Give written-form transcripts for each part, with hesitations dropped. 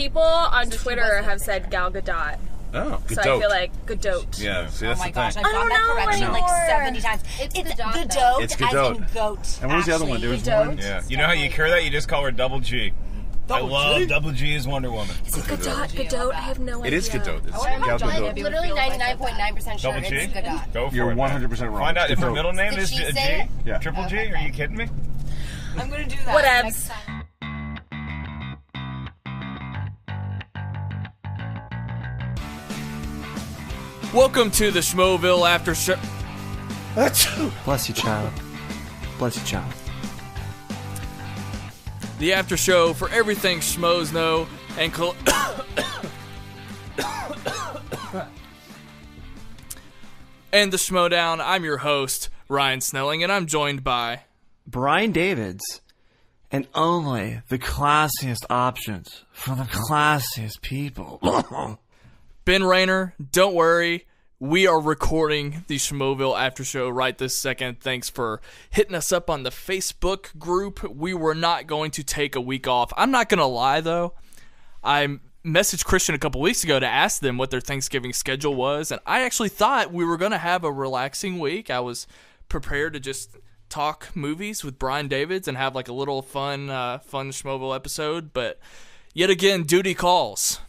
people on Twitter have said Gal Gadot. Oh, Gadot. So I feel like Gadot. Yeah, see, that's oh my the gosh, thing. I've gotten that correction like 70 times. It's Gadot. It's As Gadot. in goat. And what was the other one? There was one. Yeah. You know how you cure that? You just call her Double G. I love Double G as Wonder Woman. Is it Gadot? I have no idea. It is Gadot. It's I'm Gal Gadot. literally 99.9% sure Double G? it's Gadot. Go for You're it. 100% wrong. Find out if her Gadot. middle name Did is she G? say it? Yeah. Triple G? Are you kidding me? I'm going to do that next Whatevs. time. Welcome to the Schmoeville After Show. Bless you, child. Bless you, child. The after show for everything Schmoes Know and and the Schmoedown. I'm your host, Ryan Snelling, and I'm joined by Brian Davids, and only the classiest options for the classiest people. Ben Rayner. Don't worry, we are recording the Schmoeville After Show right this second. Thanks for hitting us up on the Facebook group. We were not going to take a week off. I'm not going to lie, though. I messaged Kristian a couple weeks ago to ask them what their Thanksgiving schedule was, and I actually thought we were going to have a relaxing week. I was prepared to just talk movies with Brian Davids and have like a little fun Schmoeville episode, but yet again, duty calls.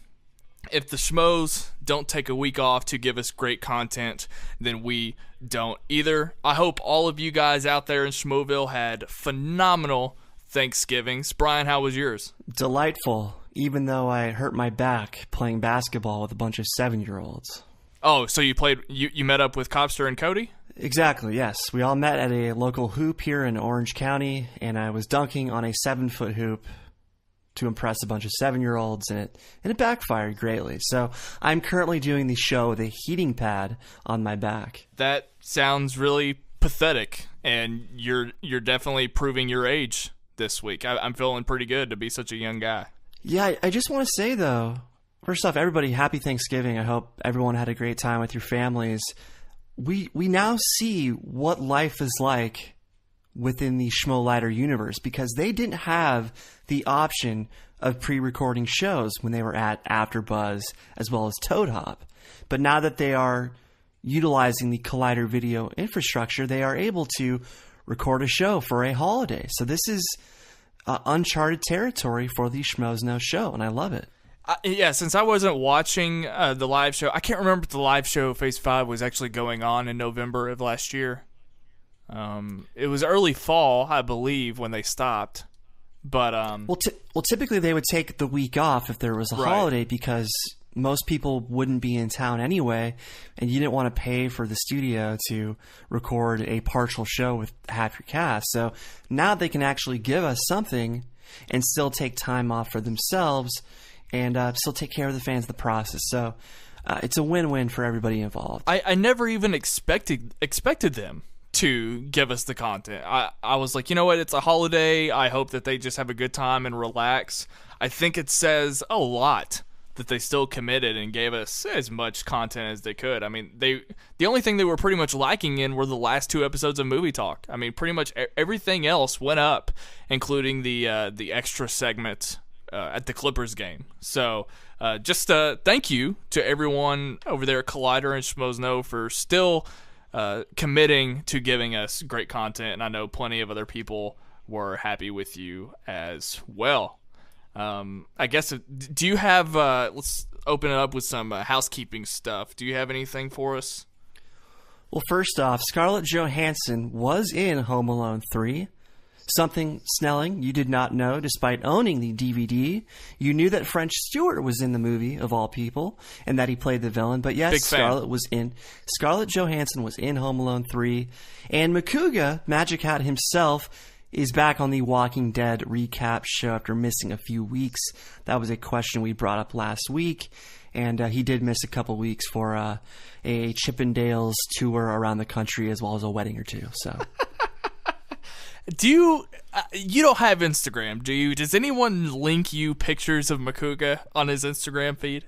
If the Schmoes don't take a week off to give us great content, then we don't either. I hope all of you guys out there in Schmoeville had phenomenal Thanksgivings. Brian, how was yours? Delightful, even though I hurt my back playing basketball with a bunch of 7-year-olds. Oh, so you met up with Copster and Cody? Exactly, yes. We all met at a local hoop here in Orange County, and I was dunking on a 7-foot hoop to impress a bunch of 7-year-olds, and it backfired greatly. So I'm currently doing the show with a heating pad on my back. That sounds really pathetic, and you're definitely proving your age this week. I'm feeling pretty good to be such a young guy. Yeah, I just want to say, though, first off, everybody, happy Thanksgiving. I hope everyone had a great time with your families. We now see what life is like within the Schmollider universe, because they didn't have the option of pre-recording shows when they were at AfterBuzz as well as Toad Hop. But now that they are utilizing the Collider video infrastructure, they are able to record a show for a holiday. So this is uncharted territory for the Schmoes Know Show, and I love it. Yeah, since I wasn't watching the live show, I can't remember if the live show Phase 5 was actually going on in November of last year. It was early fall, I believe, when they stopped. But well, typically they would take the week off if there was a holiday, because most people wouldn't be in town anyway, and you didn't want to pay for the studio to record a partial show with half your cast. So now they can actually give us something and still take time off for themselves and still take care of the fans in the process. So it's a win-win for everybody involved. I never even expected them to give us the content. I was like, you know what, it's a holiday. I hope that they just have a good time and relax. I think it says a lot that they still committed and gave us as much content as they could. I mean, the only thing they were pretty much lacking in were the last 2 episodes of Movie Talk. I mean, pretty much everything else went up, including the extra segment at the Clippers game. So just thank you to everyone over there at Collider and Schmoes Know for still committing to giving us great content, and I know plenty of other people were happy with you as well. I guess, do you have, let's open it up with some housekeeping stuff. Do you have anything for us? Well, first off, Scarlett Johansson was in Home Alone 3. Something, Snelling, you did not know despite owning the DVD. You knew that French Stewart was in the movie, of all people, and that he played the villain. But yes, Scarlett Johansson was in Home Alone 3. And Macuga, Magic Hat himself, is back on the Walking Dead recap show after missing a few weeks. That was a question we brought up last week. And he did miss a couple weeks for a Chippendales tour around the country, as well as a wedding or two. So... Do you don't have Instagram, do you? Does anyone link you pictures of Macuga on his Instagram feed?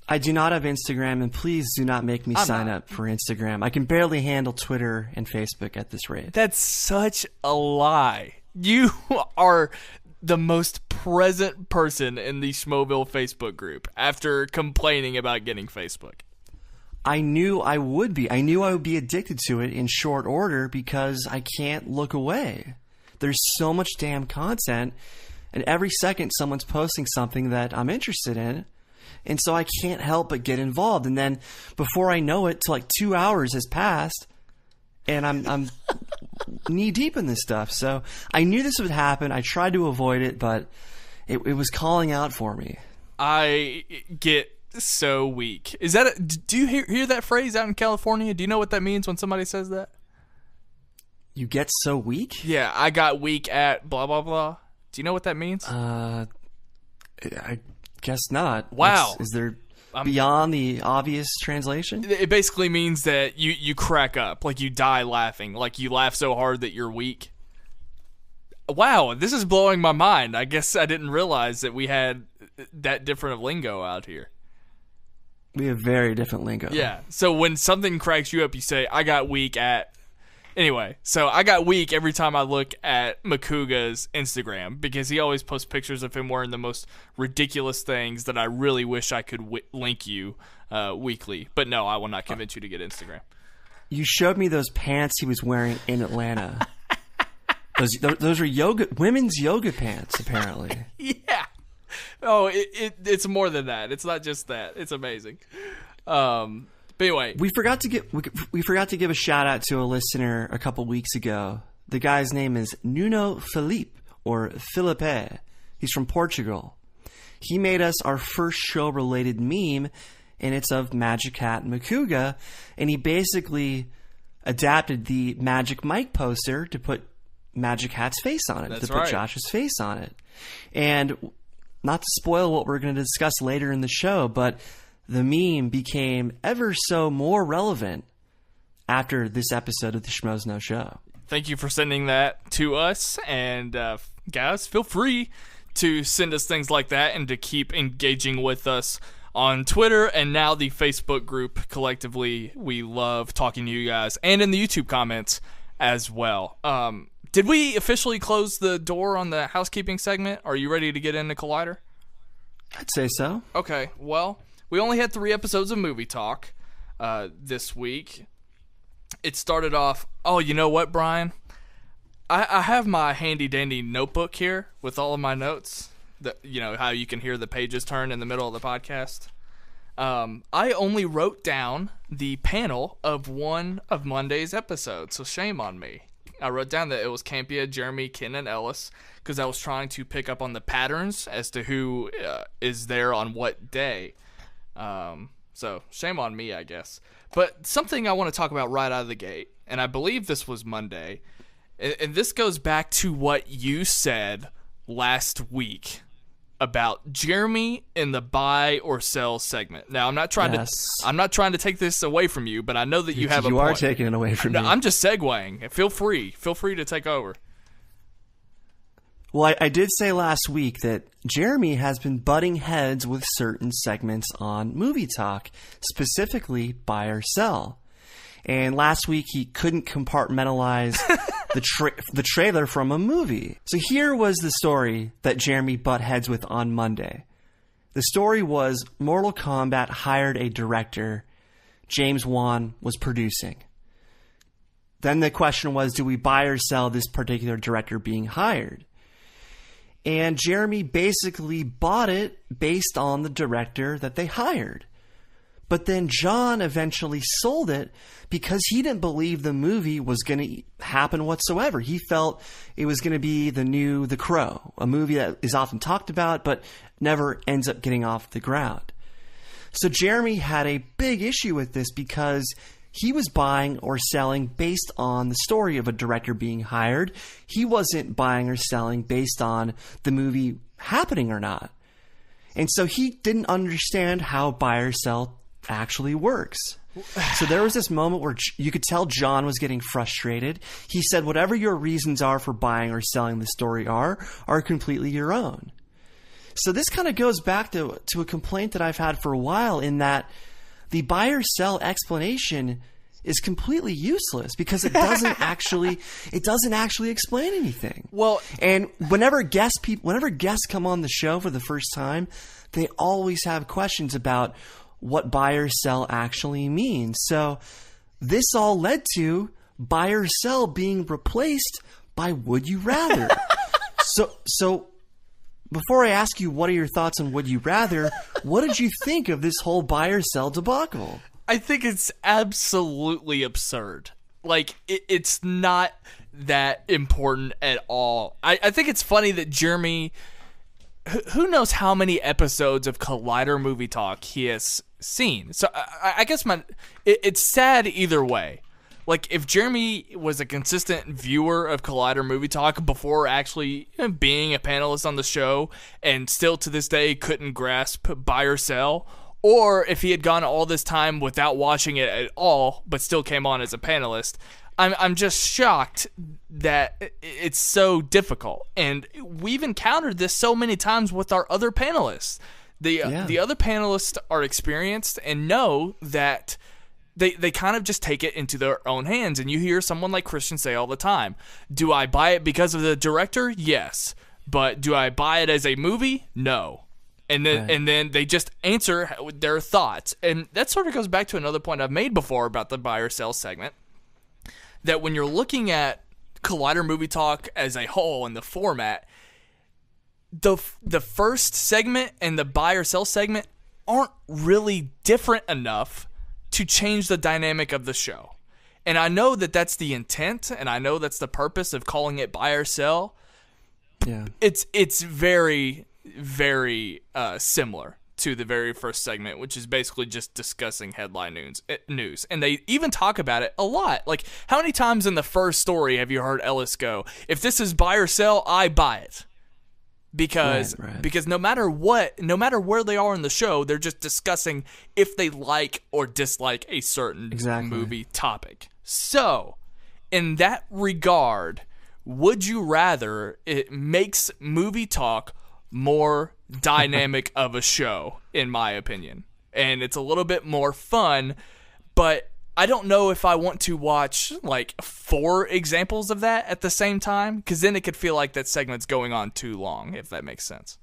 I do not have Instagram, and please do not make me sign up for Instagram. I can barely handle Twitter and Facebook at this rate. That's such a lie. You are the most present person in the Schmoeville Facebook group after complaining about getting Facebook. I knew I would be. I knew I would be addicted to it in short order because I can't look away. There's so much damn content, and every second someone's posting something that I'm interested in, and so I can't help but get involved. And then before I know it, like 2 hours has passed, and I'm knee deep in this stuff. So I knew this would happen. I tried to avoid it, but it was calling out for me. I get so weak. Is that do you hear that phrase out in California? Do you know what that means when somebody says that? You get so weak? Yeah, I got weak at blah blah blah. Do you know what that means? I guess not. Wow. Is there beyond the obvious translation? It basically means that you crack up, like you die laughing, like you laugh so hard that you're weak. Wow, this is blowing my mind. I guess I didn't realize that we had that different of lingo out here. We have very different lingo. Yeah. So when something cracks you up, you say, I got weak at... Anyway, so I got weak every time I look at Macuga's Instagram because he always posts pictures of him wearing the most ridiculous things that I really wish I could link you weekly. But no, I will not convince you to get Instagram. You showed me those pants he was wearing in Atlanta. Those are women's yoga pants, apparently. Yeah. Oh, it's more than that. It's not just that. It's amazing. But anyway, we forgot to give a shout out to a listener a couple weeks ago. The guy's name is Nuno Felipe or Felipe. He's from Portugal. He made us our first show related meme, and it's of Magic Hat and Macuga, and he basically adapted the Magic Mike poster to put Magic Hat's face on it, That's to put right. Josh's face on it. And not to spoil what we're going to discuss later in the show, but the meme became ever so more relevant after this episode of the Schmoes Know Show. Thank you for sending that to us. And guys, feel free to send us things like that and to keep engaging with us on Twitter and now the Facebook group. Collectively, we love talking to you guys and in the YouTube comments as well. Did we officially close the door on the housekeeping segment? Are you ready to get into Collider? I'd say so. Okay, well, we only had 3 episodes of Movie Talk this week. It started off... Oh, you know what, Brian? I have my handy-dandy notebook here with all of my notes. You know, how you can hear the pages turn in the middle of the podcast. I only wrote down the panel of one of Monday's episodes, so shame on me. I wrote down that it was Campia, Jeremy, Ken, and Ellis because I was trying to pick up on the patterns as to who is there on what day. So shame on me, I guess. But something I want to talk about right out of the gate, and I believe this was Monday, and this goes back to what you said last week about Jeremy in the buy or sell segment. Now, I'm not trying to take this away from you, but I know that you have a point. You are taking it away from me. I'm just segueing. Feel free to take over. Well, I did say last week that Jeremy has been butting heads with certain segments on Movie Talk, specifically buy or sell. And last week he couldn't compartmentalize the trailer from a movie. So here was the story that Jeremy butt heads with on Monday. The story was Mortal Kombat hired a director James Wan was producing. Then the question was, do we buy or sell this particular director being hired? And Jeremy basically bought it based on the director that they hired. But then John eventually sold it because he didn't believe the movie was going to happen whatsoever. He felt it was going to be the new The Crow, a movie that is often talked about but never ends up getting off the ground. So Jeremy had a big issue with this because he was buying or selling based on the story of a director being hired. He wasn't buying or selling based on the movie happening or not. And so he didn't understand how buy or sell actually works. So there was this moment where you could tell John was getting frustrated. He said, whatever your reasons are for buying or selling the story are completely your own. So this kind of goes back to a complaint that I've had for a while, in that the buy or sell explanation is completely useless because it doesn't actually explain anything. Well, and whenever guests come on the show for the first time, they always have questions about what buy or sell actually means. So this all led to buy or sell being replaced by would you rather. So before I ask you what are your thoughts on would you rather, what did you think of this whole buy or sell debacle? I think it's absolutely absurd. Like, it's not that important at all. I think it's funny that Jeremy, who knows how many episodes of Collider Movie Talk he has seen. So I guess it's sad either way. Like, if Jeremy was a consistent viewer of Collider Movie Talk before actually being a panelist on the show and still to this day couldn't grasp buy or sell, or if he had gone all this time without watching it at all but still came on as a panelist, I'm just shocked that it's so difficult. And we've encountered this so many times with our other panelists. The other panelists are experienced and know that they kind of just take it into their own hands. And you hear someone like Kristian say all the time, do I buy it because of the director? Yes. But do I buy it as a movie? No. And then they just answer their thoughts. And that sort of goes back to another point I've made before about the buy or sell segment, that when you're looking at Collider Movie Talk as a whole in the format, the first segment and the buy or sell segment aren't really different enough to change the dynamic of the show. And I know that that's the intent, and I know that's the purpose of calling it buy or sell. Yeah. It's very, very similar to the very first segment, which is basically just discussing headline news. And they even talk about it a lot. Like, how many times in the first story have you heard Ellis go, if this is buy or sell, I buy it? Because no matter where they are in the show, they're just discussing if they like or dislike a certain movie topic. So, in that regard, would you rather, it makes movie talk more dynamic of a show, in my opinion. And it's a little bit more fun, but I don't know if I want to watch like 4 examples of that at the same time, because then it could feel like that segment's going on too long, if that makes sense.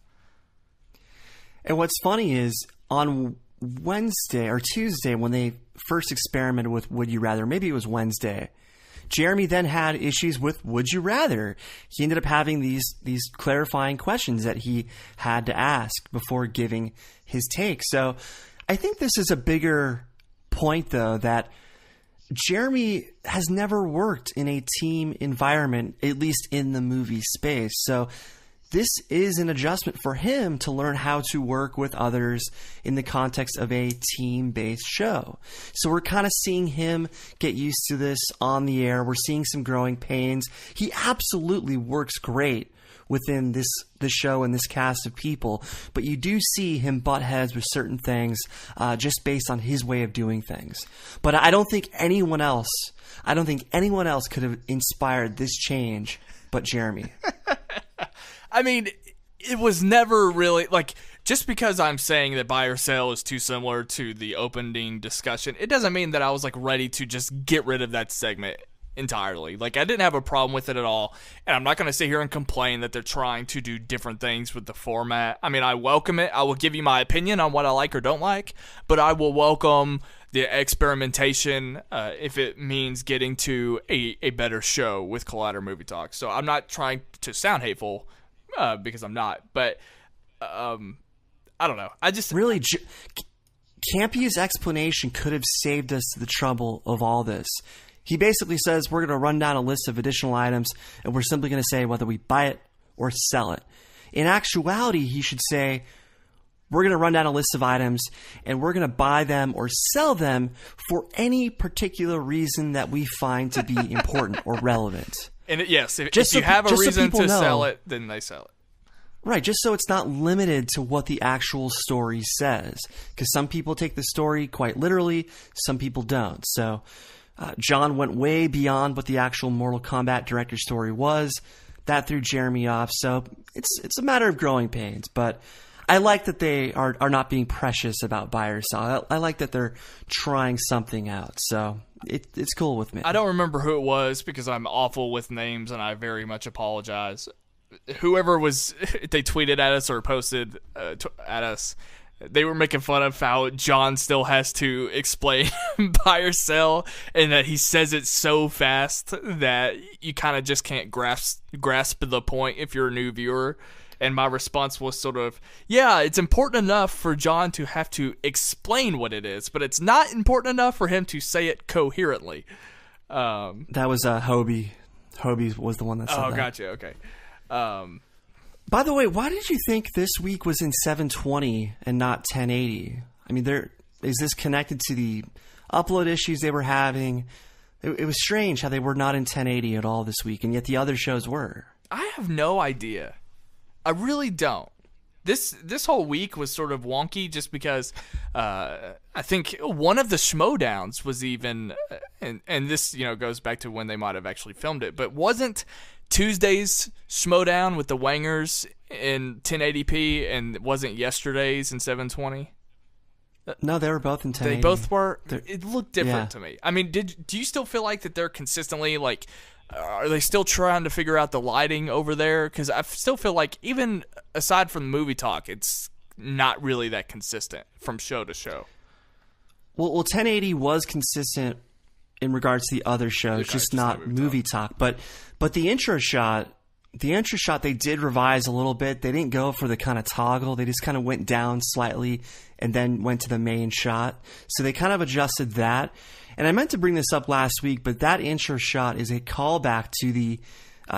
And what's funny is on Wednesday or Tuesday, when they first experimented with Would You Rather, maybe it was Wednesday, Jeremy then had issues with Would You Rather. He ended up having these clarifying questions that he had to ask before giving his take. So I think this is a bigger point, though, that Jeremy has never worked in a team environment, at least in the movie space. So this is an adjustment for him to learn how to work with others in the context of a team-based show. So we're kind of seeing him get used to this on the air. We're seeing some growing pains. He absolutely works great within this show and this cast of people, but you do see him butt heads with certain things just based on his way of doing things. But I don't think anyone else could have inspired this change but Jeremy. I mean, it was never really, like, just because I'm saying that buy or sell is too similar to the opening discussion, it doesn't mean that I was, like, ready to just get rid of that segment entirely. Like, I didn't have a problem with it at all, and I'm not going to sit here and complain that they're trying to do different things with the format. I mean, I welcome it. I will give you my opinion on what I like or don't like, but I will welcome the experimentation if it means getting to a better show with Collider Movie Talk. So I'm not trying to sound hateful, because I'm not, but I don't know. I just really Campy's explanation could have saved us the trouble of all this. He basically says we're going to run down a list of additional items, and we're simply going to say whether we buy it or sell it. In actuality, he should say we're going to run down a list of items, and we're going to buy them or sell them for any particular reason that we find to be important or relevant. And yes, if you have a reason to sell it, then they sell it. Right, just so it's not limited to what the actual story says. Because some people take the story quite literally, some people don't. So John went way beyond what the actual Mortal Kombat director story was. That threw Jeremy off. So it's a matter of growing pains. But I like that they are not being precious about buy or sell. I like that they're trying something out. So it's cool with me. I don't remember who it was because I'm awful with names and I very much apologize. Whoever they tweeted at us or posted at us, they were making fun of how John still has to explain buy or sell, and that he says it so fast that you kind of just can't grasp the point if you're a new viewer. And my response was sort of, yeah, it's important enough for John to have to explain what it is, but it's not important enough for him to say it coherently. That was Hobie. Hobie was the one that said that. Oh, gotcha. Okay. By the way, why did you think this week was in 720 and not 1080? I mean, is this connected to the upload issues they were having? It was strange how they were not in 1080 at all this week, and yet the other shows were. I have no idea. I really don't. This whole week was sort of wonky just because I think one of the Schmoedowns was even, and this goes back to when they might have actually filmed it, but wasn't Tuesday's Schmoedown with the Wangers in 1080p and wasn't yesterday's in 720? No, they were both in 1080. They both were? It looked different to me. I mean, do you still feel like that they're consistently like... Are they still trying to figure out the lighting over there? Because I still feel like, even aside from the movie talk, it's not really that consistent from show to show. Well, 1080 was consistent in regards to the other shows, just not movie talk. But the intro shot they did revise a little bit. They didn't go for the kind of toggle. They just kind of went down slightly and then went to the main shot. So they kind of adjusted that. And I meant to bring this up last week, but that intro shot is a callback to the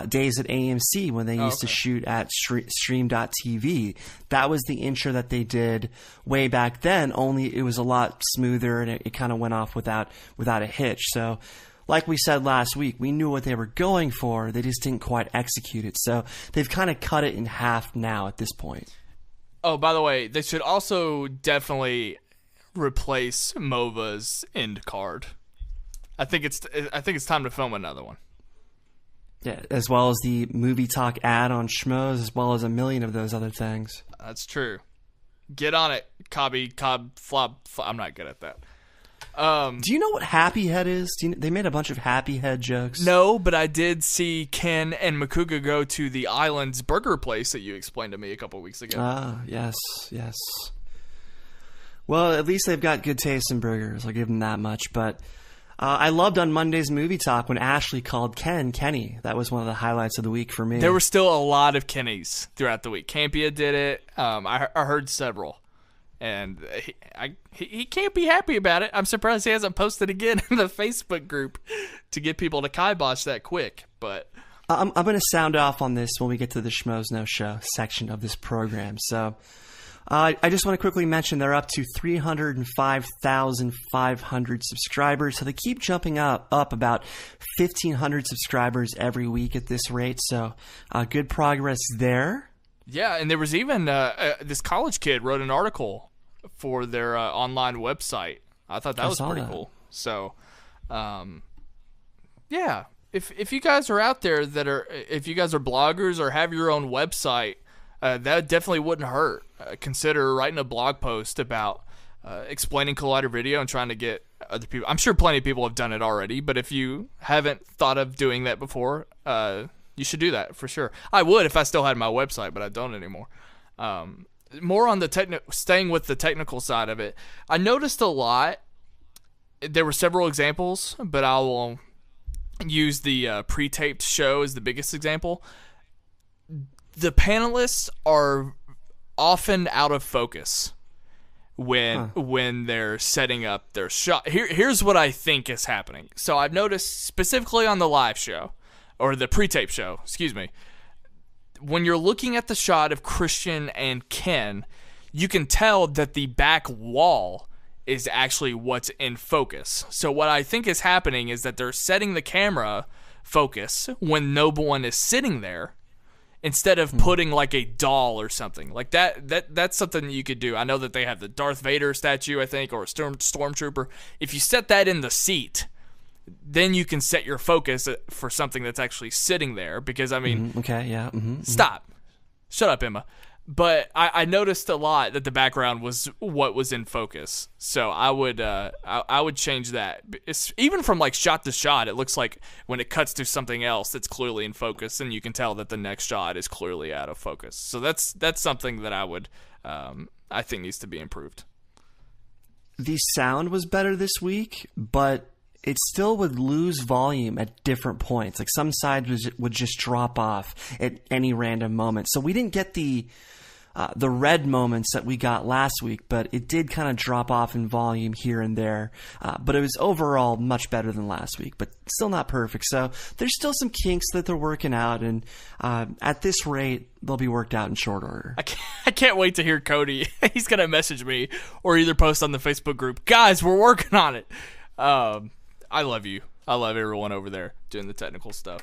days at AMC when they used to shoot at stream.tv. That was the intro that they did way back then, only it was a lot smoother and it kind of went off without a hitch. So like we said last week, we knew what they were going for. They just didn't quite execute it. So they've kind of cut it in half now at this point. Oh, by the way, they should also definitely replace Mova's end card. I think it's time to film another one. Yeah, as well as the movie talk ad on Schmoes, as well as a million of those other things. That's true. Get on it, Cobb flop. I'm not good at that. Do you know what Happy Head is? They made a bunch of Happy Head jokes. No, but I did see Ken and Macuga go to the Islands Burger place that you explained to me a couple of weeks ago. Ah, yes. Well, at least they've got good taste in burgers. I'll give them that much. But I loved on Monday's Movie Talk when Ashley called Ken Kenny. That was one of the highlights of the week for me. There were still a lot of Kennys throughout the week. Campia did it. I heard several. And he can't be happy about it. I'm surprised he hasn't posted again in the Facebook group to get people to kibosh that quick. But I'm going to sound off on this when we get to the Schmoes Know Show section of this program. So I just want to quickly mention they're up to 305,500 subscribers. So they keep jumping up about 1,500 subscribers every week at this rate. So good progress there. Yeah, and there was even this college kid wrote an article for their online website. I thought that was pretty cool. So, yeah, if you guys are out there if you guys are bloggers or have your own website, that definitely wouldn't hurt. Consider writing a blog post about explaining Collider Video and trying to get other people. I'm sure plenty of people have done it already, but if you haven't thought of doing that before, you should do that for sure. I would if I still had my website, but I don't anymore. More on the staying with the technical side of it, I noticed a lot. There were several examples, but I will use the pre-taped show as the biggest example. The panelists are often out of focus when they're setting up their shot. Here's what I think is happening. So I've noticed specifically on the live show, or the pre-tape show, excuse me, when you're looking at the shot of Kristian and Ken, you can tell that the back wall is actually what's in focus. So what I think is happening is that they're setting the camera focus when no one is sitting there, instead of putting like a doll or something like that. That's something you could do. I know that they have the Darth Vader statue, I think, or a stormtrooper. If you set that in the seat, then you can set your focus for something that's actually sitting there. Because I mean, okay, yeah, stop, shut up, Emma. But I noticed a lot that the background was what was in focus. So I would change that. Even from like shot to shot, it looks like when it cuts to something else that's clearly in focus, and you can tell that the next shot is clearly out of focus. So that's something that I think needs to be improved. The sound was better this week, but it still would lose volume at different points. Like some sides would just drop off at any random moment. So we didn't get the red moments that we got last week, but it did kind of drop off in volume here and there. But it was overall much better than last week, but still not perfect. So there's still some kinks that they're working out, and at this rate, they'll be worked out in short order. I can't wait to hear Cody. He's going to message me or either post on the Facebook group, guys, we're working on it. I love you. I love everyone over there doing the technical stuff.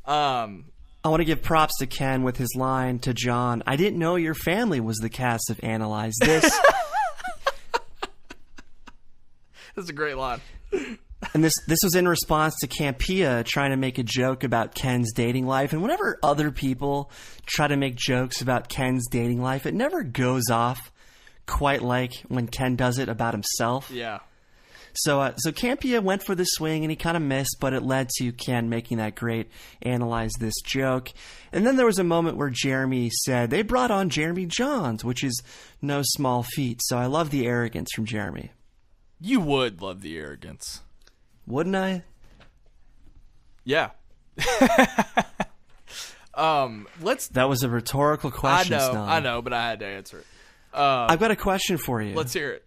I want to give props to Ken with his line to John. I didn't know your family was the cast of Analyze This. That's a great line. And this was in response to Campia trying to make a joke about Ken's dating life. And whenever other people try to make jokes about Ken's dating life, it never goes off quite like when Ken does it about himself. Yeah. So Campia went for the swing, and he kind of missed, but it led to Ken making that great Analyze This joke. And then there was a moment where Jeremy said, they brought on Jeremy Jahns, which is no small feat. So I love the arrogance from Jeremy. You would love the arrogance. Wouldn't I? Yeah. That was a rhetorical question, Snelling. I know, but I had to answer it. I've got a question for you. Let's hear it.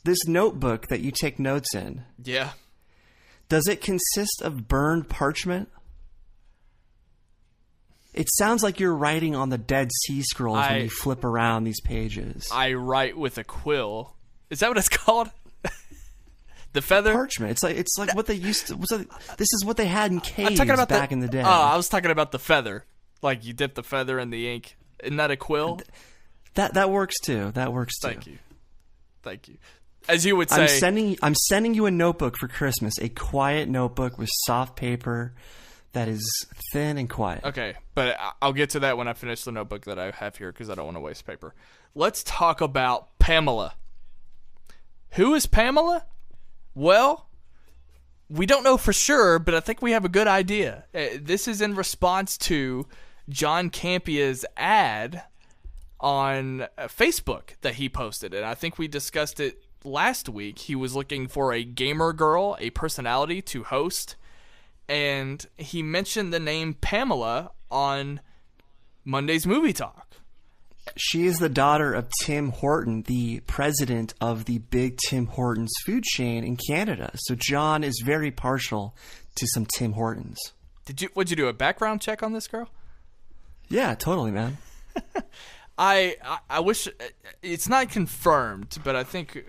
This notebook that you take notes in. Yeah. Does it consist of burned parchment? It sounds like you're writing on the Dead Sea Scrolls when you flip around these pages. I write with a quill. Is that what it's called? The feather? Parchment. It's like what they used to. This is what they had in caves back in the day. Oh, I was talking about the feather. Like you dip the feather in the ink. Isn't that a quill? That works too. That works too. Thank you. As you would say, I'm sending you a notebook for Christmas. A quiet notebook with soft paper that is thin and quiet. Okay, but I'll get to that when I finish the notebook that I have here because I don't want to waste paper. Let's talk about Pamela. Who is Pamela? Well, we don't know for sure, but I think we have a good idea. This is in response to John Campia's ad on Facebook that he posted, and I think we discussed it last week. He was looking for a gamer girl, a personality to host, and he mentioned the name Pamela on Monday's Movie Talk. She is the daughter of Tim Horton, the president of the big Tim Hortons food chain in Canada. So John is very partial to some Tim Hortons. Would you do a background check on this girl? Yeah, totally, man. I wish it's not confirmed, but I think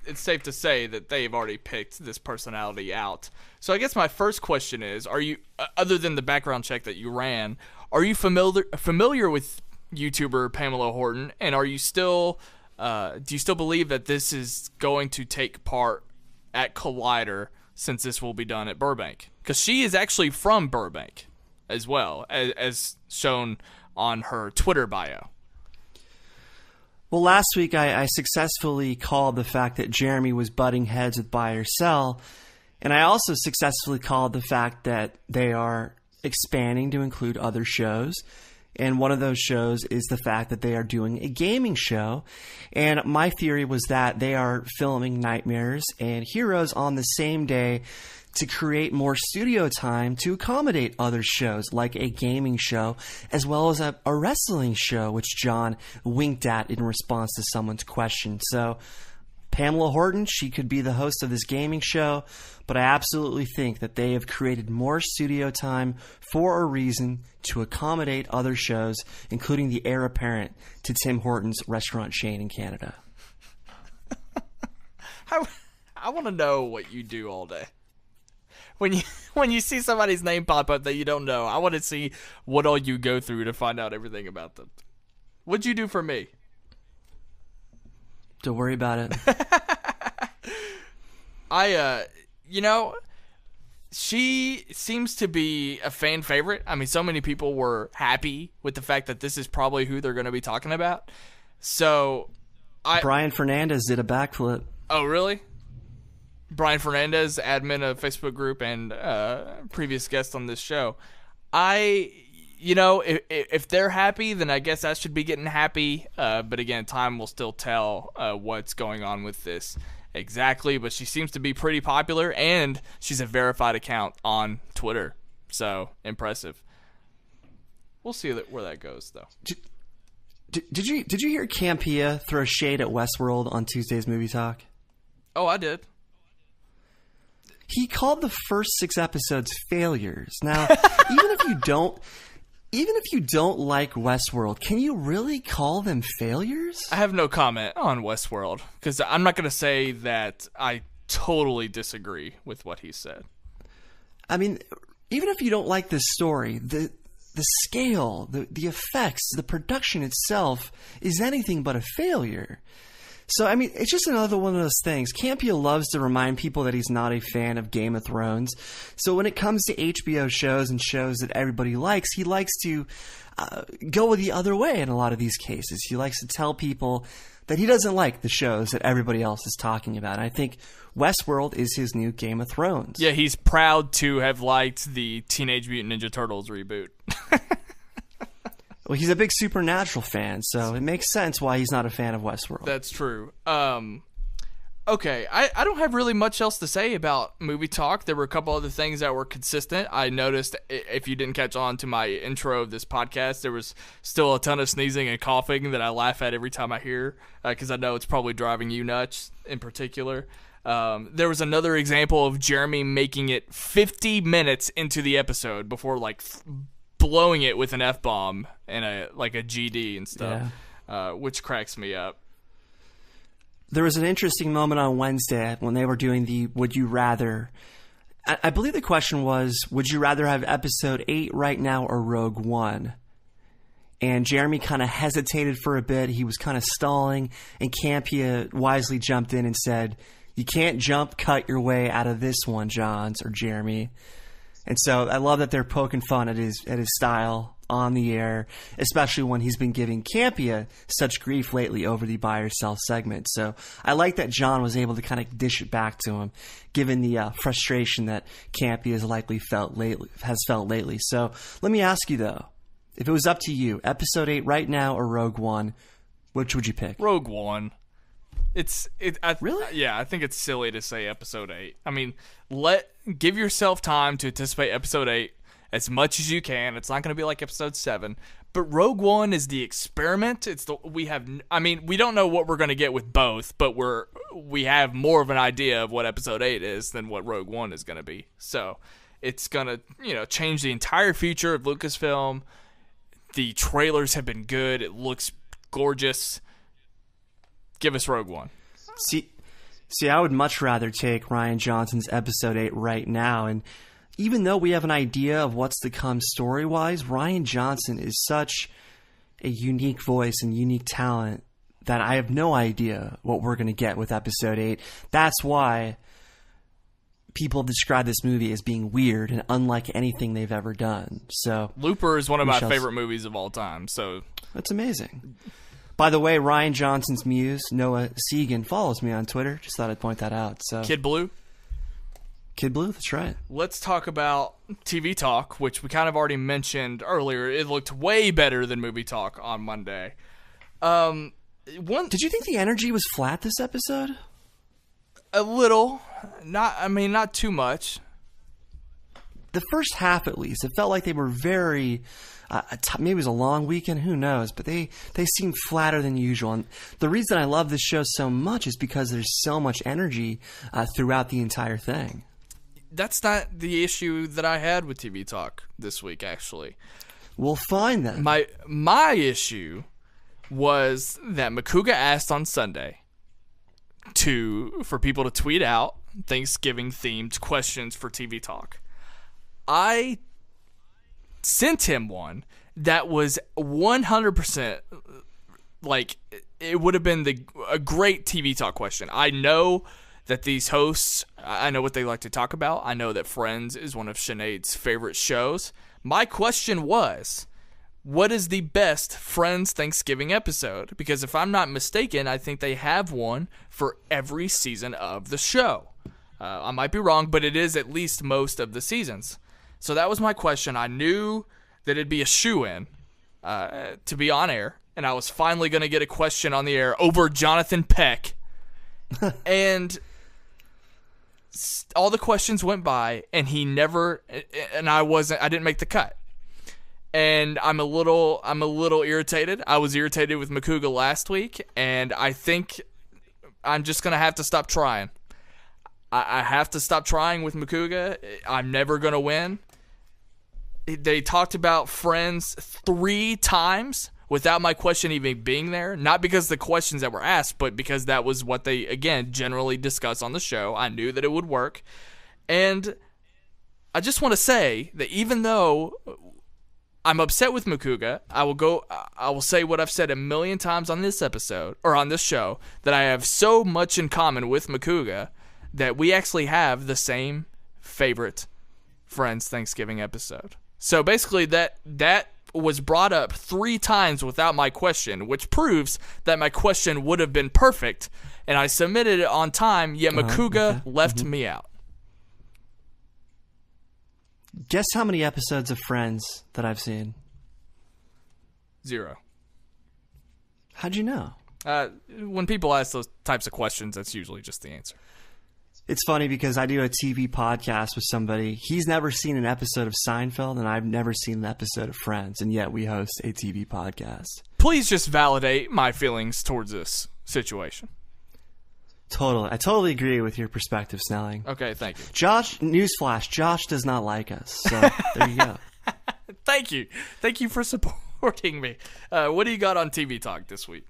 it's safe to say that they've already picked this personality out. So I guess my first question is, are you, other than the background check that you ran, are you familiar with YouTuber Pamela Horton, and are you still do you still believe that this is going to take part at Collider since this will be done at Burbank? Because she is actually from Burbank as well, as shown on her Twitter bio. Well, last week I successfully called the fact that Jeremy was butting heads with Buy or Sell, and I also successfully called the fact that they are expanding to include other shows. And one of those shows is the fact that they are doing a gaming show. And my theory was that they are filming Nightmares and Heroes on the same day to create more studio time to accommodate other shows like a gaming show as well as a wrestling show, which John winked at in response to someone's question. So Pamela Horton, she could be the host of this gaming show, but I absolutely think that they have created more studio time for a reason to accommodate other shows, including the heir apparent to Tim Hortons restaurant chain in Canada. I want to know what you do all day. When you see somebody's name pop up that you don't know, I want to see what all you go through to find out everything about them. What'd you do for me? Don't worry about it. she seems to be a fan favorite. I mean, so many people were happy with the fact that this is probably who they're going to be talking about. So, Brian Fernandez did a backflip. Oh, really? Brian Fernandez, admin of Facebook group and previous guest on this show. If they're happy, then I guess I should be getting happy. But again, time will still tell what's going on with this exactly. But she seems to be pretty popular, and she's a verified account on Twitter. So, impressive. We'll see where that goes, though. Did you hear Campea throw shade at Westworld on Tuesday's Movie Talk? Oh, I did. He called the first 6 episodes failures. Now, even if you don't like Westworld, can you really call them failures? I have no comment on Westworld because I'm not going to say that I totally disagree with what he said. I mean, even if you don't like this story, the scale, the effects, the production itself is anything but a failure. So, I mean, it's just another one of those things. Campea loves to remind people that he's not a fan of Game of Thrones. So when it comes to HBO shows and shows that everybody likes, he likes to go the other way in a lot of these cases. He likes to tell people that he doesn't like the shows that everybody else is talking about. And I think Westworld is his new Game of Thrones. Yeah, he's proud to have liked the Teenage Mutant Ninja Turtles reboot. Well, he's a big Supernatural fan, so it makes sense why he's not a fan of Westworld. That's true. Okay, I don't have really much else to say about Movie Talk. There were a couple other things that were consistent. I noticed, if you didn't catch on to my intro of this podcast, there was still a ton of sneezing and coughing that I laugh at every time I hear, because I know it's probably driving you nuts in particular. There was another example of Jeremy making it 50 minutes into the episode before, blowing it with an F-bomb and a GD and stuff, which cracks me up. There was an interesting moment on Wednesday when they were doing the Would You Rather. I believe the question was, would you rather have episode 8 right now or Rogue One? And Jeremy kind of hesitated for a bit. He was kind of stalling, and Campea wisely jumped in and said, you can't jump cut your way out of this one, Jahns or Jeremy. And so I love that they're poking fun at his style on the air, especially when he's been giving Campea such grief lately over the buy or sell segment. So I like that John was able to kind of dish it back to him, given the frustration that Campea has felt lately. So let me ask you, though, if it was up to you, episode 8 right now or Rogue One, which would you pick? Rogue One. Really? Yeah, I think it's silly to say episode 8. I mean, give yourself time to anticipate episode 8 as much as you can. It's not going to be like episode 7. But Rogue One is the experiment. We don't know what we're going to get with both, but we have more of an idea of what episode 8 is than what Rogue One is going to be. So it's going to, change the entire future of Lucasfilm. The trailers have been good. It looks gorgeous. Give us Rogue One. See, I would much rather take Rian Johnson's episode 8 right now. And even though we have an idea of what's to come story-wise, Rian Johnson is such a unique voice and unique talent that I have no idea what we're going to get with episode 8. That's why people describe this movie as being weird and unlike anything they've ever done. So Looper is one of my favorite movies of all time. So that's amazing. By the way, Rian Johnson's muse, Noah Segan, follows me on Twitter. Just thought I'd point that out. So Kid Blue? Kid Blue, that's right. Let's talk about TV Talk, which we kind of already mentioned earlier. It looked way better than Movie Talk on Monday. Did you think the energy was flat this episode? A little. Not too much. The first half, at least, it felt like they were very... maybe it was a long weekend, who knows, but they seemed flatter than usual. And the reason I love this show so much is because there's so much energy throughout the entire thing. That's not the issue that I had with TV Talk this week, actually. Well, fine then. My issue was that Macuga asked on Sunday for people to tweet out Thanksgiving-themed questions for TV Talk. I sent him one that was 100% it would have been a great TV Talk question. I know that these hosts, I know what they like to talk about. I know that Friends is one of Sinead's favorite shows. My question was, what is the best Friends Thanksgiving episode? Because if I'm not mistaken, I think they have one for every season of the show. I might be wrong, but it is at least most of the seasons. So that was my question. I knew that it'd be a shoo-in to be on air, and I was finally going to get a question on the air over Jonathan Peck. And all the questions went by, and he never, and I didn't make the cut. And I'm a little irritated. I was irritated with Macuga last week, and I think I'm just going to have to stop trying. I have to stop trying with Macuga. I'm never going to win. They talked about Friends 3 times without my question even being there. Not because the questions that were asked, but because that was what they, again, generally discuss on the show. I knew that it would work. And I just want to say that even though I'm upset with Macuga, I will say what I've said a million times on this episode, or on this show, that I have so much in common with Macuga that we actually have the same favorite Friends Thanksgiving episode. So basically that was brought up 3 times without my question, which proves that my question would have been perfect, and I submitted it on time, yet Macuga left me out. Guess how many episodes of Friends that I've seen? 0. How'd you know? When people ask those types of questions, that's usually just the answer. It's funny because I do a TV podcast with somebody. He's never seen an episode of Seinfeld, and I've never seen an episode of Friends, and yet we host a TV podcast. Please just validate my feelings towards this situation. Totally. I totally agree with your perspective, Snelling. Okay, thank you. Josh, newsflash, Josh does not like us, so there you go. Thank you. Thank you for supporting me. What do you got on TV Talk this week?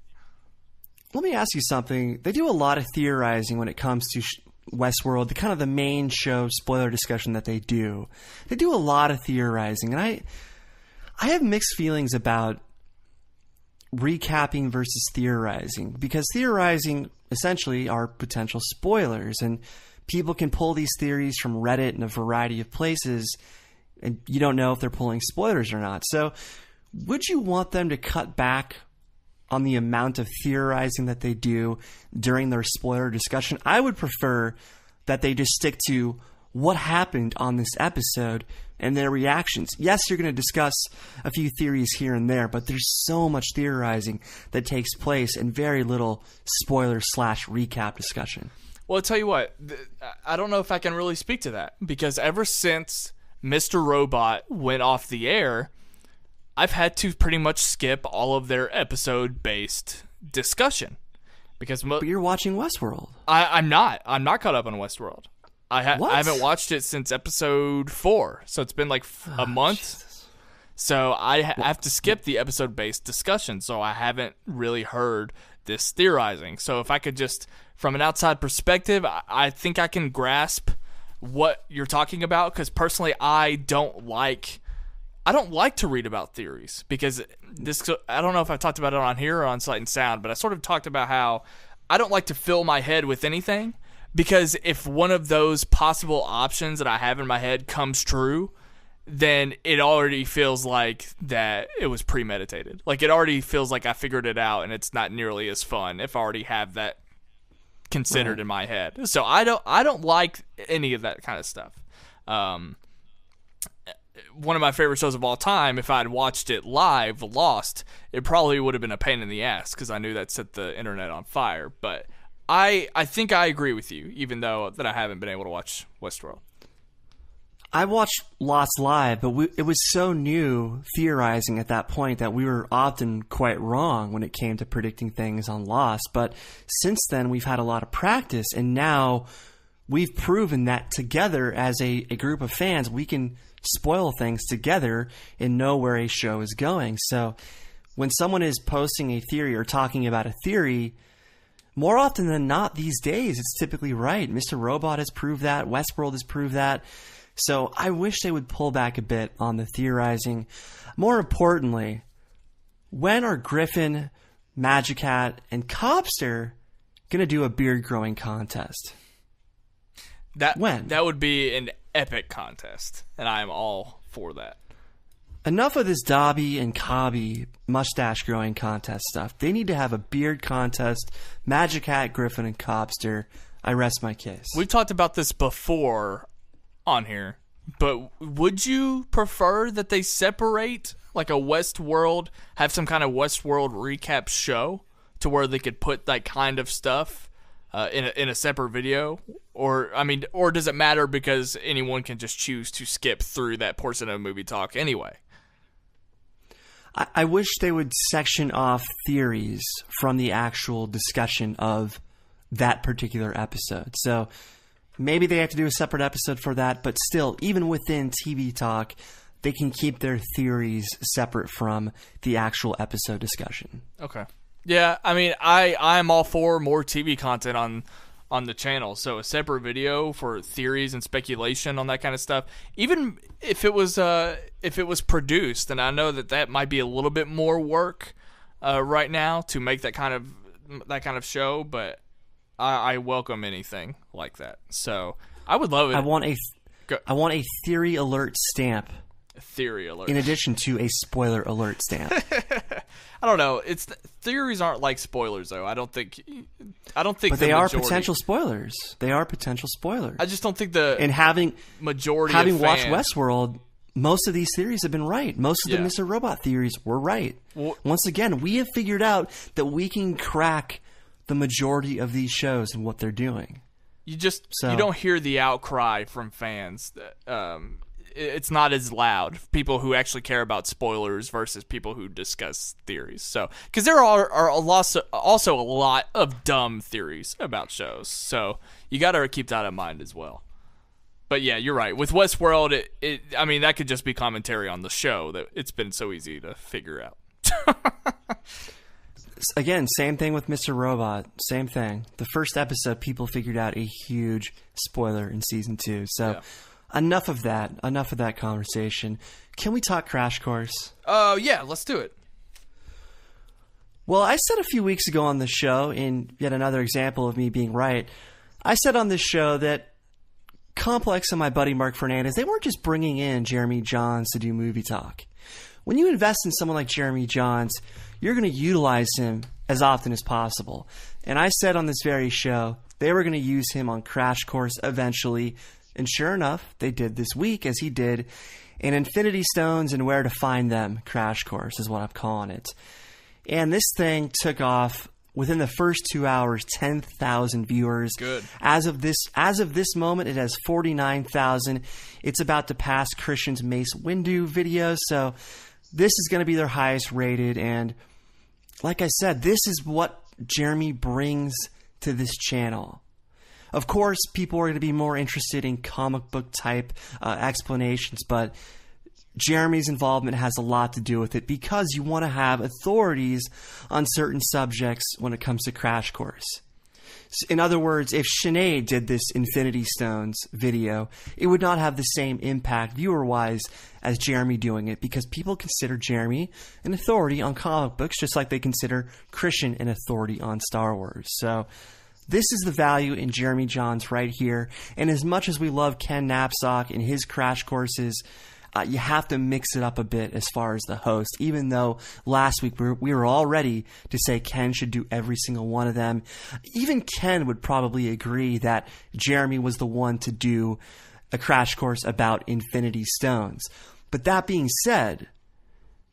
Let me ask you something. They do a lot of theorizing when it comes to Westworld, the kind of the main show spoiler discussion that they do. They do a lot of theorizing, and I have mixed feelings about recapping versus theorizing, because theorizing essentially are potential spoilers, and people can pull these theories from Reddit and a variety of places, and you don't know if they're pulling spoilers or not. So would you want them to cut back on the amount of theorizing that they do during their spoiler discussion? I would prefer that they just stick to what happened on this episode and their reactions. Yes, you're going to discuss a few theories here and there, but there's so much theorizing that takes place and very little spoiler/recap discussion. Well, I'll tell you what, I don't know if I can really speak to that, because ever since Mr. Robot went off the air, I've had to pretty much skip all of their episode-based discussion. But you're watching Westworld. I'm not. I'm not caught up on Westworld. I haven't watched it since episode 4, so it's been like a month. Jesus. So I have to skip the episode-based discussion, so I haven't really heard this theorizing. So if I could just, from an outside perspective, I think I can grasp what you're talking about, because personally I don't like to read about theories, because I don't know if I've talked about it on here or on Sight and Sound, but I sort of talked about how I don't like to fill my head with anything, because if one of those possible options that I have in my head comes true, then it already feels like that it was premeditated. Like, it already feels like I figured it out, and it's not nearly as fun if I already have that considered in my head. So I don't like any of that kind of stuff. One of my favorite shows of all time, if I'd watched it live, Lost, it probably would have been a pain in the ass, because I knew that set the internet on fire. But I think I agree with you, even though that I haven't been able to watch Westworld. I watched Lost live, but it was so new theorizing at that point that we were often quite wrong when it came to predicting things on Lost. But since then, we've had a lot of practice, and now we've proven that together as a group of fans, we can spoil things together and know where a show is going. So when someone is posting a theory or talking about a theory, more often than not these days, it's typically right. Mr. Robot has proved that. Westworld has proved that. So I wish they would pull back a bit on the theorizing. More importantly, when are Griffin, Magic Hat, and Cobster going to do a beard growing contest? That would be an epic contest, and I am all for that. Enough of this Dobby and Cobby mustache growing contest stuff. They need to have a beard contest, Magic Hat, Griffin, and Cobster. I rest my case. We've talked about this before on here, but would you prefer that they separate, like a Westworld, have some kind of Westworld recap show to where they could put that kind of stuff in a separate video? Or does it matter because anyone can just choose to skip through that portion of movie talk anyway? I wish they would section off theories from the actual discussion of that particular episode. So maybe they have to do a separate episode for that, but still, even within TV talk, they can keep their theories separate from the actual episode discussion. Okay. Yeah, I mean, I'm all for more TV content on the channel. So a separate video for theories and speculation on that kind of stuff. Even if it was produced, and I know that might be a little bit more work right now to make that kind of show, but I welcome anything like that. So I would love it. I want a theory alert stamp. A theory alert. In addition to a spoiler alert stamp. I don't know. Theories aren't like spoilers, though. I don't think. But they are potential spoilers. They are potential spoilers. I just don't think having watched Westworld, most of these theories have been right. Most of the Mr. Robot theories were right. Well, once again, we have figured out that we can crack the majority of these shows and what they're doing. You don't hear the outcry from fans. It's not as loud. People who actually care about spoilers versus people who discuss theories. So, because there are also a lot of dumb theories about shows. So you got to keep that in mind as well. But yeah, you're right. With Westworld, that could just be commentary on the show that it's been so easy to figure out. Again, same thing with Mr. Robot. Same thing. The first episode, people figured out a huge spoiler in season 2. So. Yeah. Enough of that conversation. Can we talk Crash Course? Yeah, let's do it. Well, I said a few weeks ago on the show, in yet another example of me being right, I said on this show that Complex and my buddy Mark Fernandez, they weren't just bringing in Jeremy Jahns to do movie talk. When you invest in someone like Jeremy Jahns, you're going to utilize him as often as possible. And I said on this very show, they were going to use him on Crash Course eventually. And sure enough, they did this week, as he did in Infinity Stones and Where to Find Them Crash Course is what I'm calling it. And this thing took off within the first 2 hours, 10,000 viewers. Good. As of this moment, it has 49,000. It's about to pass Kristian's Mace Windu video, so this is going to be their highest rated. And like I said, this is what Jeremy brings to this channel. Of course, people are going to be more interested in comic book type explanations, but Jeremy's involvement has a lot to do with it because you want to have authorities on certain subjects when it comes to Crash Course. In other words, if Sinead did this Infinity Stones video, it would not have the same impact viewer-wise as Jeremy doing it because people consider Jeremy an authority on comic books just like they consider Kristian an authority on Star Wars. So this is the value in Jeremy Jahns right here. And as much as we love Ken Knapsack and his Crash Courses, you have to mix it up a bit as far as the host, even though last week we were all ready to say Ken should do every single one of them. Even Ken would probably agree that Jeremy was the one to do a Crash Course about Infinity Stones. But that being said,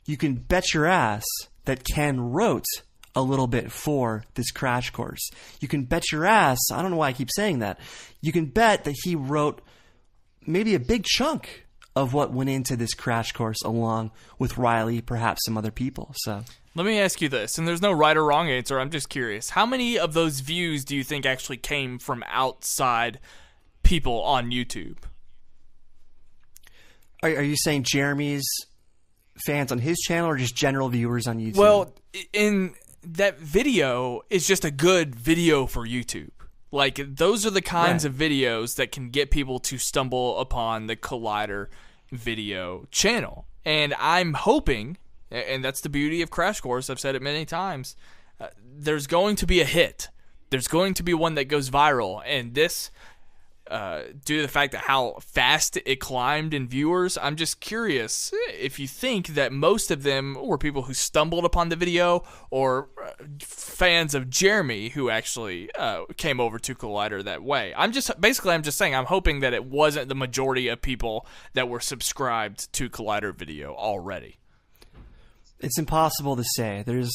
you can bet your ass that Ken wrote a little bit for this Crash Course. You can bet your ass, I don't know why I keep saying that, you can bet that he wrote maybe a big chunk of what went into this Crash Course along with Riley, perhaps some other people. So let me ask you this, and there's no right or wrong answer, I'm just curious. How many of those views do you think actually came from outside people on YouTube? Are you saying Jeremy's fans on his channel or just general viewers on YouTube? Well, in that video is just a good video for YouTube. Like, those are the kinds of videos that can get people to stumble upon the Collider video channel. And I'm hoping, and that's the beauty of Crash Course, I've said it many times, there's going to be a hit. There's going to be one that goes viral. And this due to the fact that how fast it climbed in viewers. I'm just curious if you think that most of them were people who stumbled upon the video or fans of Jeremy who actually came over to Collider that way. I'm just saying I'm hoping that it wasn't the majority of people that were subscribed to Collider video already. It's impossible to say. There's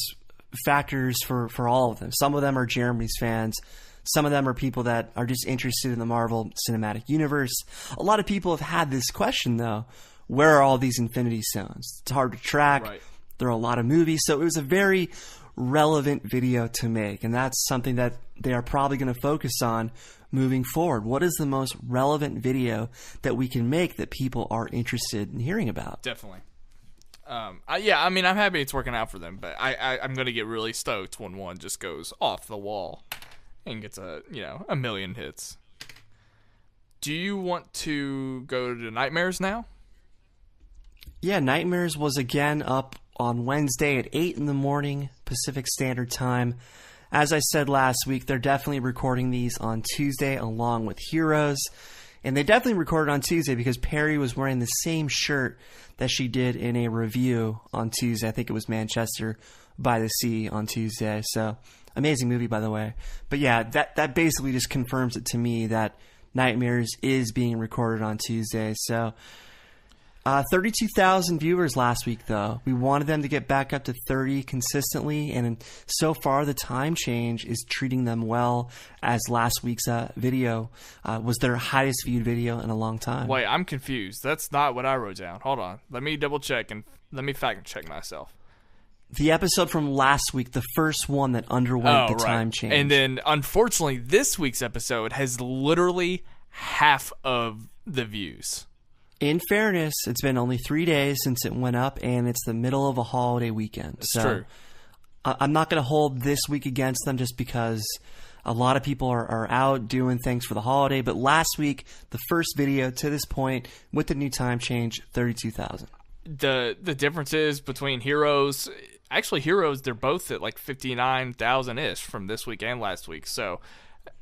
factors for all of them. Some of them are Jeremy's fans. Some of them are people that are just interested in the Marvel Cinematic Universe. A lot of people have had this question, though. Where are all these Infinity Stones? It's hard to track. Right. There are a lot of movies. So it was a very relevant video to make. And that's something that they are probably going to focus on moving forward. What is the most relevant video that we can make that people are interested in hearing about? Definitely. I mean, I'm happy it's working out for them, but I'm going to get really stoked when one just goes off the wall and gets a million hits. Do you want to go to Nightmares now? Yeah, Nightmares was again up on Wednesday at 8 in the morning Pacific Standard Time. As I said last week, they're definitely recording these on Tuesday along with Heroes. And they definitely recorded on Tuesday because Perry was wearing the same shirt that she did in a review on Tuesday. I think it was Manchester by the Sea on Tuesday. So, amazing movie, by the way. But yeah, that basically just confirms it to me that Nightmares is being recorded on Tuesday. So, 32,000 viewers last week, though. We wanted them to get back up to 30 consistently, and so far the time change is treating them well, as last week's video was their highest viewed video in a long time. Wait, I'm confused. That's not what I wrote down. Hold on. Let me double check and let me fact check myself. The episode from last week, the first one that underwent the time change. And then, unfortunately, this week's episode has literally half of the views. In fairness, it's been only 3 days since it went up, and it's the middle of a holiday weekend. It's true. I'm not going to hold this week against them just because a lot of people are out doing things for the holiday. But last week, the first video to this point with the new time change, 32,000. The difference is between Heroes. Actually, Heroes, they're both at like 59,000-ish from this week and last week. So,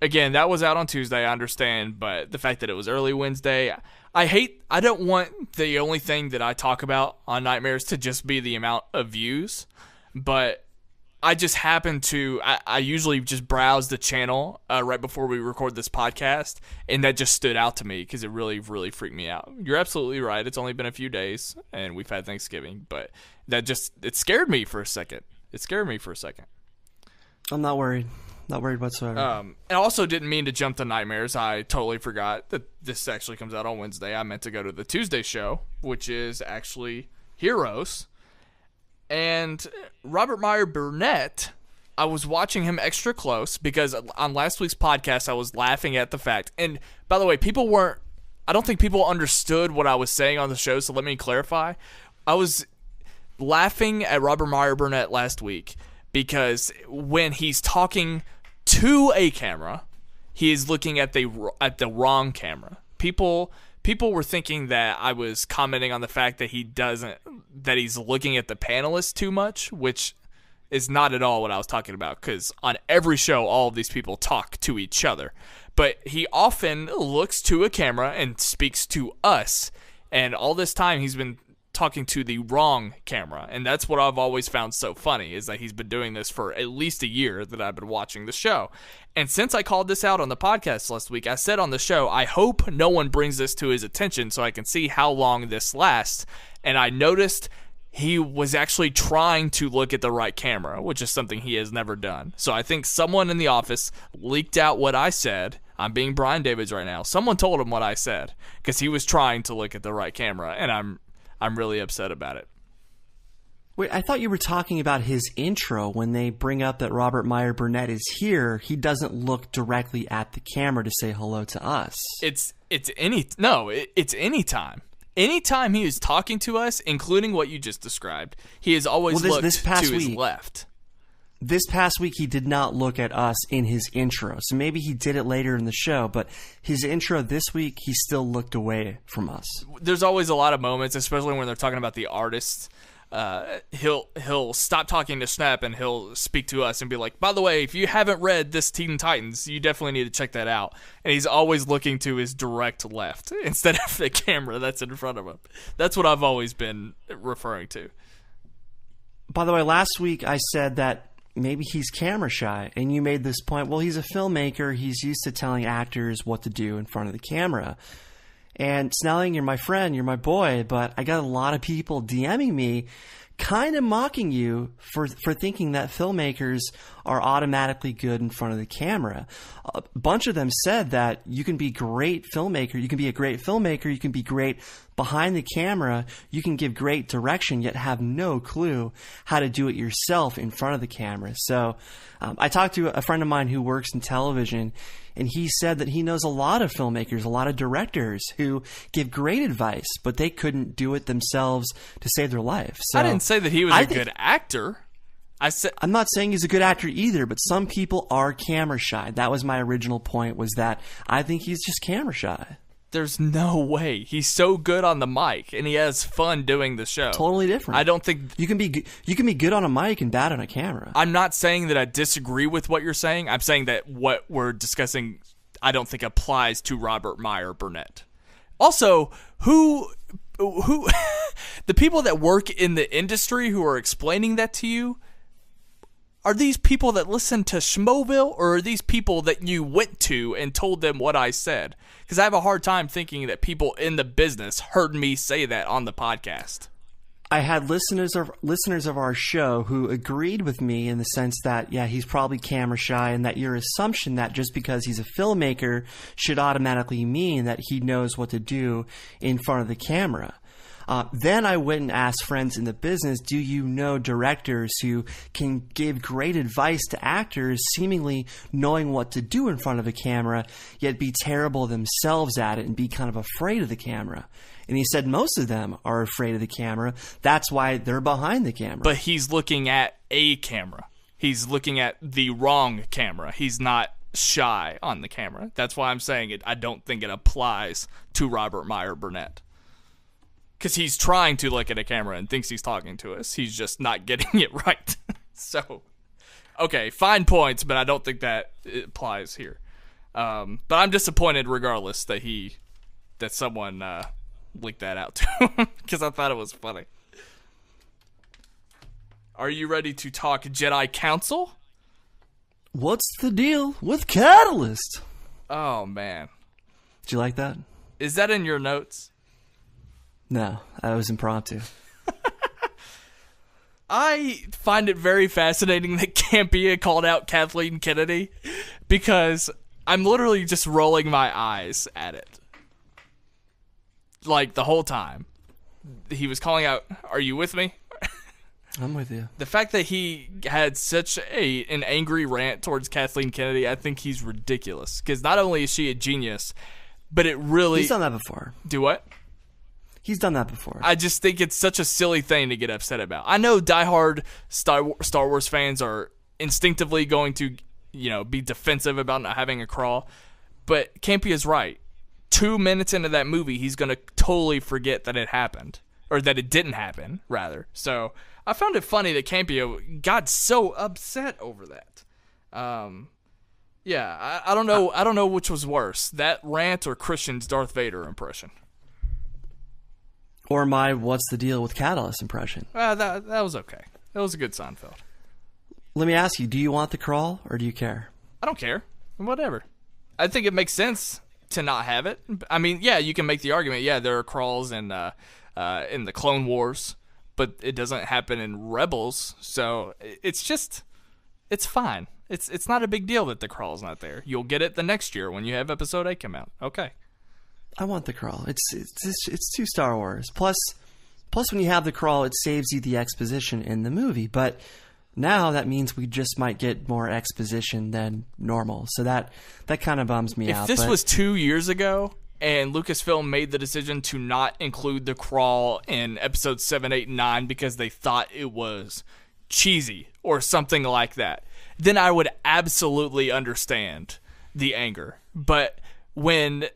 again, that was out on Tuesday, I understand. But the fact that it was early Wednesday, I don't want the only thing that I talk about on Nightmares to just be the amount of views. But I just happen to, I usually just browse the channel right before we record this podcast. And that just stood out to me because it really, really freaked me out. You're absolutely right. It's only been a few days and we've had Thanksgiving. But it scared me for a second. I'm not worried. Not worried whatsoever. And I also didn't mean to jump to Nightmares. I totally forgot that this actually comes out on Wednesday. I meant to go to the Tuesday show, which is actually Heroes. And Robert Meyer Burnett, I was watching him extra close because on last week's podcast, I was laughing at the fact. And by the way, I don't think people understood what I was saying on the show, so let me clarify. I was laughing at Robert Meyer Burnett last week because when he's talking to a camera, he is looking at the wrong camera. People were thinking that I was commenting on the fact that he's looking at the panelists too much, which is not at all what I was talking about, because on every show, all of these people talk to each other. But he often looks to a camera and speaks to us, and all this time he's been talking to the wrong camera, and that's what I've always found so funny, is that he's been doing this for at least a year that I've been watching the show. And since I called this out on the podcast last week, I said on the show, I hope no one brings this to his attention so I can see how long this lasts. And I noticed he was actually trying to look at the right camera, which is something he has never done. So I think someone in the office leaked out what I said. I'm being Brian Davids right now. Someone told him what I said because he was trying to look at the right camera, and I'm really upset about it. Wait, I thought you were talking about his intro. When they bring up that Robert Meyer Burnett is here, he doesn't look directly at the camera to say hello to us. It's any time. Anytime he is talking to us, including what you just described, he has always looked to his left. This past week, he did not look at us in his intro. So maybe he did it later in the show, but his intro this week, he still looked away from us. There's always a lot of moments, especially when they're talking about the artists, he'll stop talking to Snap and he'll speak to us and be like, by the way, if you haven't read this Teen Titans, you definitely need to check that out. And he's always looking to his direct left instead of the camera that's in front of him. That's what I've always been referring to. By the way, last week I said that maybe he's camera shy, and you made this point. Well, he's a filmmaker. He's used to telling actors what to do in front of the camera. And Snelling, you're my friend, you're my boy, but I got a lot of people DMing me kind of mocking you for thinking that filmmakers are automatically good in front of the camera. A bunch of them said that you can be great filmmaker, you can be a great filmmaker, you can be great behind the camera, you can give great direction, yet have no clue how to do it yourself in front of the camera. So I talked to a friend of mine who works in television, and he said that he knows a lot of filmmakers, a lot of directors who give great advice, but they couldn't do it themselves to save their life. So I didn't say that he was a good actor. I'm not saying he's a good actor either, but some people are camera shy. That was my original point, was that I think he's just camera shy. There's no way. He's so good on the mic, and he has fun doing the show. Totally different. I don't think you can be good on a mic and bad on a camera. I'm not saying that I disagree with what you're saying. I'm saying that what we're discussing, I don't think applies to Robert Meyer Burnett. Also, who the people that work in the industry who are explaining that to you, are these people that listen to Schmoeville, or are these people that you went to and told them what I said? Because I have a hard time thinking that people in the business heard me say that on the podcast. I had listeners of our show who agreed with me in the sense that, yeah, he's probably camera shy, and that your assumption that just because he's a filmmaker should automatically mean that he knows what to do in front of the camera. Then I went and asked friends in the business, do you know directors who can give great advice to actors seemingly knowing what to do in front of a camera, yet be terrible themselves at it and be kind of afraid of the camera? And he said most of them are afraid of the camera. That's why they're behind the camera. But he's looking at a camera. He's looking at the wrong camera. He's not shy on the camera. That's why I'm saying it. I don't think it applies to Robert Meyer Burnett. Because he's trying to look at a camera and thinks he's talking to us. He's just not getting it right. So, okay, fine points, but I don't think that it applies here. But I'm disappointed regardless that someone leaked that out to him, because I thought it was funny. Are you ready to talk Jedi Council? What's the deal with Catalyst? Oh, man. Did you like that? Is that in your notes? No, that was impromptu. I find it very fascinating that Campea called out Kathleen Kennedy, because I'm literally just rolling my eyes at it. Like, the whole time. He was calling out, are you with me? I'm with you. The fact that he had such an angry rant towards Kathleen Kennedy, I think he's ridiculous. Because not only is she a genius, but it really... He's done that before. Do what? He's done that before. I just think it's such a silly thing to get upset about. I know diehard Star Wars fans are instinctively going to, be defensive about not having a crawl, but Campea's right. 2 minutes into that movie, he's going to totally forget that it happened, or that it didn't happen, rather. So I found it funny that Campea got so upset over that. Yeah, I don't know. I don't know which was worse, that rant or Kristian's Darth Vader impression. Or my "What's the deal with Catalyst" impression. That was okay. That was a good Seinfeld. Let me ask you: do you want the crawl, or do you care? I don't care. Whatever. I think it makes sense to not have it. I mean, yeah, you can make the argument. Yeah, there are crawls in the Clone Wars, but it doesn't happen in Rebels. So it's fine. It's not a big deal that the crawl's not there. You'll get it the next year when you have Episode 8 come out. Okay. I want the crawl. It's too Star Wars. Plus, when you have the crawl, it saves you the exposition in the movie. But now that means we just might get more exposition than normal. So that kind of bums me out. If this was 2 years ago and Lucasfilm made the decision to not include the crawl in Episodes 7, 8, and 9 because they thought it was cheesy or something like that, then I would absolutely understand the anger. But when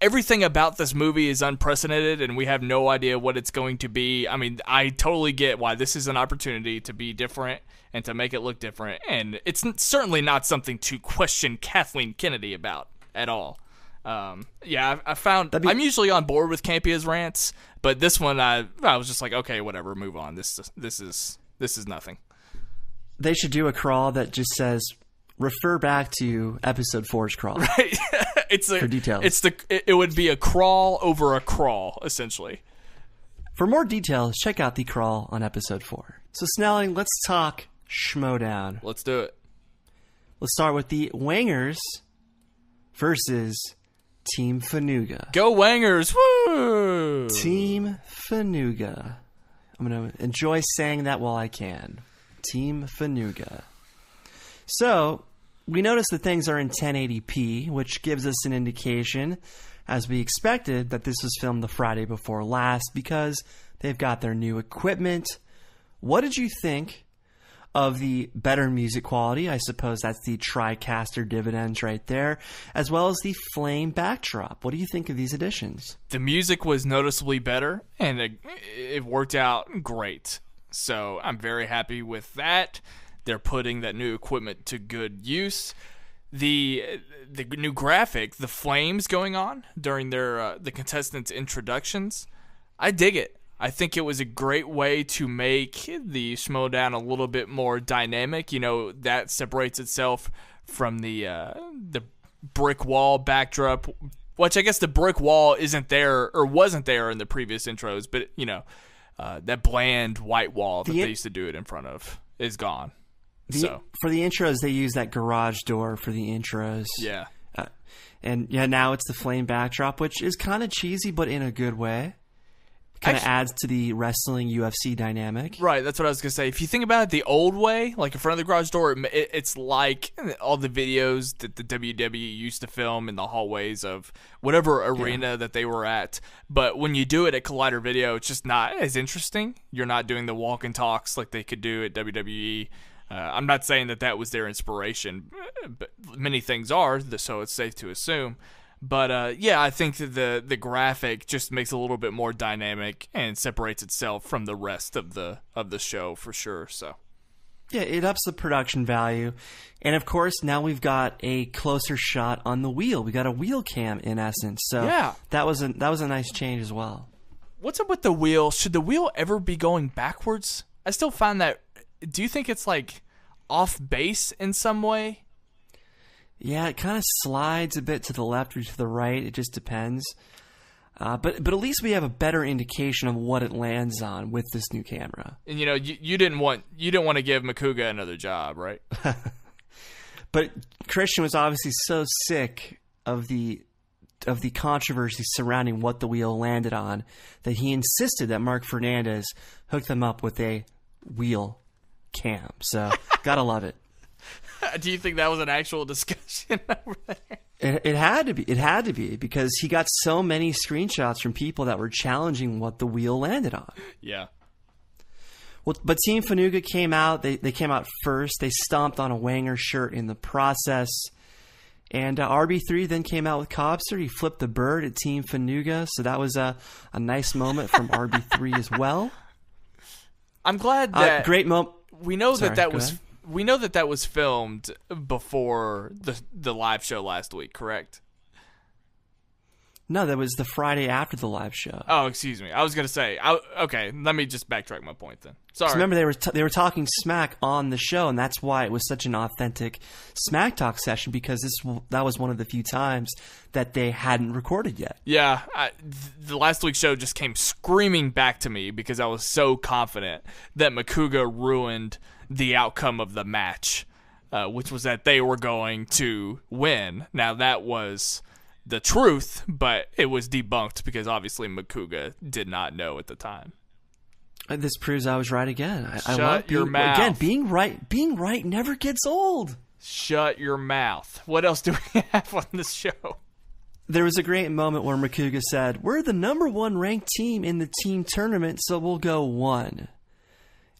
everything about this movie is unprecedented, and we have no idea what it's going to be. I mean, I totally get why this is an opportunity to be different and to make it look different, and it's certainly not something to question Kathleen Kennedy about at all. I found I'm usually on board with Campia's rants, but this one I was just like, okay, whatever, move on. This is nothing. They should do a crawl that just says, refer back to episode 4's crawl. Right. For details. It would be a crawl over a crawl, essentially. For more details, check out the crawl on episode 4. So Snelling, let's talk Schmoedown. Let's do it. Let's start with the Wangers versus Team Finuga. Go Wangers! Woo! Team Finuga. I'm going to enjoy saying that while I can. Team Finuga. So, we notice that things are in 1080p, which gives us an indication, as we expected, that this was filmed the Friday before last because they've got their new equipment. What did you think of the better music quality? I suppose that's the TriCaster dividends right there, as well as the flame backdrop. What do you think of these additions? The music was noticeably better, and it worked out great. So I'm very happy with that. They're putting that new equipment to good use. The new graphic, the flames going on during their the contestants' introductions, I dig it. I think it was a great way to make the Schmoedown a little bit more dynamic. You know, that separates itself from the brick wall backdrop, which I guess the brick wall isn't there or wasn't there in the previous intros, but you know, that bland white wall that they used to do it in front of is gone. For the intros, they use that garage door for the intros. Yeah. And now it's the flame backdrop, which is kind of cheesy, but in a good way. Kind of adds to the wrestling UFC dynamic. Right, that's what I was going to say. If you think about it the old way, like in front of the garage door, it's like all the videos that the WWE used to film in the hallways of whatever arena that they were at. But when you do it at Collider Video, it's just not as interesting. You're not doing the walk and talks like they could do at WWE. I'm not saying that was their inspiration, but many things are, so it's safe to assume. But I think that the graphic just makes it a little bit more dynamic and separates itself from the rest of the show for sure. So yeah, it ups the production value, and of course now we've got a closer shot on the wheel. We got a wheel cam in essence. So yeah, that was a nice change as well. What's up with the wheel? Should the wheel ever be going backwards? I still find that. Do you think it's like off base in some way? Yeah, it kind of slides a bit to the left or to the right. It just depends. But at least we have a better indication of what it lands on with this new camera. And you know, you didn't want to give Macuga another job, right? But Kristian was obviously so sick of the controversy surrounding what the wheel landed on that he insisted that Mark Fernandez hook them up with a wheel cam. So gotta love it. Do you think that was an actual discussion over there? It had to be. It had to be because he got so many screenshots from people that were challenging what the wheel landed on. Yeah. Well, but Team Finuga came out. They came out first. They stomped on a Wangers shirt in the process. And RB3 then came out with Cobster. He flipped the bird at Team Finuga. So that was a nice moment from RB3 as well. I'm glad that great moment. We know we know that was filmed before the live show last week, correct? No, that was the Friday after the live show. Oh, excuse me. I was going to say, okay, let me just backtrack my point then. Sorry. Remember, they were talking smack on the show, and that's why it was such an authentic smack talk session, because that was one of the few times that they hadn't recorded yet. Yeah, the last week's show just came screaming back to me because I was so confident that Macuga ruined the outcome of the match, which was that they were going to win. Now, that was the truth, but it was debunked because obviously Macuga did not know at the time. This proves I was right again. Shut I love your mouth. Again, being right never gets old. Shut your mouth. What else do we have on this show? There was a great moment where Macuga said, "We're the #1 ranked team in the team tournament, so we'll go 1."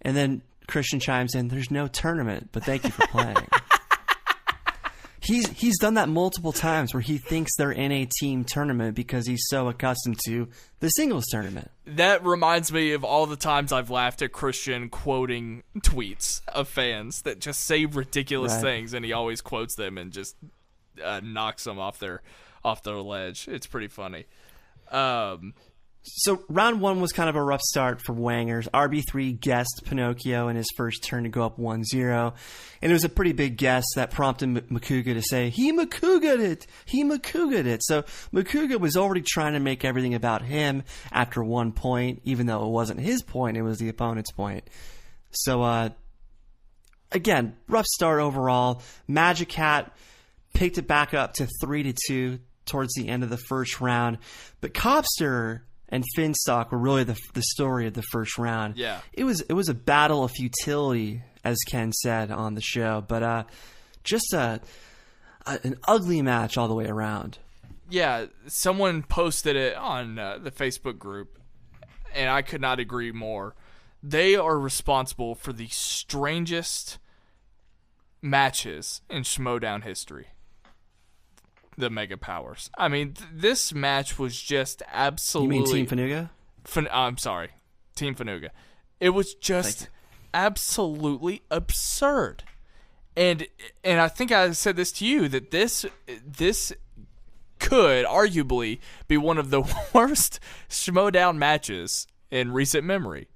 And then Kristian chimes in, "There's no tournament, but thank you for playing." He's done that multiple times where he thinks they're in a team tournament because he's so accustomed to the singles tournament. That reminds me of all the times I've laughed at Kristian quoting tweets of fans that just say ridiculous things, and he always quotes them and just knocks them off their ledge. It's pretty funny. So round 1 was kind of a rough start for Wangers. RB3 guessed Pinocchio in his first turn to go up 1-0. And it was a pretty big guess that prompted Macuga to say, he Macuga'd it! He Macuga'd it! So Macuga was already trying to make everything about him after 1 point, even though it wasn't his point, it was the opponent's point. So, again, rough start overall. Magic Hat picked it back up to 3-2 towards the end of the first round. But Cobster and Finstock were really the story of the first round. Yeah. It was a battle of futility, as Ken said on the show, but just an ugly match all the way around. Yeah, someone posted it on the Facebook group, and I could not agree more. They are responsible for the strangest matches in Schmoedown history. The Mega Powers. I mean, this match was just absolutely... You mean Team Finuga? I'm sorry. Team Finuga. It was just absolutely absurd. And I think I said this to you, that this could arguably be one of the worst Schmoedown matches in recent memory.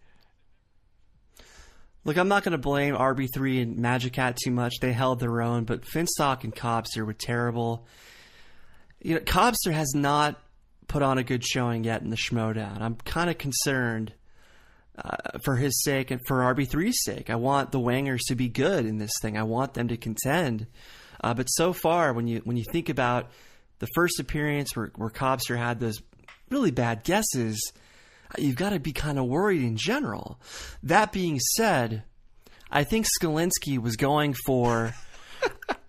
Look, I'm not going to blame RB3 and Magic Hat too much. They held their own, but Finstock and Cobster were terrible. You know, Cobster has not put on a good showing yet in the Schmoedown. I'm kind of concerned for his sake and for RB3's sake. I want the Wangers to be good in this thing. I want them to contend. But so far, when you think about the first appearance where Cobster had those really bad guesses, you've got to be kind of worried in general. That being said, I think Skolinski was going for...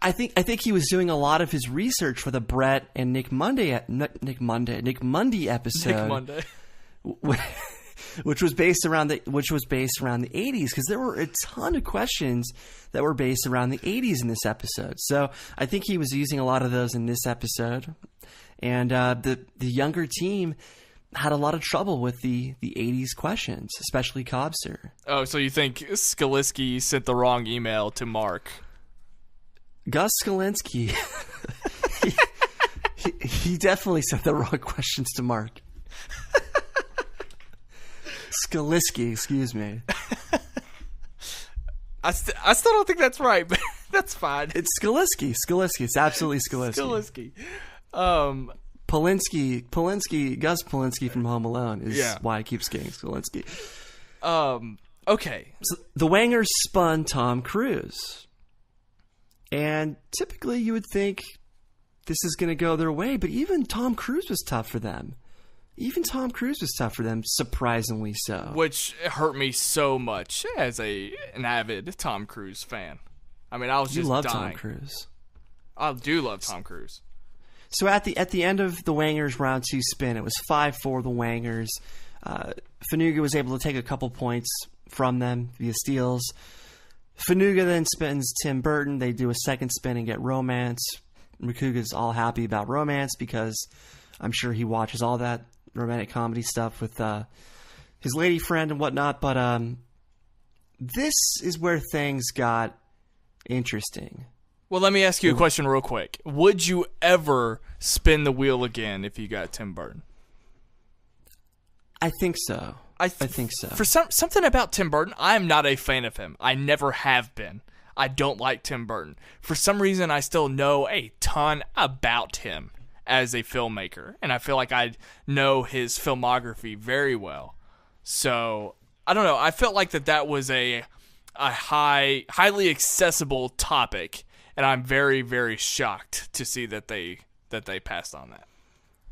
I think he was doing a lot of his research for the Brett and Nick Mundy episode. Nick Monday. Which was based around the 80s, because there were a ton of questions that were based around the 80s in this episode. So I think he was using a lot of those in this episode, and the younger team had a lot of trouble with the 80s questions, especially Cobster. Oh, so you think Skolinski sent the wrong email to Mark? Gus Skolinski, he definitely sent the wrong questions to Mark. Skolinski, excuse me. I still don't think that's right, but that's fine. It's Skolinski. It's absolutely Skolinski. Polinsky, Gus Polinsky from Home Alone is why I keep saying Skolinski. Okay. So the Wangers spun Tom Cruise. And typically you would think this is going to go their way, but even Tom Cruise was tough for them. Surprisingly so. Which hurt me so much as an avid Tom Cruise fan. I mean, I was just dying. Tom Cruise. I do love Tom Cruise. So at the end of the Wangers round 2 spin, it was 5-4 the Wangers. Finuga was able to take a couple points from them via steals. Finuga then spins Tim Burton. They do a second spin and get Romance. Macuga's all happy about Romance because I'm sure he watches all that romantic comedy stuff with his lady friend and whatnot. But this is where things got interesting. Well, let me ask you a question real quick. Would you ever spin the wheel again if you got Tim Burton? I think so. I think so. For something about Tim Burton, I am not a fan of him. I never have been. I don't like Tim Burton. For some reason, I still know a ton about him as a filmmaker, and I feel like I know his filmography very well. So, I don't know. I felt like that was a highly accessible topic, and I'm very, very shocked to see that they passed on that.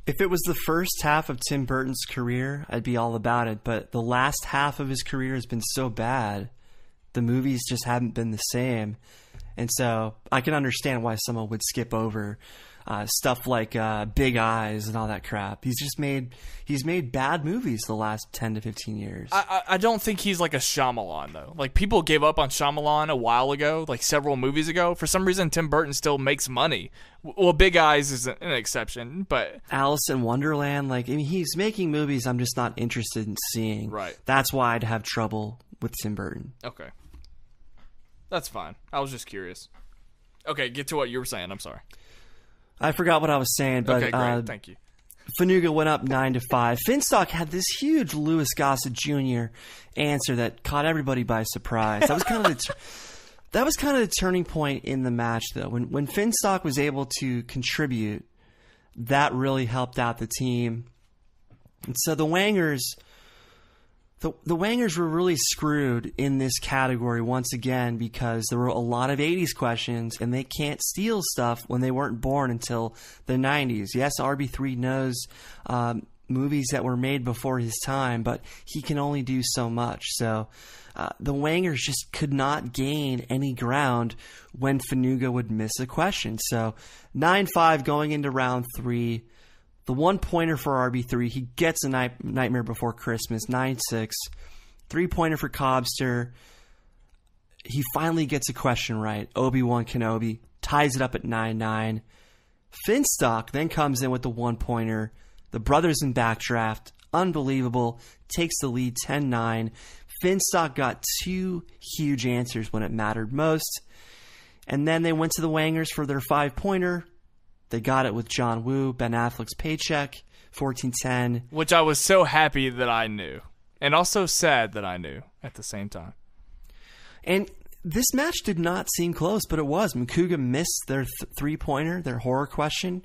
If it was the first half of Tim Burton's career, I'd be all about it. But the last half of his career has been so bad. The movies just haven't been the same. And so I can understand why someone would skip over stuff like Big Eyes and all that crap. He's made bad movies the last 10 to 15 years. I don't think he's like a Shyamalan, though. Like, people gave up on Shyamalan a while ago, like several movies ago. For some reason, Tim Burton still makes money. Well, Big Eyes is an exception, but... Alice in Wonderland, like, I mean, he's making movies I'm just not interested in seeing. Right. That's why I'd have trouble with Tim Burton. Okay. That's fine. I was just curious. Okay, get to what you were saying. I'm sorry. I forgot what I was saying, but okay, great. Thank you. Finuga went up 9-5. Finstock had this huge Louis Gossett Jr. answer that caught everybody by surprise. That was kind of the turning point in the match, though. When Finstock was able to contribute, that really helped out the team. And so the Wangers... The Wangers were really screwed in this category once again because there were a lot of 80s questions and they can't steal stuff when they weren't born until the 90s. Yes, RB3 knows movies that were made before his time, but he can only do so much. So the Wangers just could not gain any ground when Finuga would miss a question. So 9-5 going into round 3. The 1-pointer for RB3, he gets a Nightmare Before Christmas, 9-6. 3-pointer for Cobster. He finally gets a question right. Obi-Wan Kenobi ties it up at 9-9. Finstock then comes in with the 1-pointer. The brothers in Backdraft, unbelievable, takes the lead 10-9. Finstock got 2 huge answers when it mattered most. And then they went to the Wangers for their 5-pointer. They got it with John Woo, Ben Affleck's Paycheck, 1410. Which I was so happy that I knew. And also sad that I knew at the same time. And this match did not seem close, but it was. Macuga missed their 3-pointer, their horror question,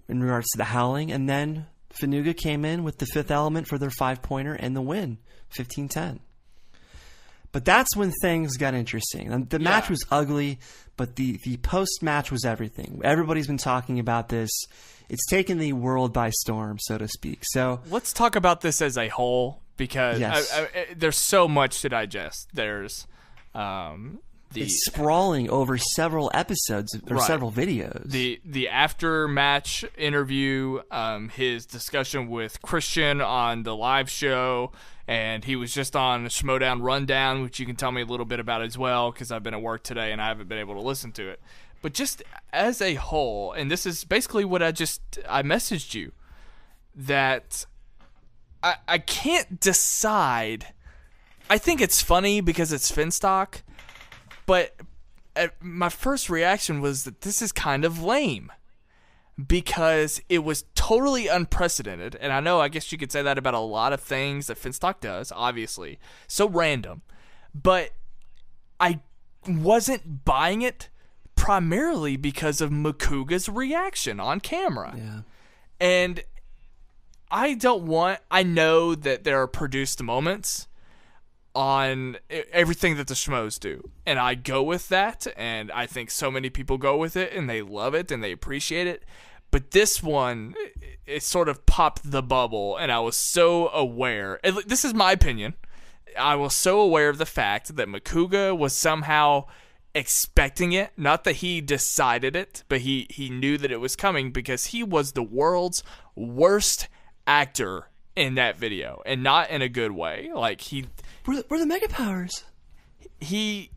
in regards to the Howling. And then Finuga came in with the Fifth Element for their 5-pointer and the win, 1510. But that's when things got interesting. The match was ugly, but the post-match was everything. Everybody's been talking about this. It's taken the world by storm, so to speak. So let's talk about this as a whole, because there's so much to digest. There's it's sprawling over several episodes or several videos. The after match interview, his discussion with Kristian on the live show, and he was just on the Schmoedown Rundown, which you can tell me a little bit about as well, because I've been at work today and I haven't been able to listen to it. But just as a whole, and this is basically what I messaged you, that I can't decide. I think it's funny because it's Finstock, but my first reaction was that this is kind of lame because it was totally unprecedented. And I guess you could say that about a lot of things that Finstock does, obviously. So random. But I wasn't buying it primarily because of Macuga's reaction on camera. Yeah. And I know that there are produced moments on everything that the Schmoes do, and I go with that, and I think so many people go with it and they love it and they appreciate it. But this one, it sort of popped the bubble, and I was so aware, this is my opinion, I was so aware of the fact that Macuga was somehow expecting it. Not that he decided it, but he knew that it was coming, because he was the world's worst actor in that video, and not in a good way. Like, we're the Mega Powers. He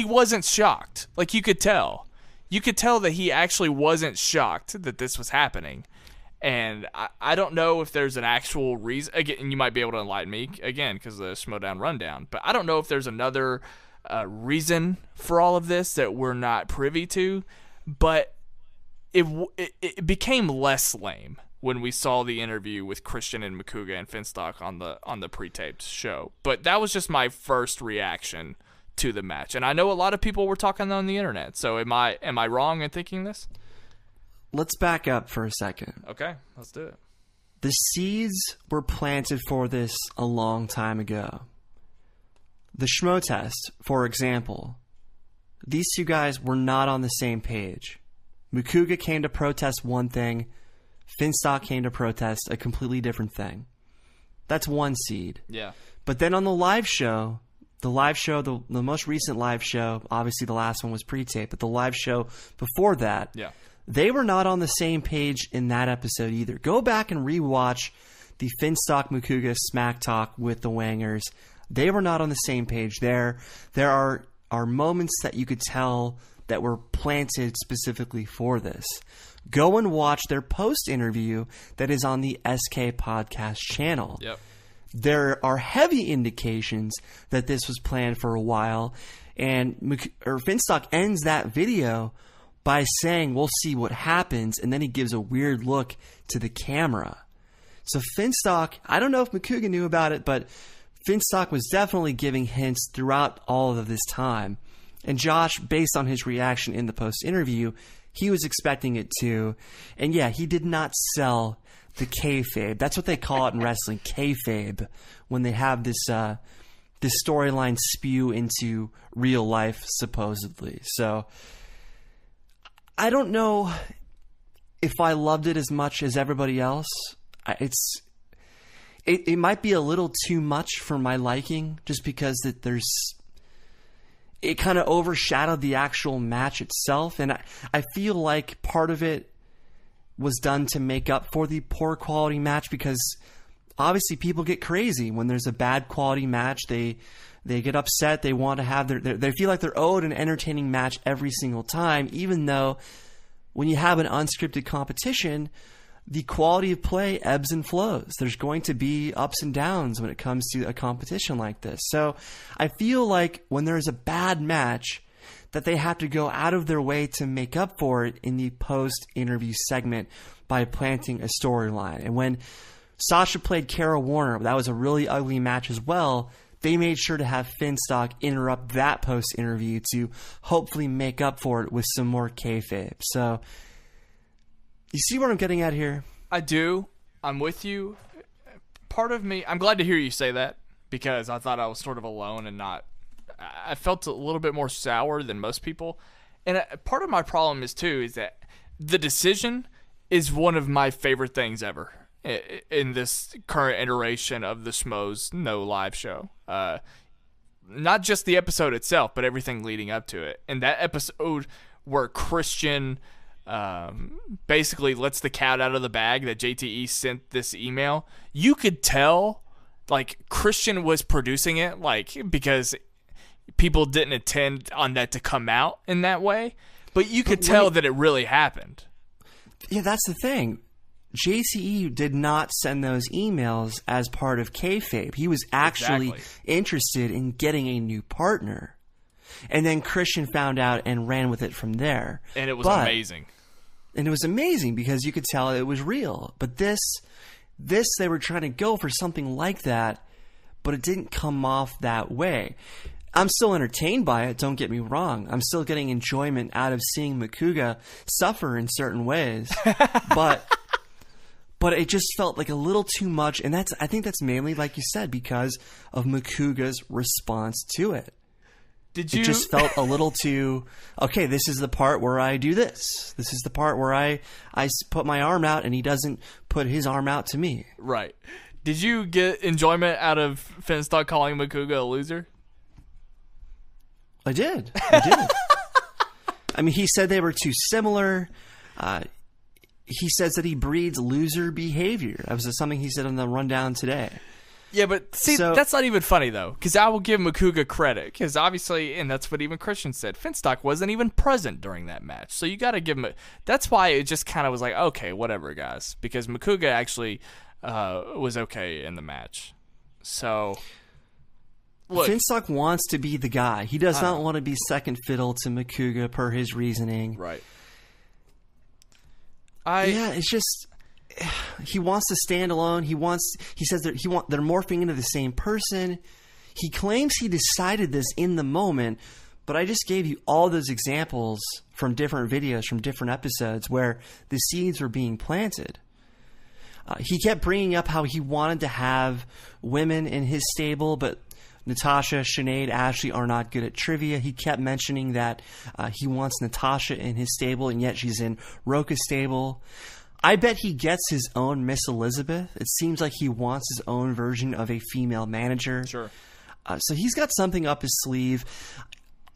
wasn't shocked. Like, you could tell that he actually wasn't shocked that this was happening. And I don't know if there's an actual reason. Again, you might be able to enlighten me again because of the Schmoedown Rundown, but I don't know if there's another reason for all of this that we're not privy to. But it became less lame when we saw the interview with Kristian and Macuga and Finstock on the pre-taped show. But that was just my first reaction to the match, and I know a lot of people were talking on the internet. So am I wrong in thinking this? Let's back up for a second. Okay, let's do it. The seeds were planted for this a long time ago. The Schmo test, for example, these two guys were not on the same page. Macuga came to protest one thing, Finstock came to protest a completely different thing. That's one seed. Yeah. But then on the live show, the live show, the most recent live show, obviously the last one was pre-taped, but the live show before that, they were not on the same page in that episode either. Go back and rewatch the Finstock Macuga Smack Talk with the Wangers. They were not on the same page there. There are moments that you could tell that were planted specifically for this. Go and watch their post-interview that is on the SK Podcast channel. Yep. There are heavy indications that this was planned for a while, and Finstock ends that video by saying, we'll see what happens, and then he gives a weird look to the camera. So Finstock, I don't know if Macuga knew about it, but Finstock was definitely giving hints throughout all of this time. And Josh, based on his reaction in the post-interview, he was expecting it too. And yeah, he did not sell the kayfabe. That's what they call it in wrestling, kayfabe, when they have this storyline spew into real life, supposedly. So I don't know if I loved it as much as everybody else. It might be a little too much for my liking, just because it kind of overshadowed the actual match itself, and I feel like part of it was done to make up for the poor quality match, because obviously people get crazy when there's a bad quality match. They get upset. They want to have they feel like they're owed an entertaining match every single time, even though when you have an unscripted competition, the quality of play ebbs and flows. There's going to be ups and downs when it comes to a competition like this. So I feel like when there's a bad match, that they have to go out of their way to make up for it in the post-interview segment by planting a storyline. And when Sasha played Kara Warner, that was a really ugly match as well. They made sure to have Finstock interrupt that post-interview to hopefully make up for it with some more kayfabe. So you see what I'm getting at here? I do. I'm with you. Part of me, I'm glad to hear you say that, because I thought I was sort of alone and not. I felt a little bit more sour than most people. And part of my problem is that the decision is one of my favorite things ever in this current iteration of the Schmoes Know live show. Not just the episode itself, but everything leading up to it. And that episode where Kristian basically lets the cat out of the bag that JTE sent this email, you could tell like Kristian was producing it, like, because people didn't intend on that to come out in that way, but you could tell that it really happened. Yeah, that's the thing. JTE did not send those emails as part of kayfabe. He was actually interested in getting a new partner. And then Kristian found out and ran with it from there. And it was amazing. And it was amazing because you could tell it was real. But this they were trying to go for something like that, but it didn't come off that way. I'm still entertained by it, don't get me wrong. I'm still getting enjoyment out of seeing Macuga suffer in certain ways. But it just felt like a little too much, and I think that's mainly, like you said, because of Macuga's response to it. It just felt a little too, okay, this is the part where I do this. This is the part where I put my arm out and he doesn't put his arm out to me. Right. Did you get enjoyment out of Finstock calling Macuga a loser? I did. I mean, he said they were too similar. He says that he breeds loser behavior. That was something he said on the rundown today. Yeah, but see, that's not even funny, though, because I will give Macuga credit, because obviously, and that's what even Kristian said, Finstock wasn't even present during that match, so you got to give him that's why it just kind of was like, okay, whatever, guys, because Macuga actually was okay in the match. So, look, Finstock wants to be the guy. He does not want to be second fiddle to Macuga per his reasoning. Right. Yeah, it's just he wants to stand alone. He says that they're morphing into the same person. He claims he decided this in the moment, but I just gave you all those examples from different videos, from different episodes where the seeds were being planted. He kept bringing up how he wanted to have women in his stable, but Natasha, Sinead, Ashley are not good at trivia. He kept mentioning that he wants Natasha in his stable, and yet she's in Roka's stable. I bet he gets his own Miss Elizabeth. It seems like he wants his own version of a female manager. Sure. So he's got something up his sleeve.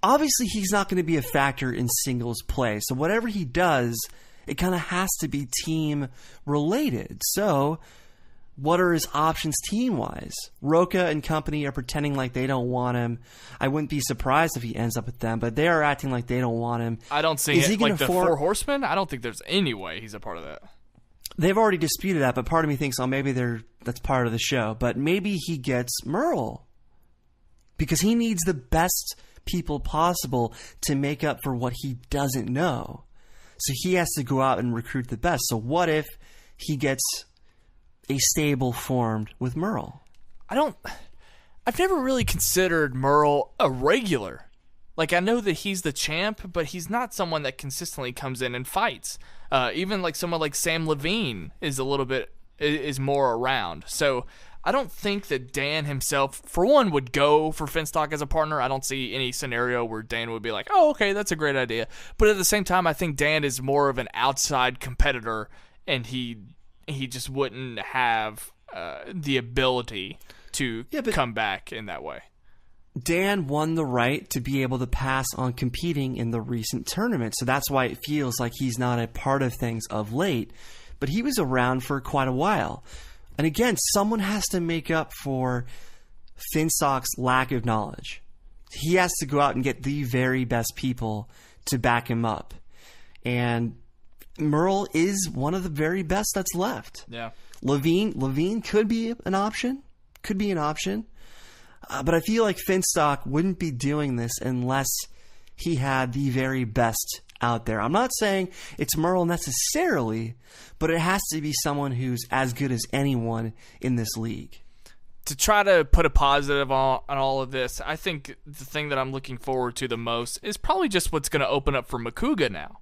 Obviously, he's not going to be a factor in singles play. So whatever he does, it kind of has to be team related. So what are his options team-wise? Roca and company are pretending like they don't want him. I wouldn't be surprised if he ends up with them, but they are acting like they don't want him. I don't see it. Like the Four Horsemen, I don't think there's any way he's a part of that. They've already disputed that, but part of me thinks, oh, maybe that's part of the show. But maybe he gets Merle. Because he needs the best people possible to make up for what he doesn't know. So he has to go out and recruit the best. So what if he gets a stable formed with Merle? I've never really considered Merle a regular. Like, I know that he's the champ, but he's not someone that consistently comes in and fights. Even like someone like Sam Levine is more around. So I don't think that Dan himself, for one, would go for Finstock as a partner. I don't see any scenario where Dan would be like, oh, okay, that's a great idea. But at the same time, I think Dan is more of an outside competitor, and he just wouldn't have the ability to come back in that way. Dan won the right to be able to pass on competing in the recent tournament, so that's why it feels like he's not a part of things of late. But he was around for quite a while. And again, someone has to make up for Finstock's lack of knowledge. He has to go out and get the very best people to back him up. And Merle is one of the very best that's left. Yeah. Levine could be an option. But I feel like Finstock wouldn't be doing this unless he had the very best out there. I'm not saying it's Merle necessarily, but it has to be someone who's as good as anyone in this league. To try to put a positive on all of this, I think the thing that I'm looking forward to the most is probably just what's going to open up for Macuga now.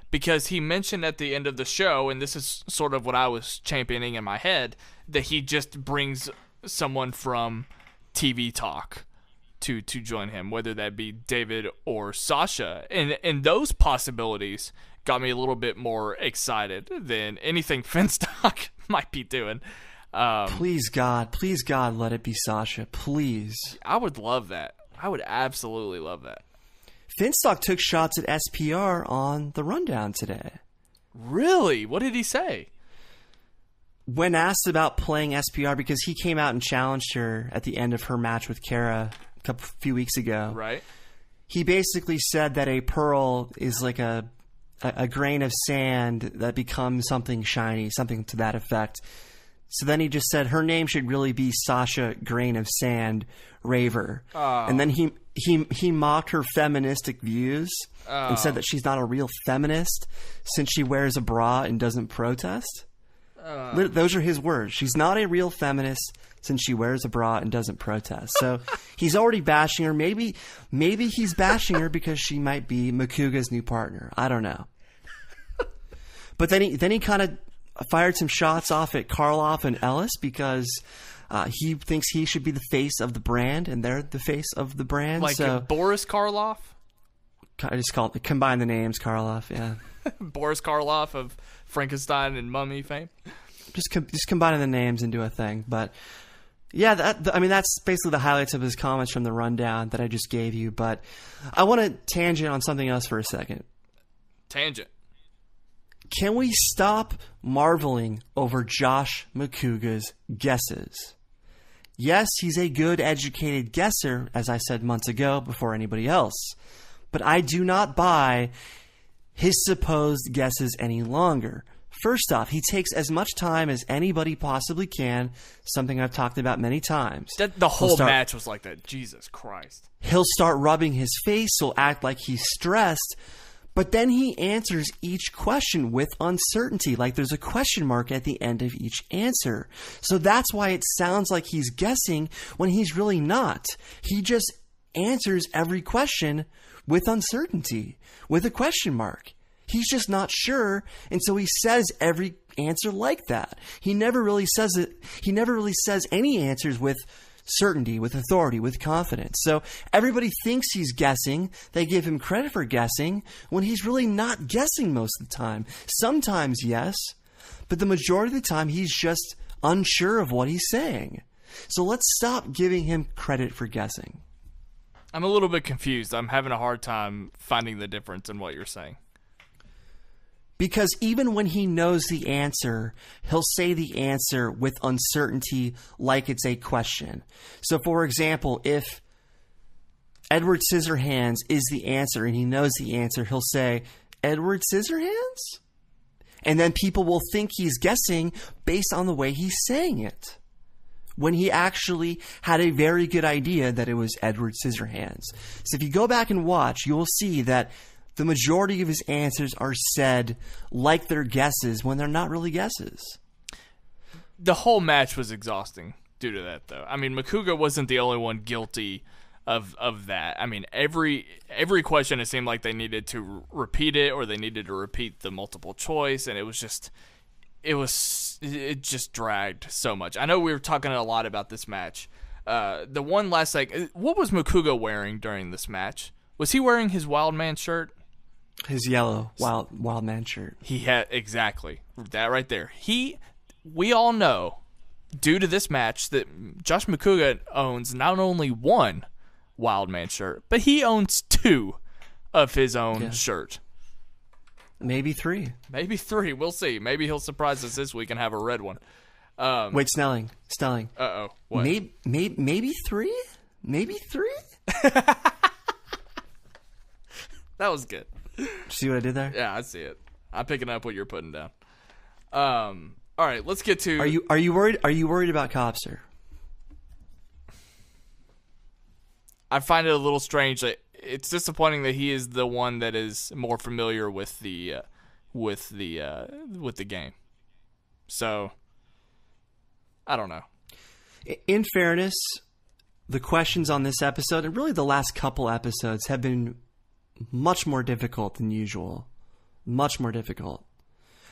Because he mentioned at the end of the show, and this is sort of what I was championing in my head, that he just brings someone from TV Talk to join him, whether that be David or Sasha. And those possibilities got me a little bit more excited than anything Finstock might be doing. Please God, let it be Sasha. Please. I would love that. I would absolutely love that. Finstock took shots at SPR on the rundown today. Really? What did he say? When asked about playing SPR, because he came out and challenged her at the end of her match with Kara a few weeks ago. Right. He basically said that a pearl is like a grain of sand that becomes something shiny, something to that effect. So then he just said her name should really be Sasha Grain of Sand Raver. Oh. And then he mocked her feministic views and said that she's not a real feminist since she wears a bra and doesn't protest. Those are his words. She's not a real feminist since she wears a bra and doesn't protest. So he's already bashing her. Maybe he's bashing her because she might be Macuga's new partner. I don't know. But then he kind of fired some shots off at Harloff and Ellis because he thinks he should be the face of the brand and they're the face of the brand. Like so, Boris Karloff? I just combine the names, Harloff, yeah. Boris Karloff of Frankenstein and Mummy fame. Just combining the names into a thing. But yeah, that's basically the highlights of his comments from the rundown that I just gave you. But I want to tangent on something else for a second. Tangent. Can we stop marveling over Josh Macuga's guesses? Yes, he's a good, educated guesser, as I said months ago, before anybody else. But I do not buy his supposed guesses any longer. First off, he takes as much time as anybody possibly can, something I've talked about many times. The whole match was like that. Jesus Christ. He'll start rubbing his face, he'll act like he's stressed, but then he answers each question with uncertainty, like there's a question mark at the end of each answer. So that's why it sounds like he's guessing when he's really not. He just answers every question with uncertainty, with a question mark. He's just not sure, and so he says every answer like that. He never really says it. He never really says any answers with certainty, with authority, with confidence. So everybody thinks he's guessing. They give him credit for guessing when he's really not guessing most of the time. Sometimes, yes, but the majority of the time he's just unsure of what he's saying. So let's stop giving him credit for guessing. I'm a little bit confused. I'm having a hard time finding the difference in what you're saying. Because even when he knows the answer, he'll say the answer with uncertainty like it's a question. So, for example, if Edward Scissorhands is the answer and he knows the answer, he'll say, Edward Scissorhands? And then people will think he's guessing based on the way he's saying it, when he actually had a very good idea that it was Edward Scissorhands. So if you go back and watch, you will see that the majority of his answers are said like they're guesses when they're not really guesses. The whole match was exhausting due to that, though. I mean, Macuga wasn't the only one guilty of that. I mean, every question, it seemed like they needed to repeat it, or they needed to repeat the multiple choice, and it just dragged so much. I know we were talking a lot about this match. The one last, what was Macuga wearing during this match? Was he wearing his Wild Man shirt? His yellow wild man shirt. He had, exactly, that right there. We all know, due to this match, that Josh Macuga owns not only one Wild Man shirt, but he owns two of his own shirt. Maybe three. We'll see. Maybe he'll surprise us this week and have a red one. Wait, Snelling. Uh-oh. What? Maybe three? Maybe three? That was good. See what I did there? Yeah, I see it. I'm picking up what you're putting down. All right, let's get to. Are you worried? Are you worried about Copster? I find it a little strange that it's disappointing that he is the one that is more familiar with the game. So I don't know. In fairness, the questions on this episode, and really the last couple episodes, have been much more difficult than usual. Much more difficult.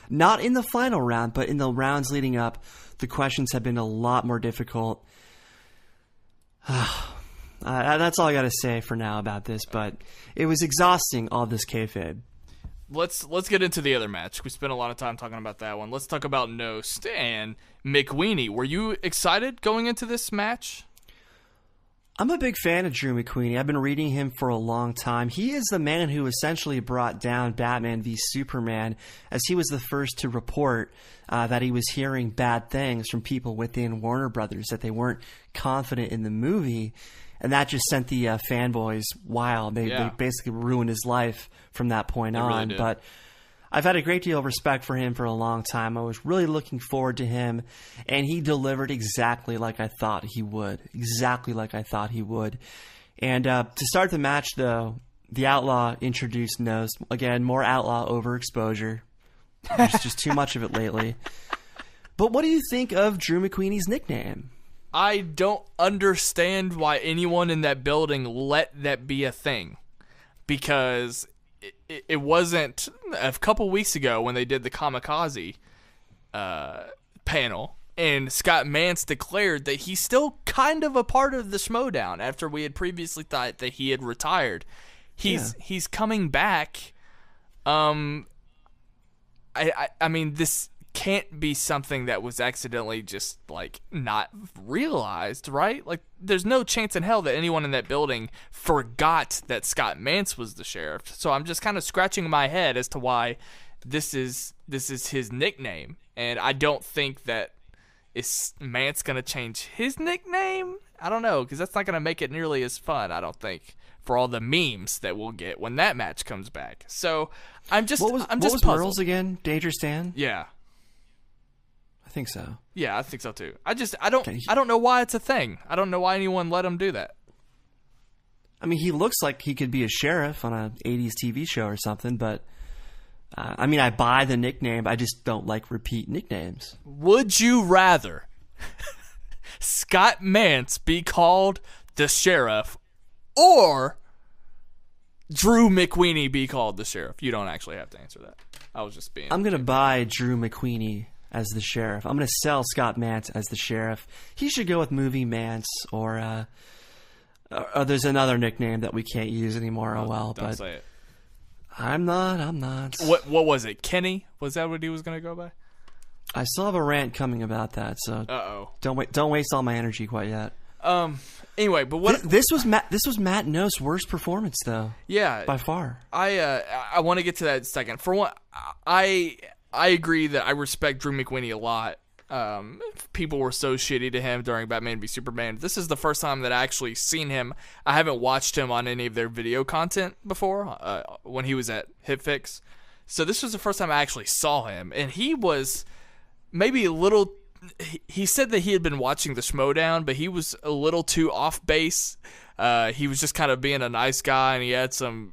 Not in the final round, but in the rounds leading up, the questions have been a lot more difficult. That's all I got to say for now about this, but it was exhausting, all this kayfabe. Let's get into the other match. We spent a lot of time talking about that one. Let's talk about Knost and McWeeny. Were you excited going into this match? I'm a big fan of Drew McWeeny. I've been reading him for a long time. He is the man who essentially brought down Batman v Superman, as he was the first to report that he was hearing bad things from people within Warner Brothers, that they weren't confident in the movie. And that just sent the fanboys wild. They basically ruined his life from that point on. Really did. But I've had a great deal of respect for him for a long time. I was really looking forward to him, and he delivered exactly like I thought he would. Exactly like I thought he would. And to start the match, though, the Outlaw introduced Knost. Again, more Outlaw overexposure. There's just too much of it lately. But what do you think of Drew McWeeny's nickname? I don't understand why anyone in that building let that be a thing. Because it wasn't a couple weeks ago when they did the Kamikaze panel, and Scott Mantz declared that he's still kind of a part of the Schmoedown after we had previously thought that he had retired. He's coming back. I mean, this can't be something that was accidentally just not realized, right? There's no chance in hell that anyone in that building forgot that Scott Mantz was the sheriff. So I'm just kind of scratching my head as to why this is his nickname, and I don't think that is Mantz gonna change his nickname. I don't know, because that's not gonna make it nearly as fun, I don't think, for all the memes that we'll get when that match comes back. So I'm just what was puzzled. Merle's again? Dangerous Dan? Yeah. I think so. Yeah, I think so too. I don't know why it's a thing. I don't know why anyone let him do that. I mean, he looks like he could be a sheriff on an 80s TV show or something, but I buy the nickname. I just don't like repeat nicknames. Would you rather Scott Mantz be called the sheriff or Drew McWeeny be called the sheriff? You don't actually have to answer that. I was just being... I'm going to buy Drew McWeeny as the sheriff. I'm going to sell Scott Mantz as the sheriff. He should go with Movie Mantz, or there's another nickname that we can't use anymore. Don't but say it. I'm not. What was it? Kenny? Was that what he was going to go by? I still have a rant coming about that, so don't waste all my energy quite yet. Anyway, but what this was Matt Knost's worst performance though. Yeah, by far. I want to get to that in a second. For one, I agree that I respect Drew McWeeny a lot. People were so shitty to him during Batman v Superman. This is the first time that I actually seen him. I haven't watched him on any of their video content before, when he was at HitFix. So this was the first time I actually saw him, and he was maybe a little. He said that he had been watching the Schmoedown, but he was a little too off base. He was just kind of being a nice guy, and he had some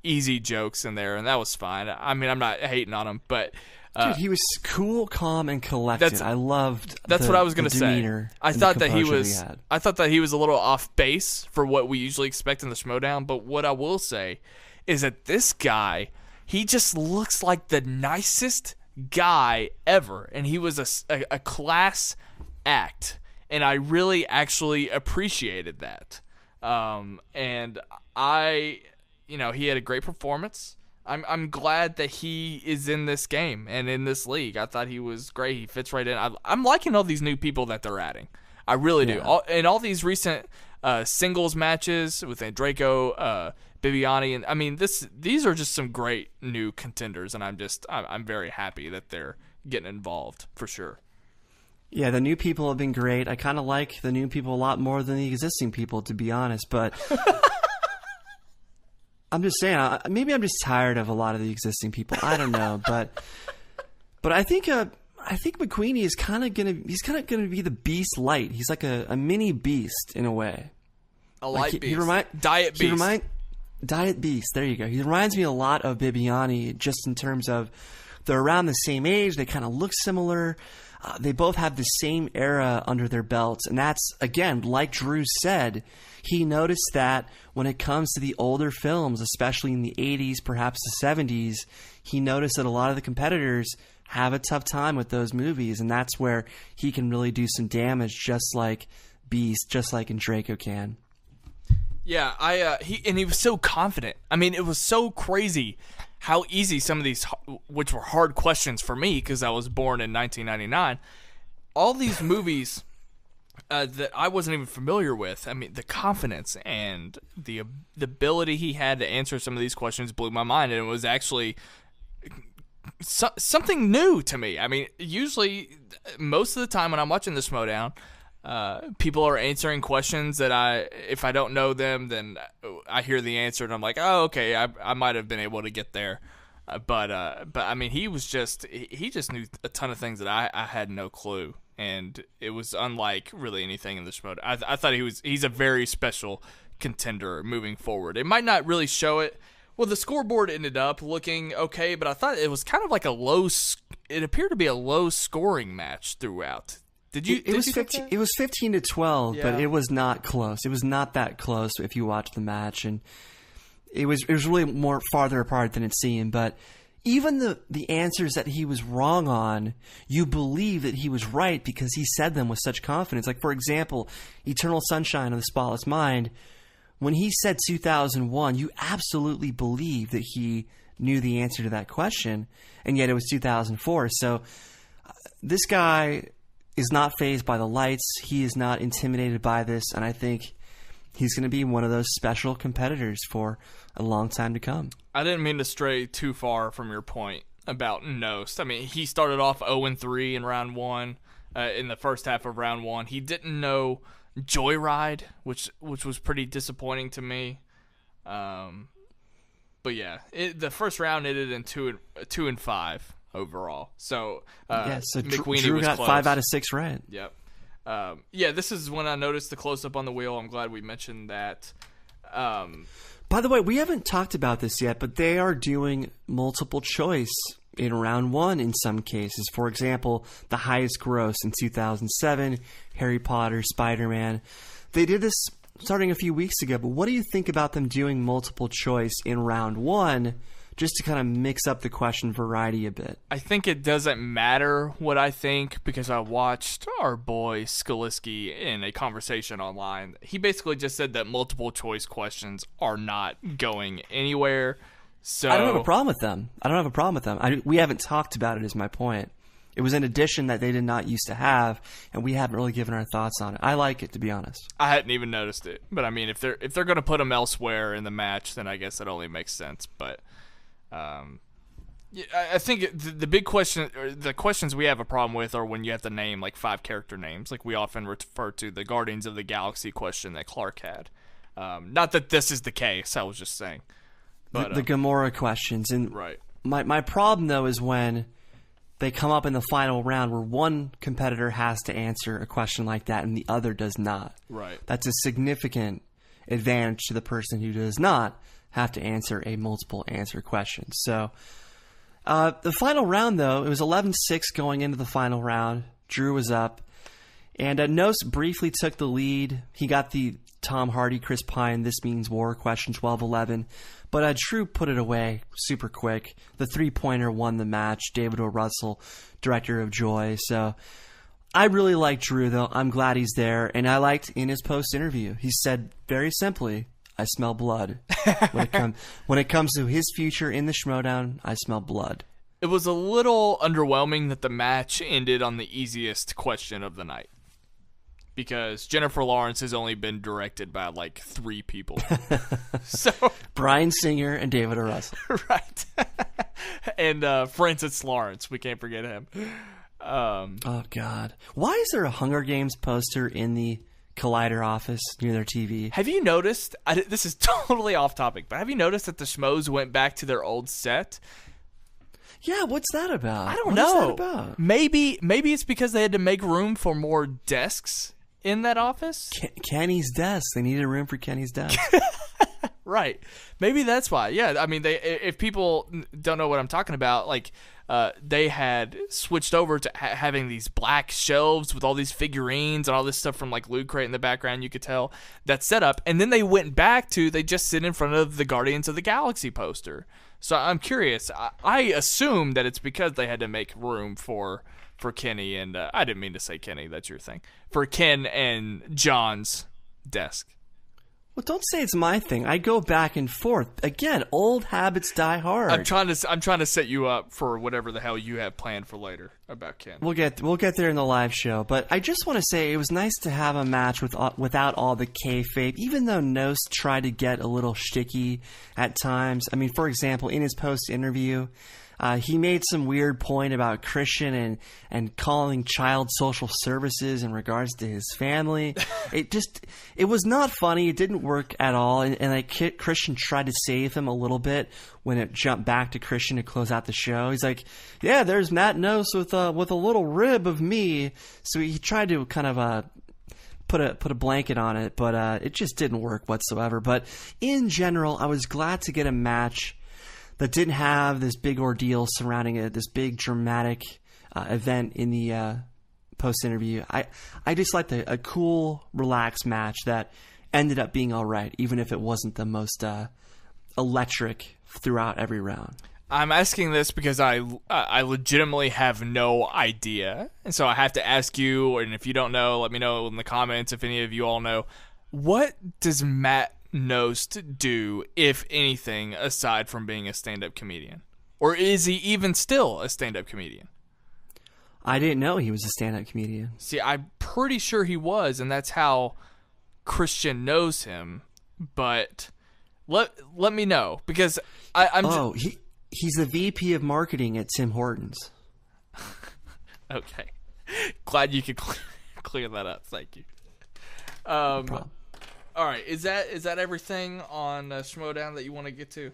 easy jokes in there, and that was fine. I mean, I'm not hating on him, but dude, he was cool, calm, and collected. I loved. That's what I was gonna say. I thought that he was. I thought that he was a little off base for what we usually expect in the Schmoedown. But what I will say is that this guy, he just looks like the nicest guy ever, and he was a class act, and I really actually appreciated that. And he had a great performance. I'm glad that he is in this game and in this league. I thought he was great. He fits right in. I'm liking all these new people that they're adding. I really do. All these recent singles matches with Draco, Bibiani, and I mean these are just some great new contenders, and I'm very happy that they're getting involved for sure. Yeah, the new people have been great. I kind of like the new people a lot more than the existing people, to be honest, but I'm just saying, maybe I'm just tired of a lot of the existing people. I don't know, but I think McWeeny is kind of gonna be the Beast light. He's like a mini Beast in a way. A light Beast. Diet Beast. Diet Beast. There you go. He reminds me a lot of Bibiani, just in terms of they're around the same age. They kind of look similar. They both have the same era under their belts, and that's, again, like Drew said, he noticed that when it comes to the older films, especially in the 80s, perhaps the 70s, he noticed that a lot of the competitors have a tough time with those movies, and that's where he can really do some damage, just like Beast, just like Draco can. Yeah, he was so confident. I mean, it was so crazy how easy some of these, which were hard questions for me because I was born in 1999, all these movies that I wasn't even familiar with. I mean, the confidence and the ability he had to answer some of these questions blew my mind, and it was actually something new to me. I mean, usually, most of the time when I'm watching the Schmoedown, people are answering questions that if I don't know them, then I hear the answer and I'm like, oh, okay, I might have been able to get there. But I mean, he just knew a ton of things that I had no clue, and it was unlike really anything in the Schmoedown. I thought he's a very special contender moving forward. It might not really show it. Well, the scoreboard ended up looking okay, but I thought it was kind of like it appeared to be a low scoring match throughout. It was 15-12, yeah. But it was not close. It was not that close if you watch the match, and it was really more farther apart than it seemed. But even the answers that he was wrong on, you believe that he was right because he said them with such confidence. Like, for example, Eternal Sunshine of the Spotless Mind. When he said 2001, you absolutely believe that he knew the answer to that question, and yet it was 2004. So this guy is not fazed by the lights. He is not intimidated by this, and I think he's going to be one of those special competitors for a long time to come. I didn't mean to stray too far from your point about Knost. I mean, he started off 0-3 in round one, in the first half of round one. He didn't know Joyride, which was pretty disappointing to me. But yeah, the first round ended in 2-5 overall. So so McWeeny Drew was got close. 5 out of 6 right. Yep. This is when I noticed the close up on the wheel. I'm glad we mentioned that. By the way, we haven't talked about this yet, but they are doing multiple choice in round one in some cases. For example, the highest gross in 2007, Harry Potter, Spider-Man. They did this starting a few weeks ago, but what do you think about them doing multiple choice in round one just to kind of mix up the question variety a bit? I think it doesn't matter what I think because I watched our boy Skaliski in a conversation online. He basically just said that multiple choice questions are not going anywhere. So I don't have a problem with them. We haven't talked about it, is my point. It was an addition that they did not used to have, and we haven't really given our thoughts on it. I like it, to be honest. I hadn't even noticed it, but I mean, if they're going to put them elsewhere in the match, then I guess it only makes sense. But yeah, I think the big question, or the questions we have a problem with, are when you have to name like 5 character names, like we often refer to the Guardians of the Galaxy question that Clark had. Not that this is the case. I was just saying. But, the Gamora questions, and right. My problem though is when they come up in the final round where one competitor has to answer a question like that and the other does not. Right. That's a significant advantage to the person who does not have to answer a multiple answer question. So the final round, though, it was 11-6 going into the final round. Drew was up. And Knost briefly took the lead. He got the Tom Hardy, Chris Pine, This Means War question 12-11. But Drew put it away super quick. The 3-pointer won the match. David O. Russell, director of Joy. So I really like Drew, though. I'm glad he's there. And I liked in his post-interview, he said very simply, I smell blood. When it comes to his future in the Schmoedown, I smell blood. It was a little underwhelming that the match ended on the easiest question of the night. Because Jennifer Lawrence has only been directed by like 3 people. So Bryan Singer and David O. Russell. Right. And Francis Lawrence. We can't forget him. Oh, God. Why is there a Hunger Games poster in the Collider office near their TV? Have you noticed, this is totally off topic, but have you noticed that the Schmoes went back to their old set? Yeah, what's that about? I don't know. What's that about? Maybe it's because they had to make room for more desks in that office. Kenny's desk. They needed room for Kenny's desk. Right. Maybe that's why. Yeah, I mean, if people don't know what I'm talking about, like, they had switched over to having these black shelves with all these figurines and all this stuff from, like, Loot Crate in the background, you could tell, that setup. And then they went back to, they just sit in front of the Guardians of the Galaxy poster. So I'm curious. I assume that it's because they had to make room for Kenny and, I didn't mean to say Kenny, that's your thing, for Ken and John's desk. Well, don't say it's my thing. I go back and forth. Again, old habits die hard. I'm trying to set you up for whatever the hell you have planned for later about Ken. We'll get there in the live show, but I just want to say it was nice to have a match without all the kayfabe, even though Knost tried to get a little shticky at times. I mean, for example, in his post-interview, he made some weird point about Kristian and calling child social services in regards to his family. It was not funny. It didn't work at all. And like Kristian tried to save him a little bit when it jumped back to Kristian to close out the show. He's like, yeah, there's Matt Knost with a little rib of me. So he tried to kind of put a blanket on it, but it just didn't work whatsoever. But in general, I was glad to get a match that didn't have this big ordeal surrounding it, this big dramatic event in the post-interview. I just liked a cool, relaxed match that ended up being all right, even if it wasn't the most electric throughout every round. I'm asking this because I legitimately have no idea, and so I have to ask you, and if you don't know, let me know in the comments if any of you all know. What does Matt Knost do, if anything, aside from being a stand-up comedian? Or is he even still a stand-up comedian? I didn't know he was a stand-up comedian. See, I'm pretty sure he was, and that's how Kristian knows him. But let me know, because he's the VP of marketing at Tim Hortons. Okay, glad you could clear that up. Thank you. No problem. All right, is that everything on Schmoedown that you want to get to?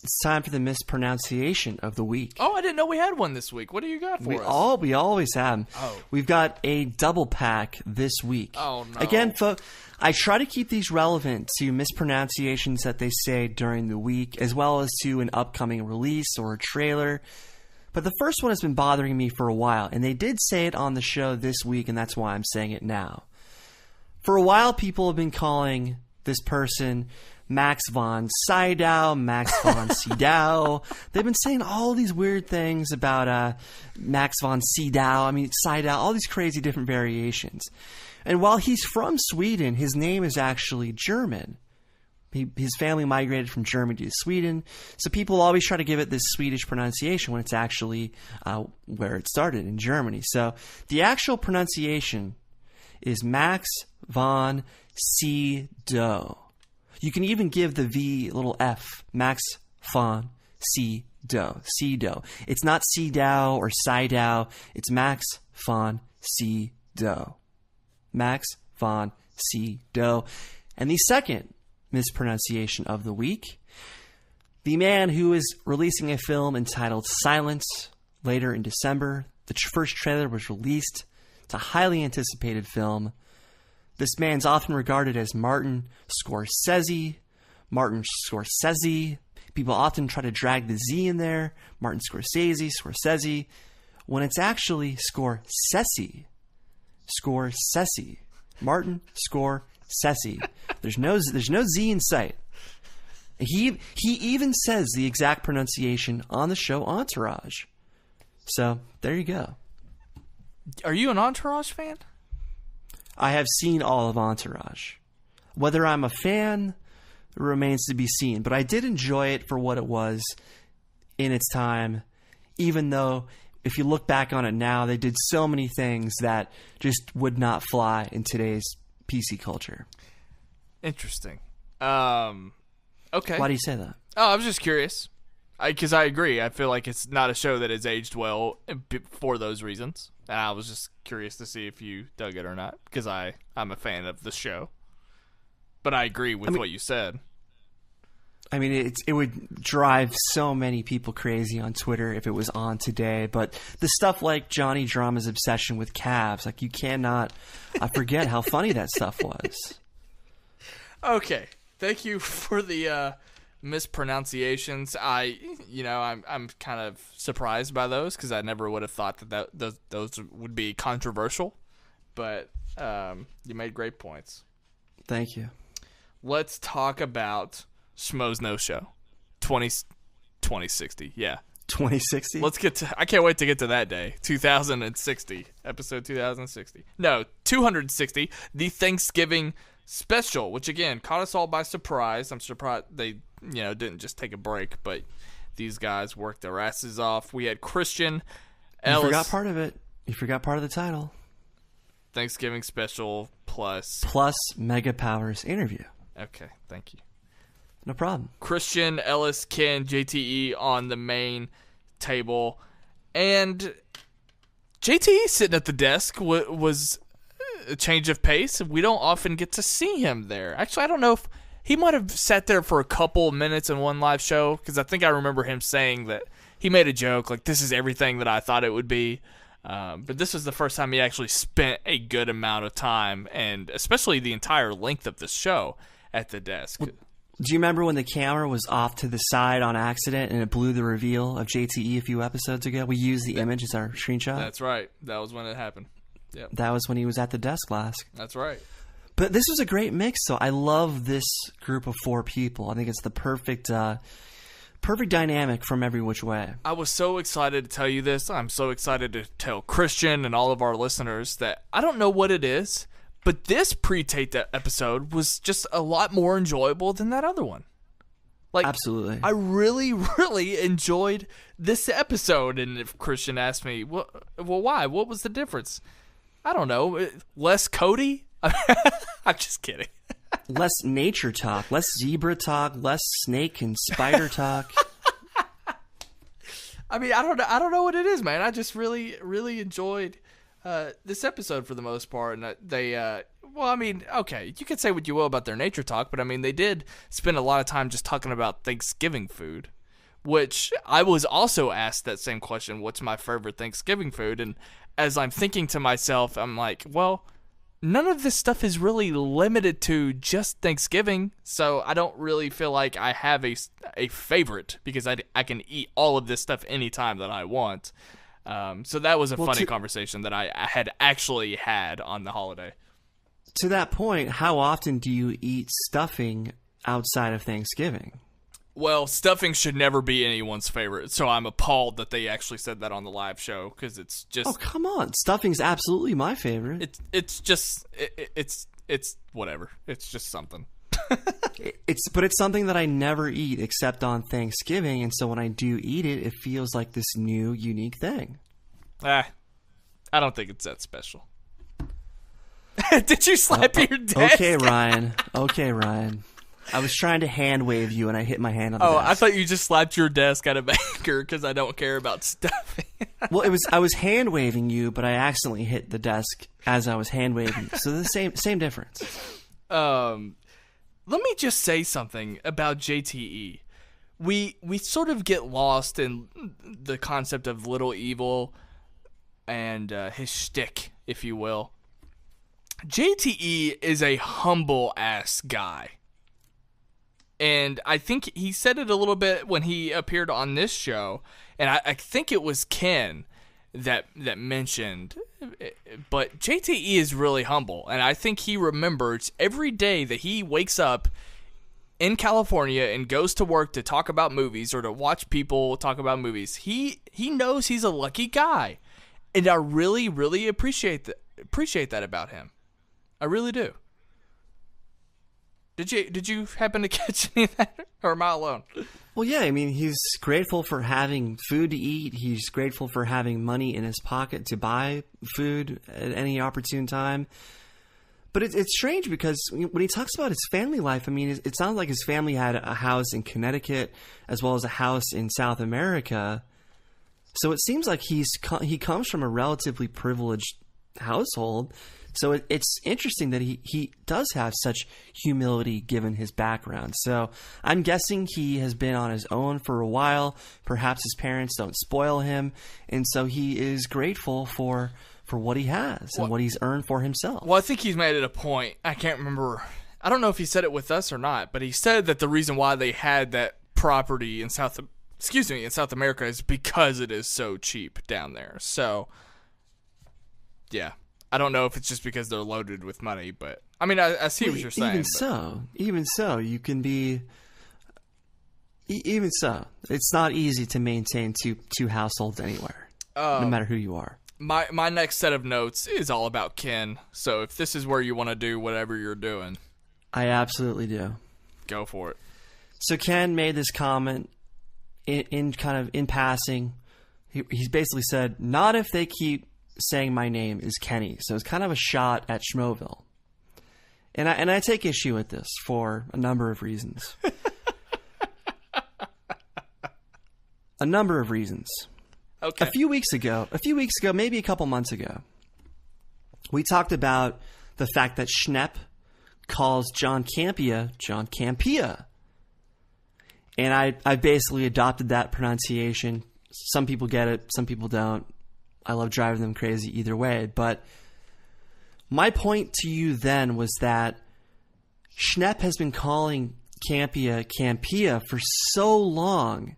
It's time for the mispronunciation of the week. Oh, I didn't know we had one this week. What do you got for us? We always have. Oh. We've got a double pack this week. Oh, no. Again, folks, I try to keep these relevant to mispronunciations that they say during the week, as well as to an upcoming release or a trailer. But the first one has been bothering me for a while, and they did say it on the show this week, and that's why I'm saying it now. For a while, people have been calling this person Max von Sydow, Max von Sydow. They've been saying all these weird things about Max von Sydow, all these crazy different variations. And while he's from Sweden, his name is actually German. His family migrated from Germany to Sweden, so people always try to give it this Swedish pronunciation when it's actually where it started, in Germany. So the actual pronunciation is Max von Sydow. You can even give the V a little F, Max von Sydow. Sydow. It's not Sydow or Sydow, it's Max von Sydow. Max von Sydow. And the second mispronunciation of the week, the man who is releasing a film entitled Silence later in December. The first trailer was released. It's a highly anticipated film. This man's often regarded as Martin Scorsese. Martin Scorsese. People often try to drag the Z in there. Martin Scorsese, when it's actually Scorsese. Scorsese. Martin Scorsese. There's no Z in sight. He even says the exact pronunciation on the show Entourage. So there you go. Are you an Entourage fan? I have seen all of Entourage. Whether I'm a fan remains to be seen, but I did enjoy it for what it was in its time, even though if you look back on it now, they did so many things that just would not fly in today's PC culture. Interesting. Okay. Why do you say that? Oh, I was just curious. Because I agree. I feel like it's not a show that has aged well for those reasons. And I was just curious to see if you dug it or not. Because I'm a fan of the show. But I agree with what you said. I mean, it would drive so many people crazy on Twitter if it was on today. But the stuff like Johnny Drama's obsession with calves, like you cannot forget how funny that stuff was. Okay. Thank you for the mispronunciations. I'm kind of surprised by those because I never would have thought that those would be controversial. But you made great points. Thank you. Let's talk about Schmoes Know Show 2060. Yeah. 2060? Let's get to, I can't wait to get to that day. 2060. Episode 2060. No, 260. The Thanksgiving special, which again caught us all by surprise. I'm surprised they, didn't just take a break, but these guys worked their asses off. We had Kristian, Ellis. You forgot part of it. You forgot part of the title. Thanksgiving special plus Mega Powers interview. Okay, thank you. No problem. Kristian, Ellis, Ken, JTE on the main table, and JTE sitting at the desk was a change of pace. We don't often get to see him there. Actually, I don't know if he might have sat there for a couple minutes in one live show, because I think I remember him saying that he made a joke like, this is everything that I thought it would be. But this was the first time he actually spent a good amount of time, and especially the entire length of the show, at the desk. Do you remember when the camera was off to the side on accident and it blew the reveal of JTE a few episodes ago? We used the image as our screenshot. That's right. That was when it happened. Yep. That was when he was at the desk last. That's right. But this was a great mix, so I love this group of four people. I think it's the perfect dynamic from every which way. I was so excited to tell you this. I'm so excited to tell Kristian and all of our listeners that I don't know what it is, but this pre-tape episode was just a lot more enjoyable than that other one. Like, absolutely. I really, really enjoyed this episode. And if Kristian asked me, well, why? What was the difference? I don't know. Less Cody? I'm just kidding. Less nature talk, less zebra talk, less snake and spider talk. I mean, I don't know what it is, man. I just really, really enjoyed this episode for the most part, and they, okay, you can say what you will about their nature talk, but I mean, they did spend a lot of time just talking about Thanksgiving food, which I was also asked that same question, what's my favorite Thanksgiving food? And as I'm thinking to myself, I'm like, well, none of this stuff is really limited to just Thanksgiving, so I don't really feel like I have a favorite, because I can eat all of this stuff anytime that I want. So that was a funny conversation that I had actually had on the holiday. To that point, how often do you eat stuffing outside of Thanksgiving? Well, stuffing should never be anyone's favorite, so I'm appalled that they actually said that on the live show, because it's just... Oh, come on. Stuffing's absolutely my favorite. It's just... It's whatever. It's just something. It's something that I never eat except on Thanksgiving, and so when I do eat it, it feels like this new, unique thing. I don't think it's that special. Did you slap your desk? Okay, Ryan. I was trying to hand wave you, and I hit my hand on the desk. I thought you just slapped your desk out of anger because I don't care about stuffing. Well, I was hand waving you, but I accidentally hit the desk as I was hand waving you. So the same difference. Let me just say something about JTE. We sort of get lost in the concept of Little Evil and his shtick, if you will. JTE is a humble-ass guy. And I think he said it a little bit when he appeared on this show. And I think it was Ken that mentioned. But JTE is really humble. And I think he remembers every day that he wakes up in California and goes to work to talk about movies or to watch people talk about movies. He knows he's a lucky guy. And I really, really appreciate that about him. I really do. Did you happen to catch any of that, or am I alone? Well, yeah, I mean, he's grateful for having food to eat. He's grateful for having money in his pocket to buy food at any opportune time. But it's strange because when he talks about his family life, I mean, it sounds like his family had a house in Connecticut as well as a house in South America. So it seems like he comes from a relatively privileged household. So it's interesting that he does have such humility given his background. So I'm guessing he has been on his own for a while. Perhaps his parents don't spoil him. And so he is grateful for what he has and what he's earned for himself. Well, I think he's made it a point. I can't remember. I don't know if he said it with us or not, but he said that the reason why they had that property in South America is because it is so cheap down there. So, yeah. I don't know if it's just because they're loaded with money, but I mean, I see what you're saying. Even so, you can be. Even so, it's not easy to maintain two households anywhere, no matter who you are. My next set of notes is all about Ken. So if this is where you want to do whatever you're doing, I absolutely do. Go for it. So Ken made this comment in passing. He's basically said, "Not if they keep saying my name is Kenny." So it's kind of a shot at Schmoeville. And I take issue with this for a number of reasons. Okay. A few weeks ago, maybe a couple months ago, we talked about the fact that Schnepp calls John Campia. And I basically adopted that pronunciation. Some people get it, some people don't. I love driving them crazy either way. But my point to you then was that Schnepp has been calling Campia for so long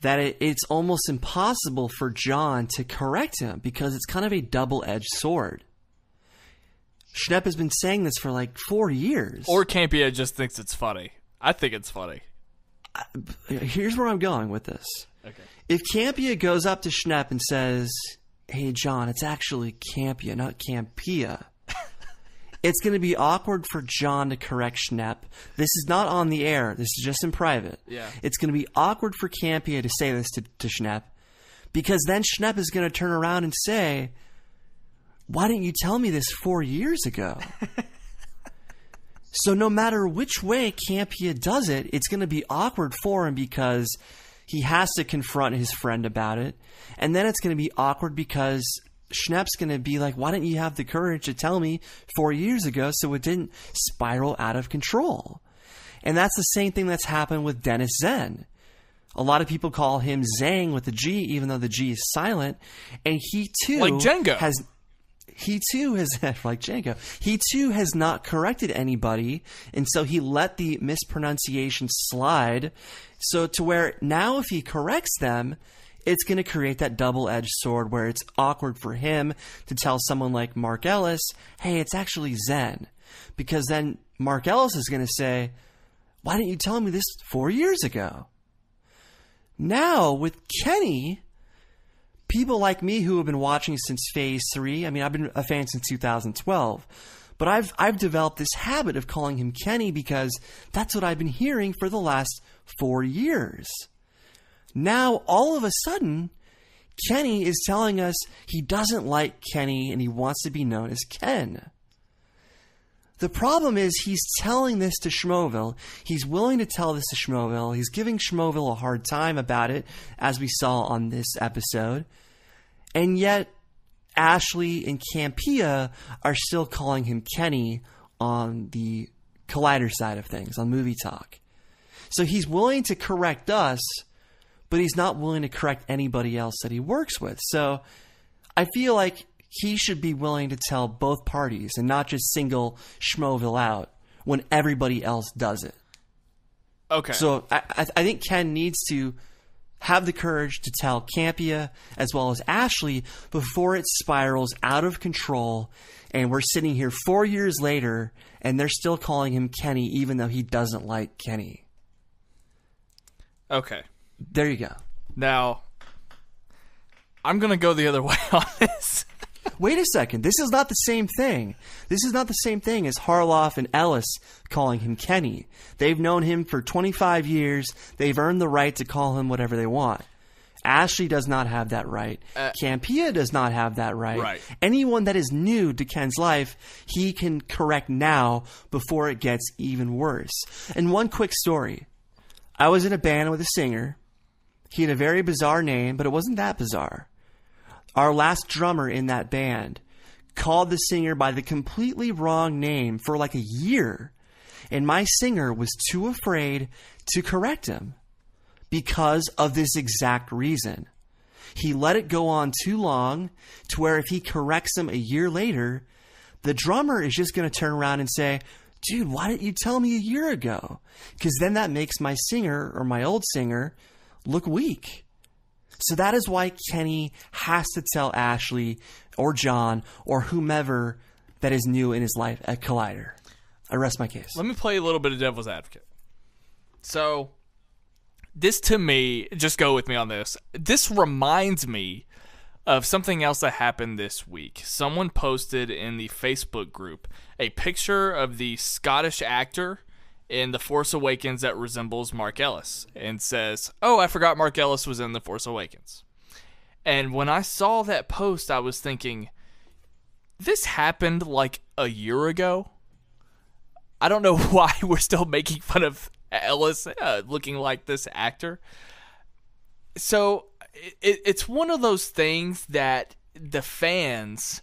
that it's almost impossible for John to correct him because it's kind of a double-edged sword. Schnepp has been saying this for like 4 years. Or Campia just thinks it's funny. I think it's funny. Here's where I'm going with this. Okay. If Campia goes up to Schnepp and says, "Hey, John, it's actually Campia, not Campia," it's going to be awkward for John to correct Schnepp. This is not on the air. This is just in private. Yeah. It's going to be awkward for Campia to say this to Schnepp because then Schnepp is going to turn around and say, "Why didn't you tell me this 4 years ago?" So no matter which way Campia does it, it's going to be awkward for him because he has to confront his friend about it. And then it's going to be awkward because Schnepp's going to be like, "Why didn't you have the courage to tell me 4 years ago so it didn't spiral out of control?" And that's the same thing that's happened with Dennis Zen. A lot of people call him Zang with the G, even though the G is silent. And he too like Django. He too has not corrected anybody, and so he let the mispronunciation slide. So to where now if he corrects them, it's going to create that double-edged sword where it's awkward for him to tell someone like Mark Ellis, "Hey, it's actually Zen." Because then Mark Ellis is going to say, "Why didn't you tell me this 4 years ago?" Now with Kenny, people like me who have been watching since Phase 3, I mean, I've been a fan since 2012, But I've developed this habit of calling him Kenny because that's what I've been hearing for the last 4 years. Now, all of a sudden, Kenny is telling us he doesn't like Kenny and he wants to be known as Ken. The problem is he's telling this to Schmoeville. He's willing to tell this to Schmoeville. He's giving Schmoeville a hard time about it, as we saw on this episode. And yet, Ashley and Campea are still calling him Kenny on the Collider side of things, on Movie Talk. So he's willing to correct us, but he's not willing to correct anybody else that he works with. So I feel like he should be willing to tell both parties and not just single Schmoeville out when everybody else does it. Okay. So I think Ken needs to have the courage to tell Campea as well as Ashley before it spirals out of control and we're sitting here 4 years later and they're still calling him Kenny even though he doesn't like Kenny. Okay. There you go. Now, I'm going to go the other way on this. Wait a second. This is not the same thing. This is not the same thing as Harloff and Ellis calling him Kenny. They've known him for 25 years. They've earned the right to call him whatever they want. Ashley does not have that right. Campea does not have that right. Right. Anyone that is new to Ken's life, he can correct now before it gets even worse. And one quick story. I was in a band with a singer. He had a very bizarre name, but it wasn't that bizarre. Our last drummer in that band called the singer by the completely wrong name for like a year. And my singer was too afraid to correct him because of this exact reason. He let it go on too long to where if he corrects him a year later, the drummer is just going to turn around and say, dude, why didn't you tell me a year ago? Because then that makes my singer or my old singer look weak. So that is why Kenny has to tell Ashley or John or whomever that is new in his life at Collider. I rest my case. Let me play a little bit of devil's advocate. So, this to me, just go with me on this. This reminds me of something else that happened this week. Someone posted in the Facebook group a picture of the Scottish actor in The Force Awakens that resembles Mark Ellis and says, oh, I forgot Mark Ellis was in The Force Awakens. And when I saw that post, I was thinking, this happened like a year ago. I don't know why we're still making fun of Ellis looking like this actor. So it's one of those things that the fans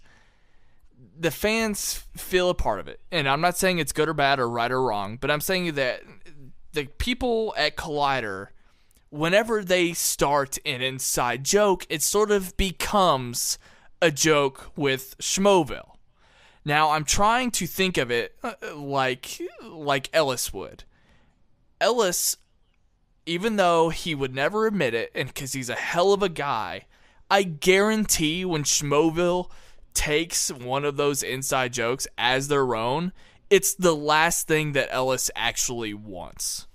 feel a part of it. And I'm not saying it's good or bad or right or wrong, but I'm saying that the people at Collider, whenever they start an inside joke, it sort of becomes a joke with Schmoeville. Now, I'm trying to think of it like Ellis would. Ellis, even though he would never admit it, and because he's a hell of a guy, I guarantee when Schmoeville takes one of those inside jokes as their own, it's the last thing that Ellis actually wants.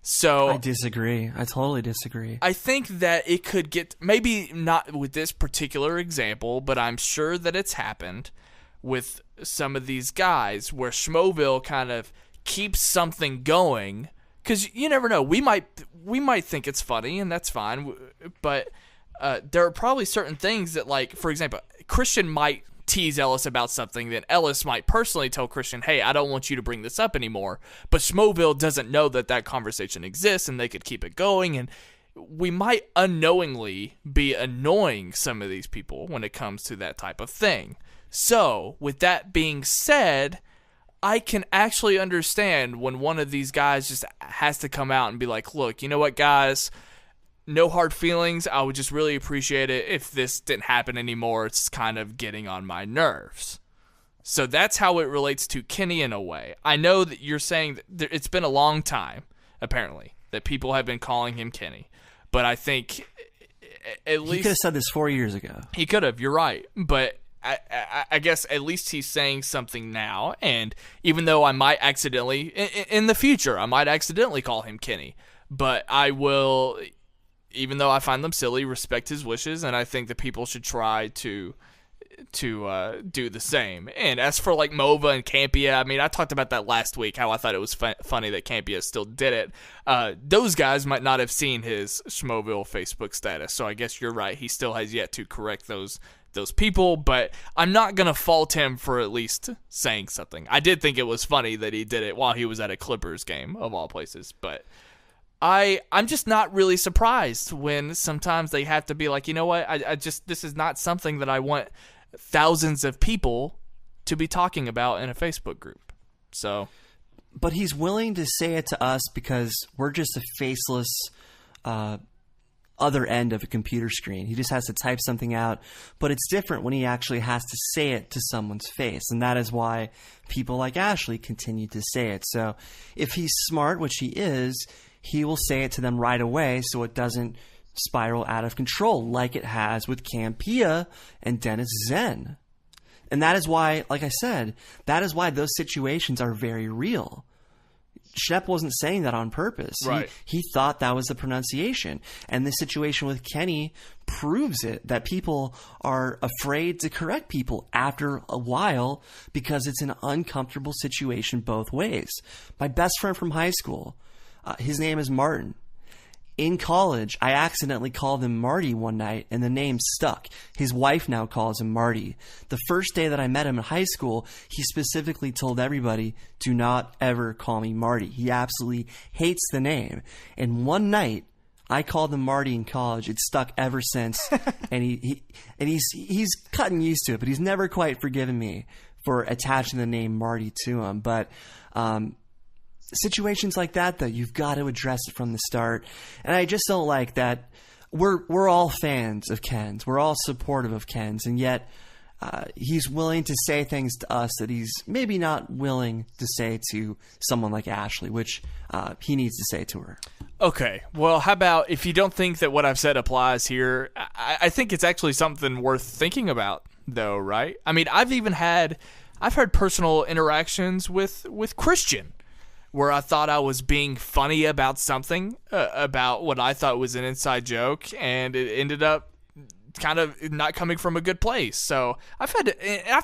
So I disagree. I totally disagree. I think that it could get, maybe not with this particular example, but I'm sure that it's happened with some of these guys where Schmoeville kind of keeps something going, because you never know. We might think it's funny, and that's fine, but there are probably certain things that, like, for example, Kristian might tease Ellis about something, then Ellis might personally tell Kristian, hey, I don't want you to bring this up anymore, but Schmoeville doesn't know that conversation exists, and they could keep it going, and we might unknowingly be annoying some of these people when it comes to that type of thing. So, with that being said, I can actually understand when one of these guys just has to come out and be like, look, you know what, guys? No hard feelings. I would just really appreciate it if this didn't happen anymore. It's kind of getting on my nerves. So that's how it relates to Kenny in a way. I know that you're saying that it's been a long time, apparently, that people have been calling him Kenny. But I think at least... He could have said this 4 years ago. He could have. You're right. But I guess at least he's saying something now. And even though I might accidentally... In the future, I might accidentally call him Kenny. But I will... Even though I find them silly, respect his wishes, and I think that people should try to to do the same. And as for like Mova and Campia, I mean, I talked about that last week, how I thought it was funny that Campia still did it. Those guys might not have seen his Schmoeville Facebook status, so I guess you're right. He still has yet to correct those people, but I'm not going to fault him for at least saying something. I did think it was funny that he did it while he was at a Clippers game, of all places, but I'm just not really surprised when sometimes they have to be like, you know what, this is not something that I want thousands of people to be talking about in a Facebook group. So, but he's willing to say it to us because we're just a faceless other end of a computer screen. He just has to type something out, but it's different when he actually has to say it to someone's face, and that is why people like Ashley continue to say it. So if he's smart, which he is, he will say it to them right away so it doesn't spiral out of control like it has with Campia and Dennis Zen. And that is why, like I said, that is why those situations are very real. Shep wasn't saying that on purpose. Right. He thought that was the pronunciation. And the situation with Kenny proves it, that people are afraid to correct people after a while because it's an uncomfortable situation both ways. My best friend from high school, his name is Martin. In college, I accidentally called him Marty one night, and the name stuck. His wife now calls him Marty. The first day that I met him in high school, he specifically told everybody, do not ever call me Marty. He absolutely hates the name. And one night, I called him Marty in college. It's stuck ever since, and he's gotten used to it, but he's never quite forgiven me for attaching the name Marty to him. But situations like that, though, you've got to address it from the start. And I just don't like that. We're all fans of Ken's. We're all supportive of Ken's, and yet he's willing to say things to us that he's maybe not willing to say to someone like Ashley, which he needs to say to her. Okay, well, how about if you don't think that what I've said applies here, I think it's actually something worth thinking about, though, right? I mean, I've had personal interactions with Kristian, where I thought I was being funny about something, about what I thought was an inside joke, and it ended up kind of not coming from a good place. So I've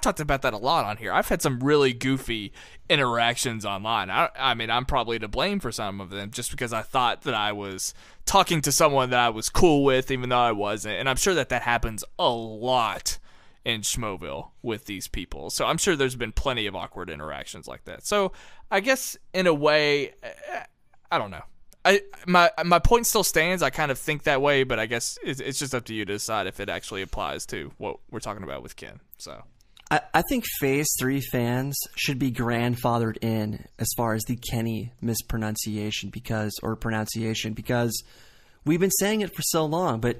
talked about that a lot on here. I've had some really goofy interactions online. I mean, I'm probably to blame for some of them just because I thought that I was talking to someone that I was cool with, even though I wasn't. And I'm sure that happens a lot in Schmoeville with these people. So I'm sure there's been plenty of awkward interactions like that. So I guess in a way, I don't know. My point still stands. I kind of think that way, but I guess it's just up to you to decide if it actually applies to what we're talking about with Ken. So I think Phase 3 fans should be grandfathered in as far as the Kenny pronunciation because we've been saying it for so long, but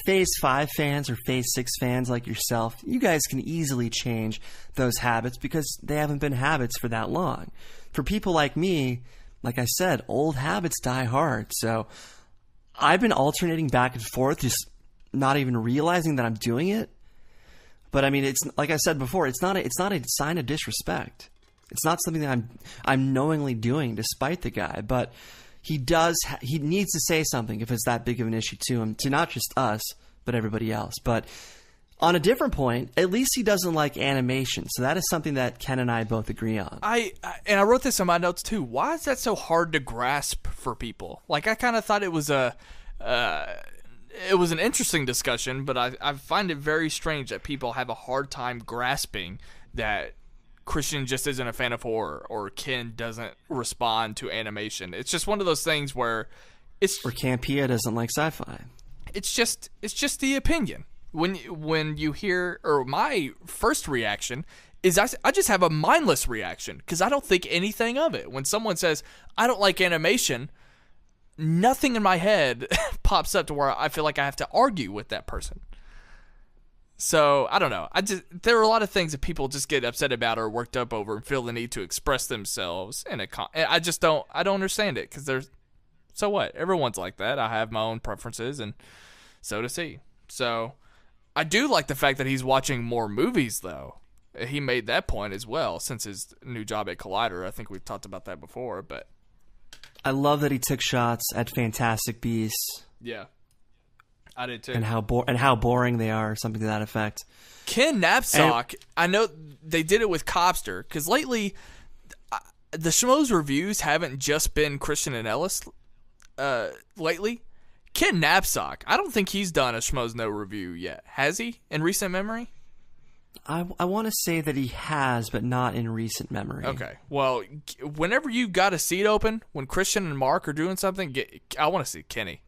Phase 5 fans or Phase 6 fans like yourself, you guys can easily change those habits because they haven't been habits for that long. For people like me, like I said, old habits die hard. So I've been alternating back and forth, just not even realizing that I'm doing it. But I mean, it's like I said before, it's not a sign of disrespect. It's not something that I'm knowingly doing despite the guy, but he needs to say something if it's that big of an issue to him, to not just us, but everybody else. But on a different point, at least he doesn't like animation. So that is something that Ken and I both agree on. I wrote this in my notes too. Why is that so hard to grasp for people? Like, I kind of thought it was an interesting discussion, but I find it very strange that people have a hard time grasping that Kristian just isn't a fan of horror, or Ken doesn't respond to animation. It's just one of those things where or Campia doesn't like sci-fi. It's just the opinion. When you hear, or my first reaction is I just have a mindless reaction because I don't think anything of it. When someone says I don't like animation, nothing in my head pops up to where I feel like I have to argue with that person. So, I don't know. There are a lot of things that people just get upset about or worked up over and feel the need to express themselves in I don't understand it because so what? Everyone's like that. I have my own preferences, and so does he. So, I do like the fact that he's watching more movies, though. He made that point as well since his new job at Collider. I think we've talked about that before, but I love that he took shots at Fantastic Beasts. Yeah. I did too. And how boring they are, or something to that effect. Ken Knapsack, I know they did it with Cobster, because lately the Schmoes reviews haven't just been Kristian and Ellis lately. Ken Knapsack, I don't think he's done a Schmoes Know review yet. Has he, in recent memory? I want to say that he has, but not in recent memory. Okay. Well, whenever you got a seat open, when Kristian and Mark are doing something, I want to see Kenny.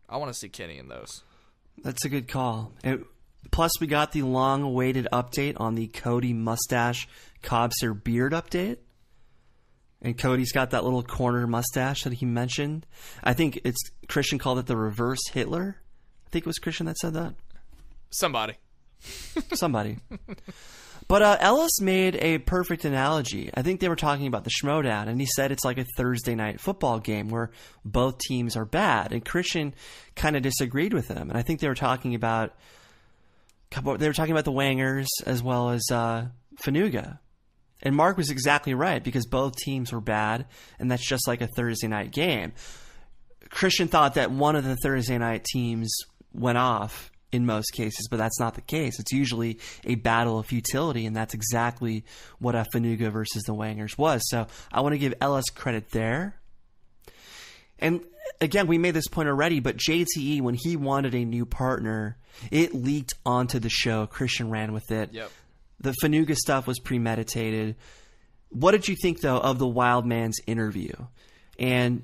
I want to see Kenny in those. That's a good call. Plus, we got the long-awaited update on the Cody mustache Cobster beard update. And Cody's got that little corner mustache that he mentioned. I think Kristian called it the reverse Hitler. I think it was Kristian that said that. Somebody. But Ellis made a perfect analogy. I think they were talking about the Schmoedown, and he said it's like a Thursday night football game where both teams are bad. And Kristian kind of disagreed with him. And I think they were talking about the Wangers as well as Finuga. And Mark was exactly right, because both teams were bad, and that's just like a Thursday night game. Kristian thought that one of the Thursday night teams went off in most cases, but that's not the case. It's usually a battle of futility, and that's exactly what a Finuga versus the Wangers was. So I want to give Ellis credit there. And again, we made this point already, but JTE, when he wanted a new partner, it leaked onto the show. Kristian ran with it. Yep. The Finuga stuff was premeditated. What did you think, though, of the Wildman's interview? And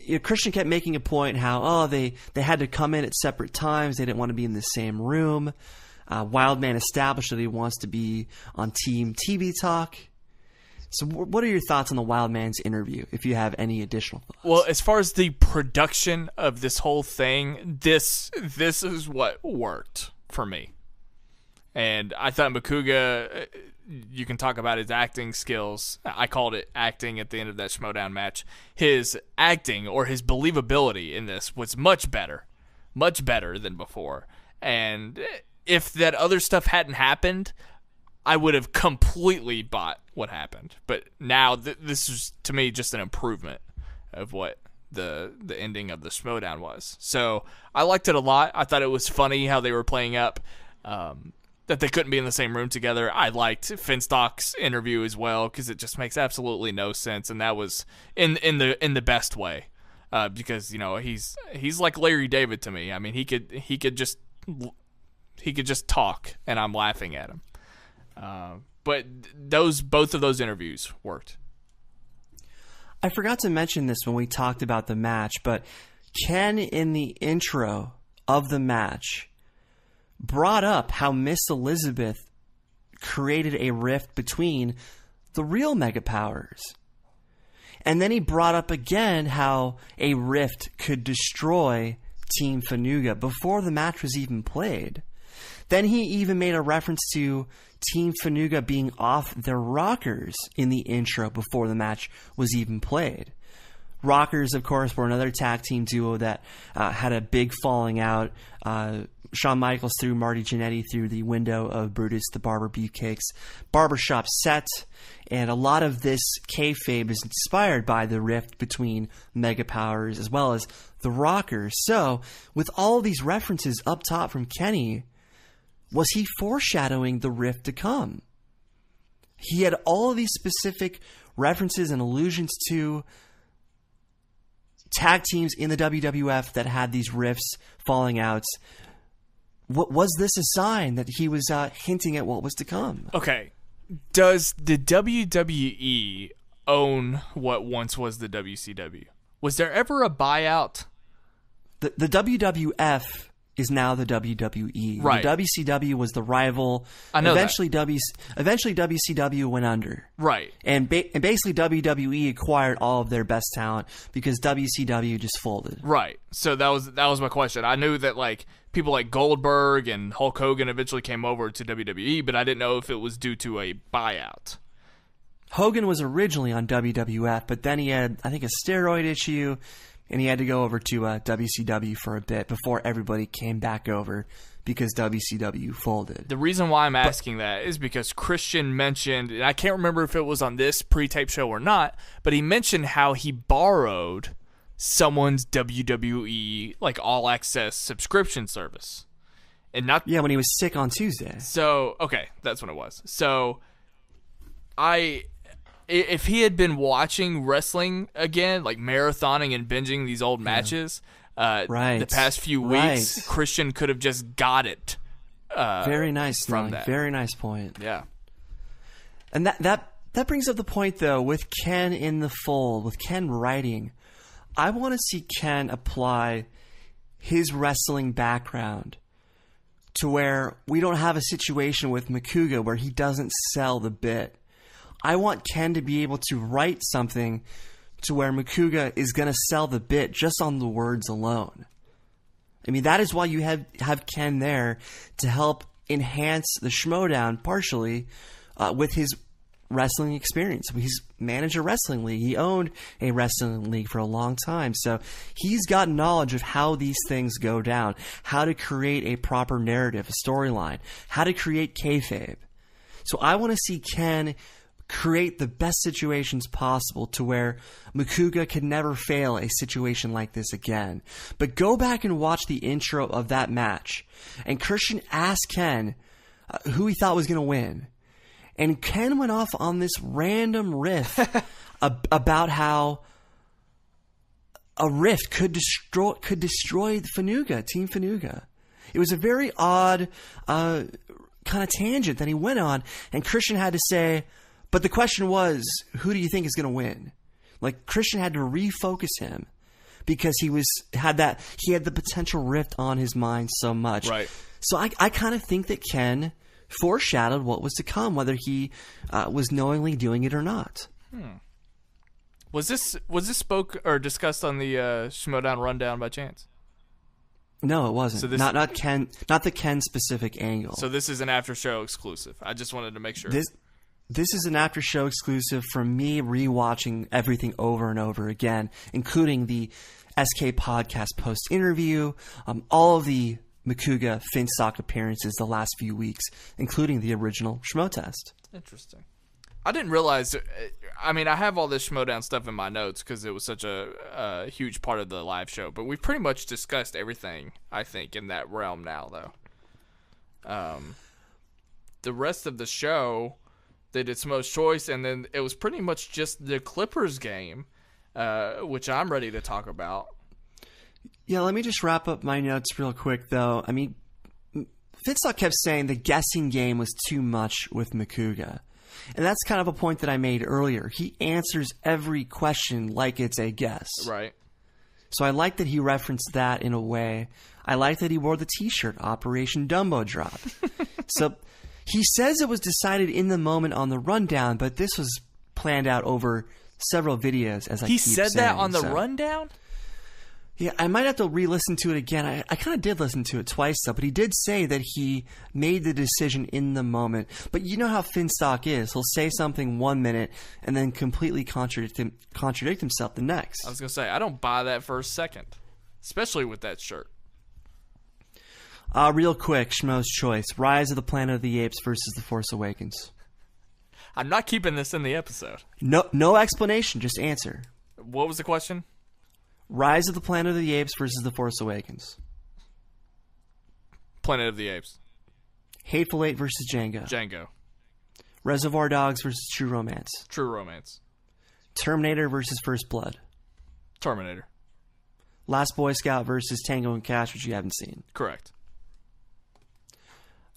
Kristian kept making a point how, they had to come in at separate times. They didn't want to be in the same room. Wildman established that he wants to be on Team TV Talk. So what are your thoughts on the Wildman's interview, if you have any additional thoughts? Well, as far as the production of this whole thing, this is what worked for me. And I thought Macuga, you can talk about his acting skills. I called it acting at the end of that Schmoedown match. His acting, or his believability in this, was much better than before. And if that other stuff hadn't happened, I would have completely bought what happened. But now this is, to me, just an improvement of what the ending of the Schmoedown was. So I liked it a lot. I thought it was funny how they were playing up that they couldn't be in the same room together. I liked Finstock's interview as well, because it just makes absolutely no sense, and that was in the best way, because he's like Larry David to me. I mean, he could just talk, and I'm laughing at him. But both of those interviews worked. I forgot to mention this when we talked about the match, but Ken, in the intro of the match, brought up how Miss Elizabeth created a rift between the real Mega Powers. And then he brought up again how a rift could destroy Team Finuga before the match was even played. Then he even made a reference to Team Finuga being off their rockers in the intro before the match was even played. Rockers, of course, were another tag team duo that had a big falling out. Shawn Michaels threw Marty Jannetty through the window of Brutus the Barber Beefcake's barbershop set, and a lot of this kayfabe is inspired by the rift between Mega Powers as well as the Rockers. So, with all these references up top from Kenny, was he foreshadowing the rift to come? He had all of these specific references and allusions to tag teams in the WWF that had these rifts, falling outs. What was this a sign that he was hinting at what was to come? Okay. Does the WWE own what once was the WCW? Was there ever a buyout? The WWF is now the WWE. Right. The WCW was the rival. I know eventually WCW went under. Right. And basically WWE acquired all of their best talent because WCW just folded. Right. So that was my question. I knew that like people like Goldberg and Hulk Hogan eventually came over to WWE, but I didn't know if it was due to a buyout. Hogan was originally on WWF, but then he had, I think, a steroid issue, and he had to go over to WCW for a bit before everybody came back over because WCW folded. The reason why I'm asking that is because Kristian mentioned, and I can't remember if it was on this pre-tape show or not, but he mentioned how he borrowed someone's WWE like all access subscription service. And not when he was sick on Tuesday. So, okay, that's when it was. So if he had been watching wrestling again, like marathoning and binging these old matches, the past few weeks, Kristian could have just got it. Very nice from that. Very nice point. Yeah. And that brings up the point, though, with Ken in the fold, with Ken writing. I want to see Ken apply his wrestling background to where we don't have a situation with Macuga where he doesn't sell the bit. I want Ken to be able to write something to where Macuga is going to sell the bit just on the words alone. I mean, that is why you have Ken there to help enhance the Schmoedown partially with his wrestling experience. He's managed a wrestling league. He owned a wrestling league for a long time. So he's got knowledge of how these things go down, how to create a proper narrative, a storyline, how to create kayfabe. So I want to see Ken create the best situations possible to where Macuga could never fail a situation like this again. But go back and watch the intro of that match. And Kristian asked Ken who he thought was going to win. And Ken went off on this random riff about how a rift could destroy Finuga, Team Finuga. It was a very odd kind of tangent that he went on, and Kristian had to say, but the question was, who do you think is going to win? Like, Kristian had to refocus him because he had the potential rift on his mind so much. Right. So I kind of think that Ken foreshadowed what was to come, whether he was knowingly doing it or not. Was this spoke or discussed on the Schmoedown rundown by chance? No, it wasn't. So not the Ken specific angle. So this is an after show exclusive. I just wanted to make sure. This is an after show exclusive from me rewatching everything over and over again, including the SK podcast post interview, all of the Macuga Finstock appearances the last few weeks, including the original Schmo test. Interesting. I didn't realize. I mean, I have all this Schmoedown stuff in my notes because it was such a huge part of the live show. But we've pretty much discussed everything, I think, in that realm now, though. The rest of the show, they did Schmoes Choice, and then it was pretty much just the Clippers game, which I'm ready to talk about. Yeah, let me just wrap up my notes real quick, though. I mean, Finstock kept saying the guessing game was too much with Macuga. And that's kind of a point that I made earlier. He answers every question like it's a guess. Right. So I like that he referenced that in a way. I like that he wore the t-shirt, Operation Dumbo Drop. So he says it was decided in the moment on the rundown, but this was planned out over several videos, as I keep saying. He said that on the rundown? Yeah, I might have to re-listen to it again. I kind of did listen to it twice, though, but he did say that he made the decision in the moment. But you know how Finstock is. He'll say something 1 minute and then completely contradict himself the next. I was going to say, I don't buy that for a second, especially with that shirt. Real quick, Schmoes Choice. Rise of the Planet of the Apes versus The Force Awakens. I'm not keeping this in the episode. No explanation, just answer. What was the question? Rise of the Planet of the Apes versus The Force Awakens. Planet of the Apes. Hateful Eight versus Django. Django. Reservoir Dogs versus True Romance. True Romance. Terminator versus First Blood. Terminator. Last Boy Scout versus Tango and Cash, which you haven't seen. Correct.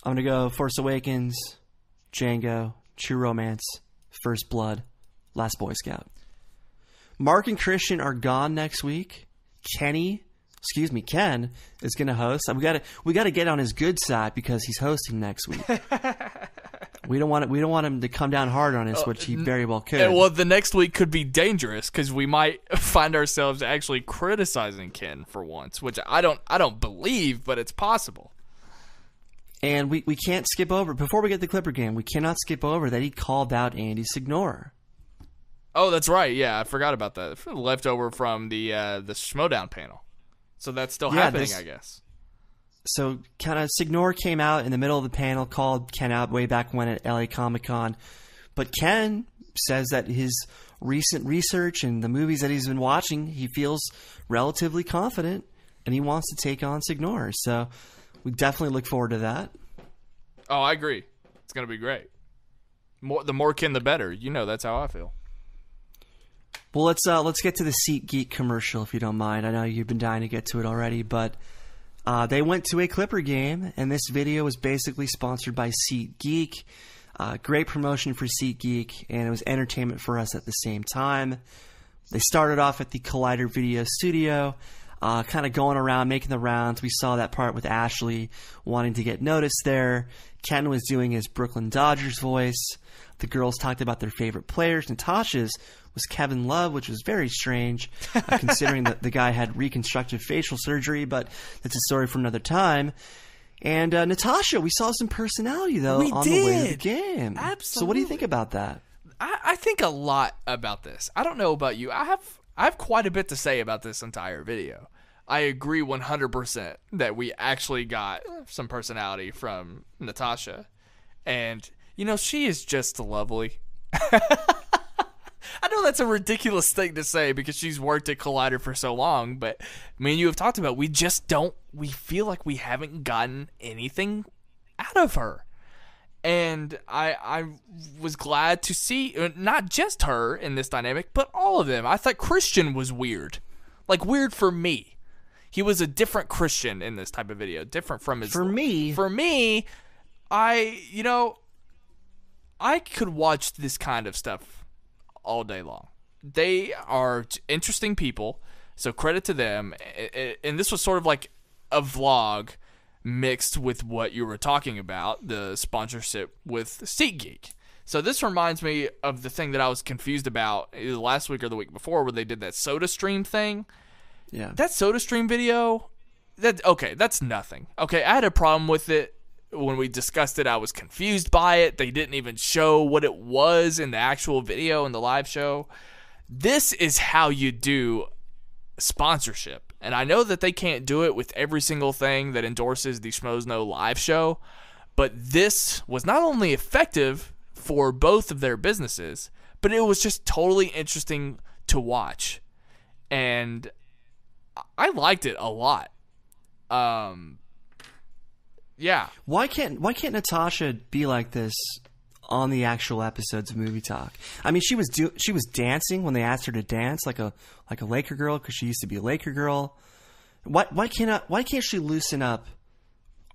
I'm going to go Force Awakens, Django, True Romance, First Blood, Last Boy Scout. Mark and Kristian are gone next week. Ken is going to host. We got to get on his good side because he's hosting next week. we don't want him to come down hard on us, which he very well could. Well, the next week could be dangerous because we might find ourselves actually criticizing Ken for once, which I don't believe, but it's possible. And we can't skip over, before we get the Clipper game, we cannot skip over that he called out Andy Signora. Oh, that's right. Yeah, I forgot about that. Leftover from the Schmoedown panel. So that's still happening, I guess. So kind of Signor came out in the middle of the panel, called Ken out way back when at LA Comic Con. But Ken says that his recent research and the movies that he's been watching, he feels relatively confident, and he wants to take on Signor. So we definitely look forward to that. Oh, I agree. It's going to be great. The more kin, the better. That's how I feel. Well, let's get to the SeatGeek commercial, if you don't mind. I know you've been dying to get to it already, but they went to a Clipper game, and this video was basically sponsored by SeatGeek. Great promotion for SeatGeek, and it was entertainment for us at the same time. They started off at the Collider Video Studio, kind of going around, making the rounds. We saw that part with Ashley wanting to get noticed there. Ken was doing his Brooklyn Dodgers voice. The girls talked about their favorite players. Natasha's was Kevin Love, which was very strange, considering that the guy had reconstructive facial surgery, but that's a story for another time. And Natasha, we saw some personality, though, the way to the game. Absolutely. So what do you think about that? I think a lot about this. I don't know about you. I have quite a bit to say about this entire video. I agree 100% that we actually got some personality from Natasha. And, she is just lovely. I know that's a ridiculous thing to say because she's worked at Collider for so long, but me and you have talked about we feel like we haven't gotten anything out of her. And I was glad to see not just her in this dynamic, but all of them. I thought Kristian was weird. Like, weird for me. He was a different Kristian in this type of video. Different from his... For me, I could watch this kind of stuff all day long. They are interesting people, so credit to them. And this was sort of like a vlog mixed with what you were talking about, the sponsorship with SeatGeek. So this reminds me of the thing that I was confused about either last week or the week before, where they did that SodaStream thing. Yeah. That SodaStream video, that's nothing. Okay, I had a problem with it. When we discussed it, I was confused by it. They didn't even show what it was in the actual video in the live show. This is how you do sponsorship. And I know that they can't do it with every single thing that endorses the Schmoes Know live show, but this was not only effective for both of their businesses, but it was just totally interesting to watch. And I liked it a lot. Yeah. Why can't Natasha be like this on the actual episodes of Movie Talk? I mean, she was dancing when they asked her to dance like a Laker girl because she used to be a Laker girl. Why can't she loosen up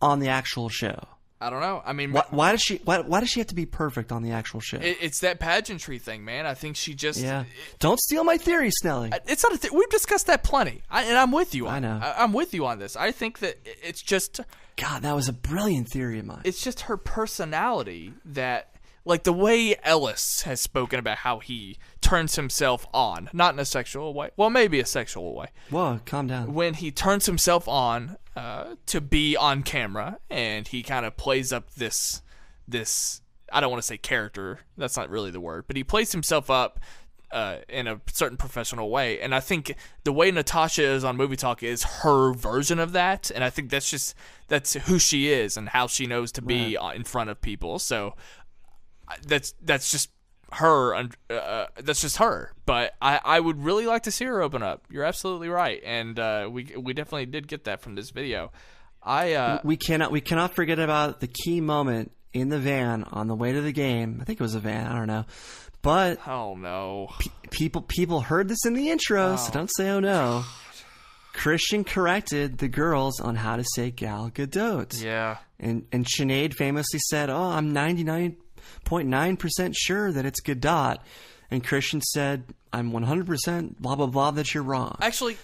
on the actual show? I don't know. I mean, why does she have to be perfect on the actual show? It's that pageantry thing, man. I think she just Don't steal my theory, Snelling. It's not a we've discussed that plenty, and I'm with you. I know. I'm with you on this. I think that it's just God. That was a brilliant theory of mine. It's just her personality that. Like the way Ellis has spoken about how he turns himself on, not in a sexual way. Well, maybe a sexual way. Whoa, calm down. When he turns himself on to be on camera, and he kind of plays up this I don't want to say character. That's not really the word, but he plays himself up in a certain professional way. And I think the way Natasha is on Movie Talk is her version of that. And I think that's who she is and how she knows to be in front of people. So. That's just her. That's just her. But I would really like to see her open up. You're absolutely right, and we definitely did get that from this video. We cannot forget about the key moment in the van on the way to the game. I think it was a van. I don't know, but oh no, people heard this in the intro, so don't say oh no. Kristian corrected the girls on how to say Gal Gadot. Yeah, and Sinead famously said, "Oh, I'm 99.9% sure that it's Gadot," and Kristian said, "I'm 100% blah blah blah that you're wrong." Actually,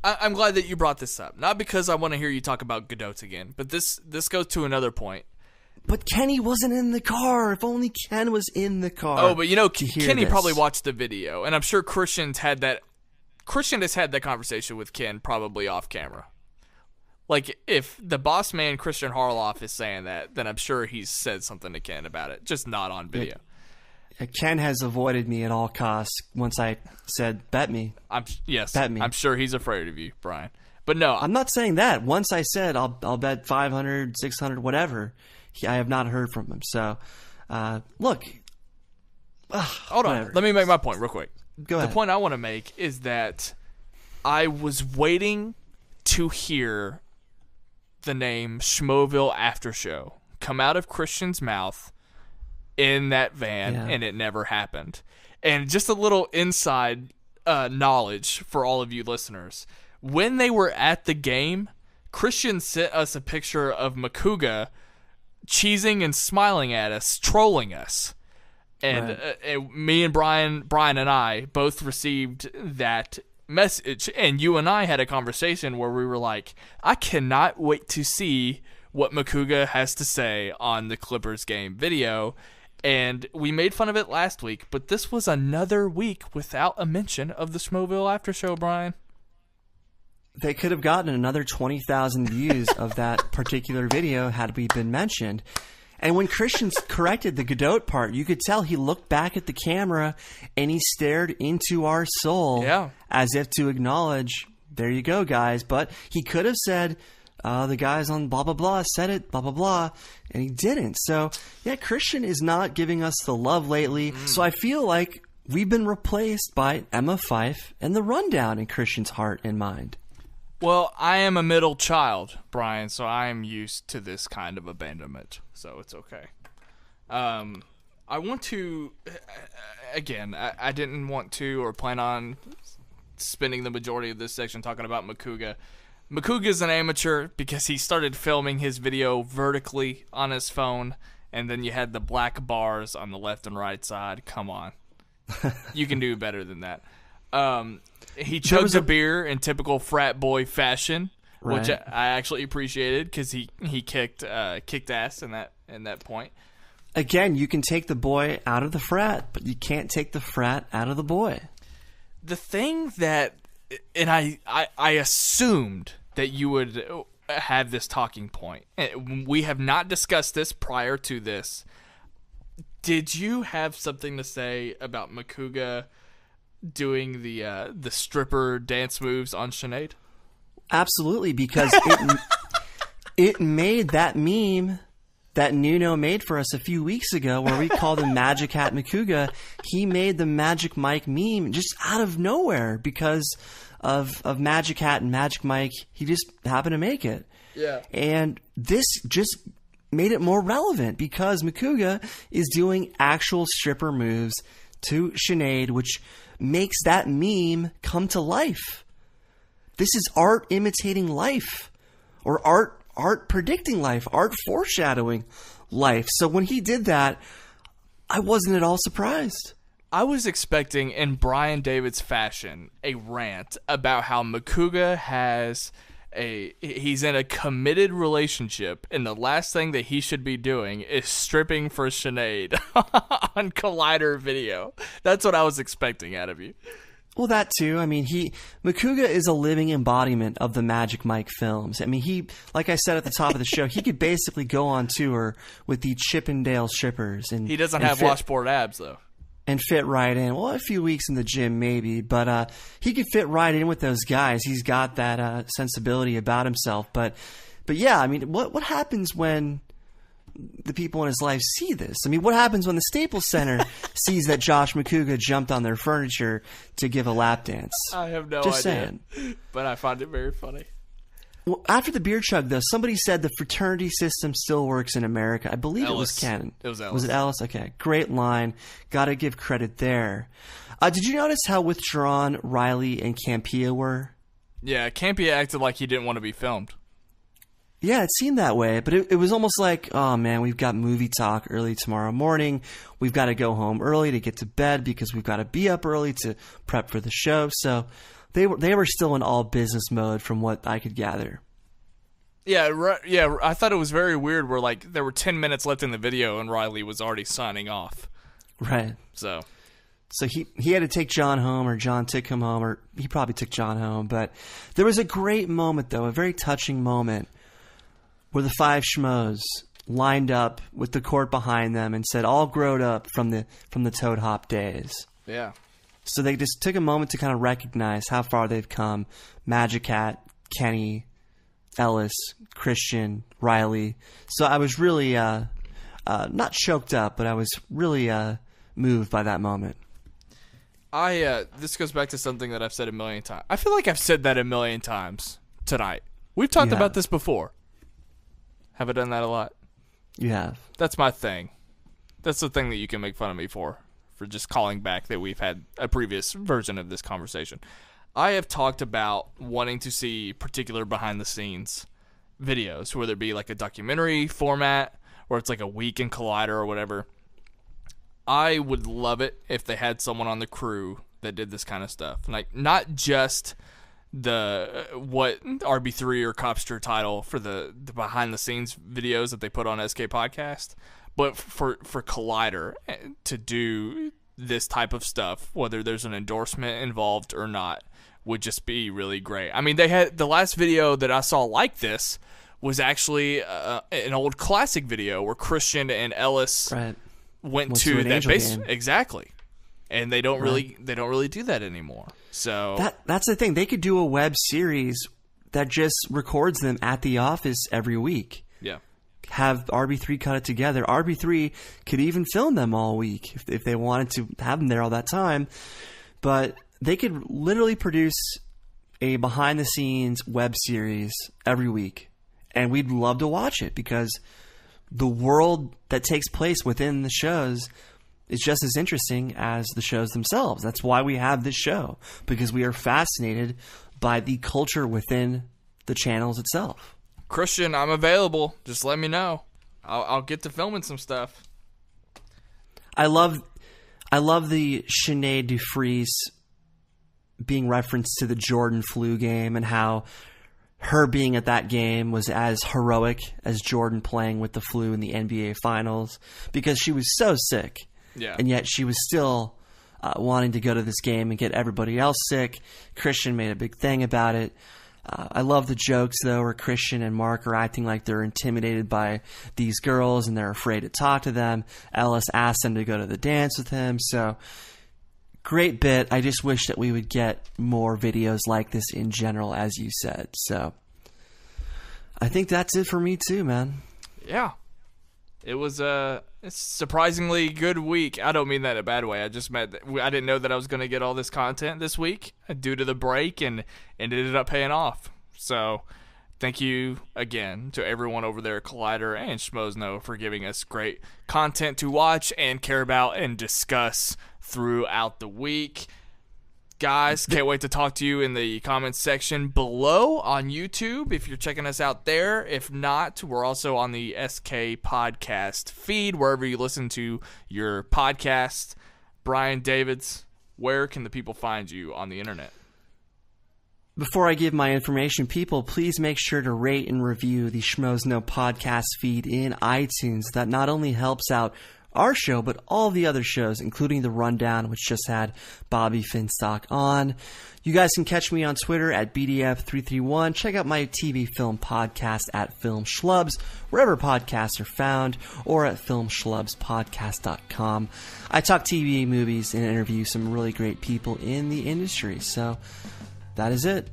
I'm glad that you brought this up. Not because I want to hear you talk about Gadot again, but this goes to another point. But Kenny wasn't in the car. If only Ken was in the car. Oh, but Kenny probably watched the video, and I'm sure Kristian has had that conversation with Ken probably off camera. Like, if the boss man, Kristian Harloff, is saying that, then I'm sure he's said something to Ken about it, just not on video. Ken has avoided me at all costs once I said, bet me. Bet me. I'm sure he's afraid of you, Brian. But no. I'm not saying that. Once I said, I'll bet 500, 600, whatever, I have not heard from him. So, look, Hold on. Whatever. Let me make my point real quick. Go ahead. The point I want to make is that I was waiting to hear the name Schmoeville After Show come out of Kristian's mouth in that van, and it never happened. And just a little inside knowledge for all of you listeners. When they were at the game, Kristian sent us a picture of Macuga cheesing and smiling at us, trolling us. And me and Brian and I both received that message. And you and I had a conversation where we were like, I cannot wait to see what Macuga has to say on the Clippers game video. And we made fun of it last week, but this was another week without a mention of the Schmoeville After Show, Brian. They could have gotten another 20,000 views of that particular video had we been mentioned. And when Kristian corrected the Godot part, you could tell he looked back at the camera and he stared into our soul as if to acknowledge, there you go, guys. But he could have said, the guys on blah, blah, blah said it, blah, blah, blah, and he didn't. So, yeah, Kristian is not giving us the love lately. So I feel like we've been replaced by Emma Fyffe and the rundown in Kristian's heart and mind. Well, I am a middle child, Brian, so I am used to this kind of abandonment, so it's okay. I want to, again, I didn't want to or plan on spending the majority of this section talking about Macuga. Macuga's an amateur because he started filming his video vertically on his phone, and then you had the black bars on the left and right side. Come on. You can do better than that. He chugged a beer in typical frat boy fashion, which I actually appreciated because he kicked ass in that point. Again, you can take the boy out of the frat, but you can't take the frat out of the boy. The thing that, and I assumed that you would have this talking point. We have not discussed this prior to this. Did you have something to say about Macuga doing the stripper dance moves on Sinead? Absolutely, because it made that meme that Nuno made for us a few weeks ago where we called him Magic Hat Macuga. He made the Magic Mike meme just out of nowhere because of Magic Hat and Magic Mike. He just happened to make it. Yeah. And this just made it more relevant because Macuga is doing actual stripper moves to Sinead, which makes that meme come to life. This is art imitating life, or art predicting life, art foreshadowing life. So when he did that, I wasn't at all surprised. I was expecting, in Brian Davids fashion, a rant about how Macuga he's in a committed relationship, and the last thing that he should be doing is stripping for Sinead on Collider video. That's what I was expecting out of you. Well, that too. I mean, Macuga is a living embodiment of the Magic Mike films. I mean, he, like I said at the top of the show, he could basically go on tour with the Chippendale strippers. And he doesn't have washboard abs, though. And fit right in. Well, a few weeks in the gym, maybe. But he could fit right in with those guys. He's got that sensibility about himself. But yeah, I mean, what happens when the people in his life see this? I mean, what happens when the Staples Center sees that Josh Macuga jumped on their furniture to give a lap dance? I have no Just idea. saying. But I find it very funny. Well, after the beer chug, though, somebody said the fraternity system still works in America. I believe Ellis. It was Cannon. It was Ellis. Was it Ellis? Okay. Great line. Got to give credit there. Did you notice how withdrawn Riley and Campea were? Yeah, Campea acted like he didn't want to be filmed. Yeah, it seemed that way, but it was almost like, oh man, we've got movie talk early tomorrow morning. We've got to go home early to get to bed because we've got to be up early to prep for the show. So they were still in all business mode from what I could gather. Yeah, I thought it was very weird where like there were 10 minutes left in the video and Riley was already signing off. Right. So he had to take John home, or John took him home, or he probably took John home. But there was a great moment, though, a very touching moment, where the five schmoes lined up with the court behind them and said, all growed up from the Toad Hop days. Yeah. So they just took a moment to kind of recognize how far they've come. Magic Hat, Kenny, Ellis, Kristian, Riley. So I was really not choked up, but I was really moved by that moment. This goes back to something that I've said a million times. I feel like I've said that a million times tonight. We've talked about this before. Have I done that a lot? You have. That's my thing. That's the thing that you can make fun of me for just calling back that we've had a previous version of this conversation. I have talked about wanting to see particular behind-the-scenes videos, whether it be like a documentary format or it's like a week in Collider or whatever. I would love it if they had someone on the crew that did this kind of stuff. Like, not just what RB3 or Copster title for the behind-the-scenes videos that they put on SK Podcast, but for Collider to do this type of stuff, whether there's an endorsement involved or not, would just be really great. I mean, they had the last video that I saw like this was actually an old classic video where Kristian and Ellis went to that base game. Exactly, and they don't really do that anymore. So that's the thing. They could do a web series that just records them at the office every week. Yeah. Have RB3 cut it together. RB3 could even film them all week if they wanted to have them there all that time. But they could literally produce a behind-the-scenes web series every week. And we'd love to watch it because the world that takes place within the shows is just as interesting as the shows themselves. That's why we have this show, because we are fascinated by the culture within the channels itself. Kristian, I'm available. Just let me know. I'll get to filming some stuff. I love the Sinead DeFries being referenced to the Jordan flu game and how her being at that game was as heroic as Jordan playing with the flu in the NBA Finals, because she was so sick. Yeah. And yet she was still wanting to go to this game and get everybody else sick. Kristian made a big thing about it. I love the jokes, though, where Kristian and Mark are acting like they're intimidated by these girls and they're afraid to talk to them. Ellis asked them to go to the dance with him. So, great bit. I just wish that we would get more videos like this in general, as you said. So, I think that's it for me, too, man. Yeah. It was a surprisingly good week. I don't mean that in a bad way. I didn't know that I was going to get all this content this week due to the break, and it ended up paying off. So thank you again to everyone over there at Collider and Schmoes Know for giving us great content to watch and care about and discuss throughout the week. Guys, can't wait to talk to you in the comments section below on YouTube if you're checking us out there. If not, we're also on the SK Podcast feed, wherever you listen to your podcast. Brian Davids, where can the people find you on the internet? Before I give my information, people, please make sure to rate and review the Schmoes Know podcast feed in iTunes. That not only helps out our show, but all the other shows, including The Rundown, which just had Bobby Finstock on. You guys can catch me on Twitter at BDF331. Check out my TV film podcast at Film Schlubs, wherever podcasts are found, or at filmschlubspodcast.com. I talk TV, movies, and interview some really great people in the industry. So that is it.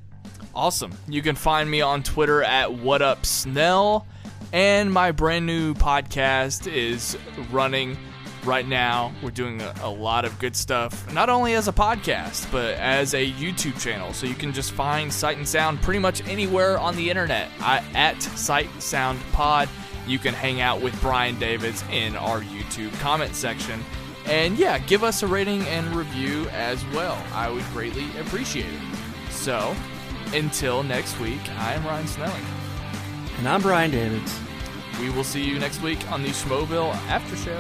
Awesome. You can find me on Twitter at WhatUpSnell. And my brand new podcast is running right now. We're doing a lot of good stuff, not only as a podcast, but as a YouTube channel. So you can just find Sight and Sound pretty much anywhere on the internet. At Sight Sound Pod, you can hang out with Brian Davids in our YouTube comment section. And yeah, give us a rating and review as well. I would greatly appreciate it. So, until next week, I am Ryan Snelling. And I'm Brian Davids. We will see you next week on the Schmoeville After Show.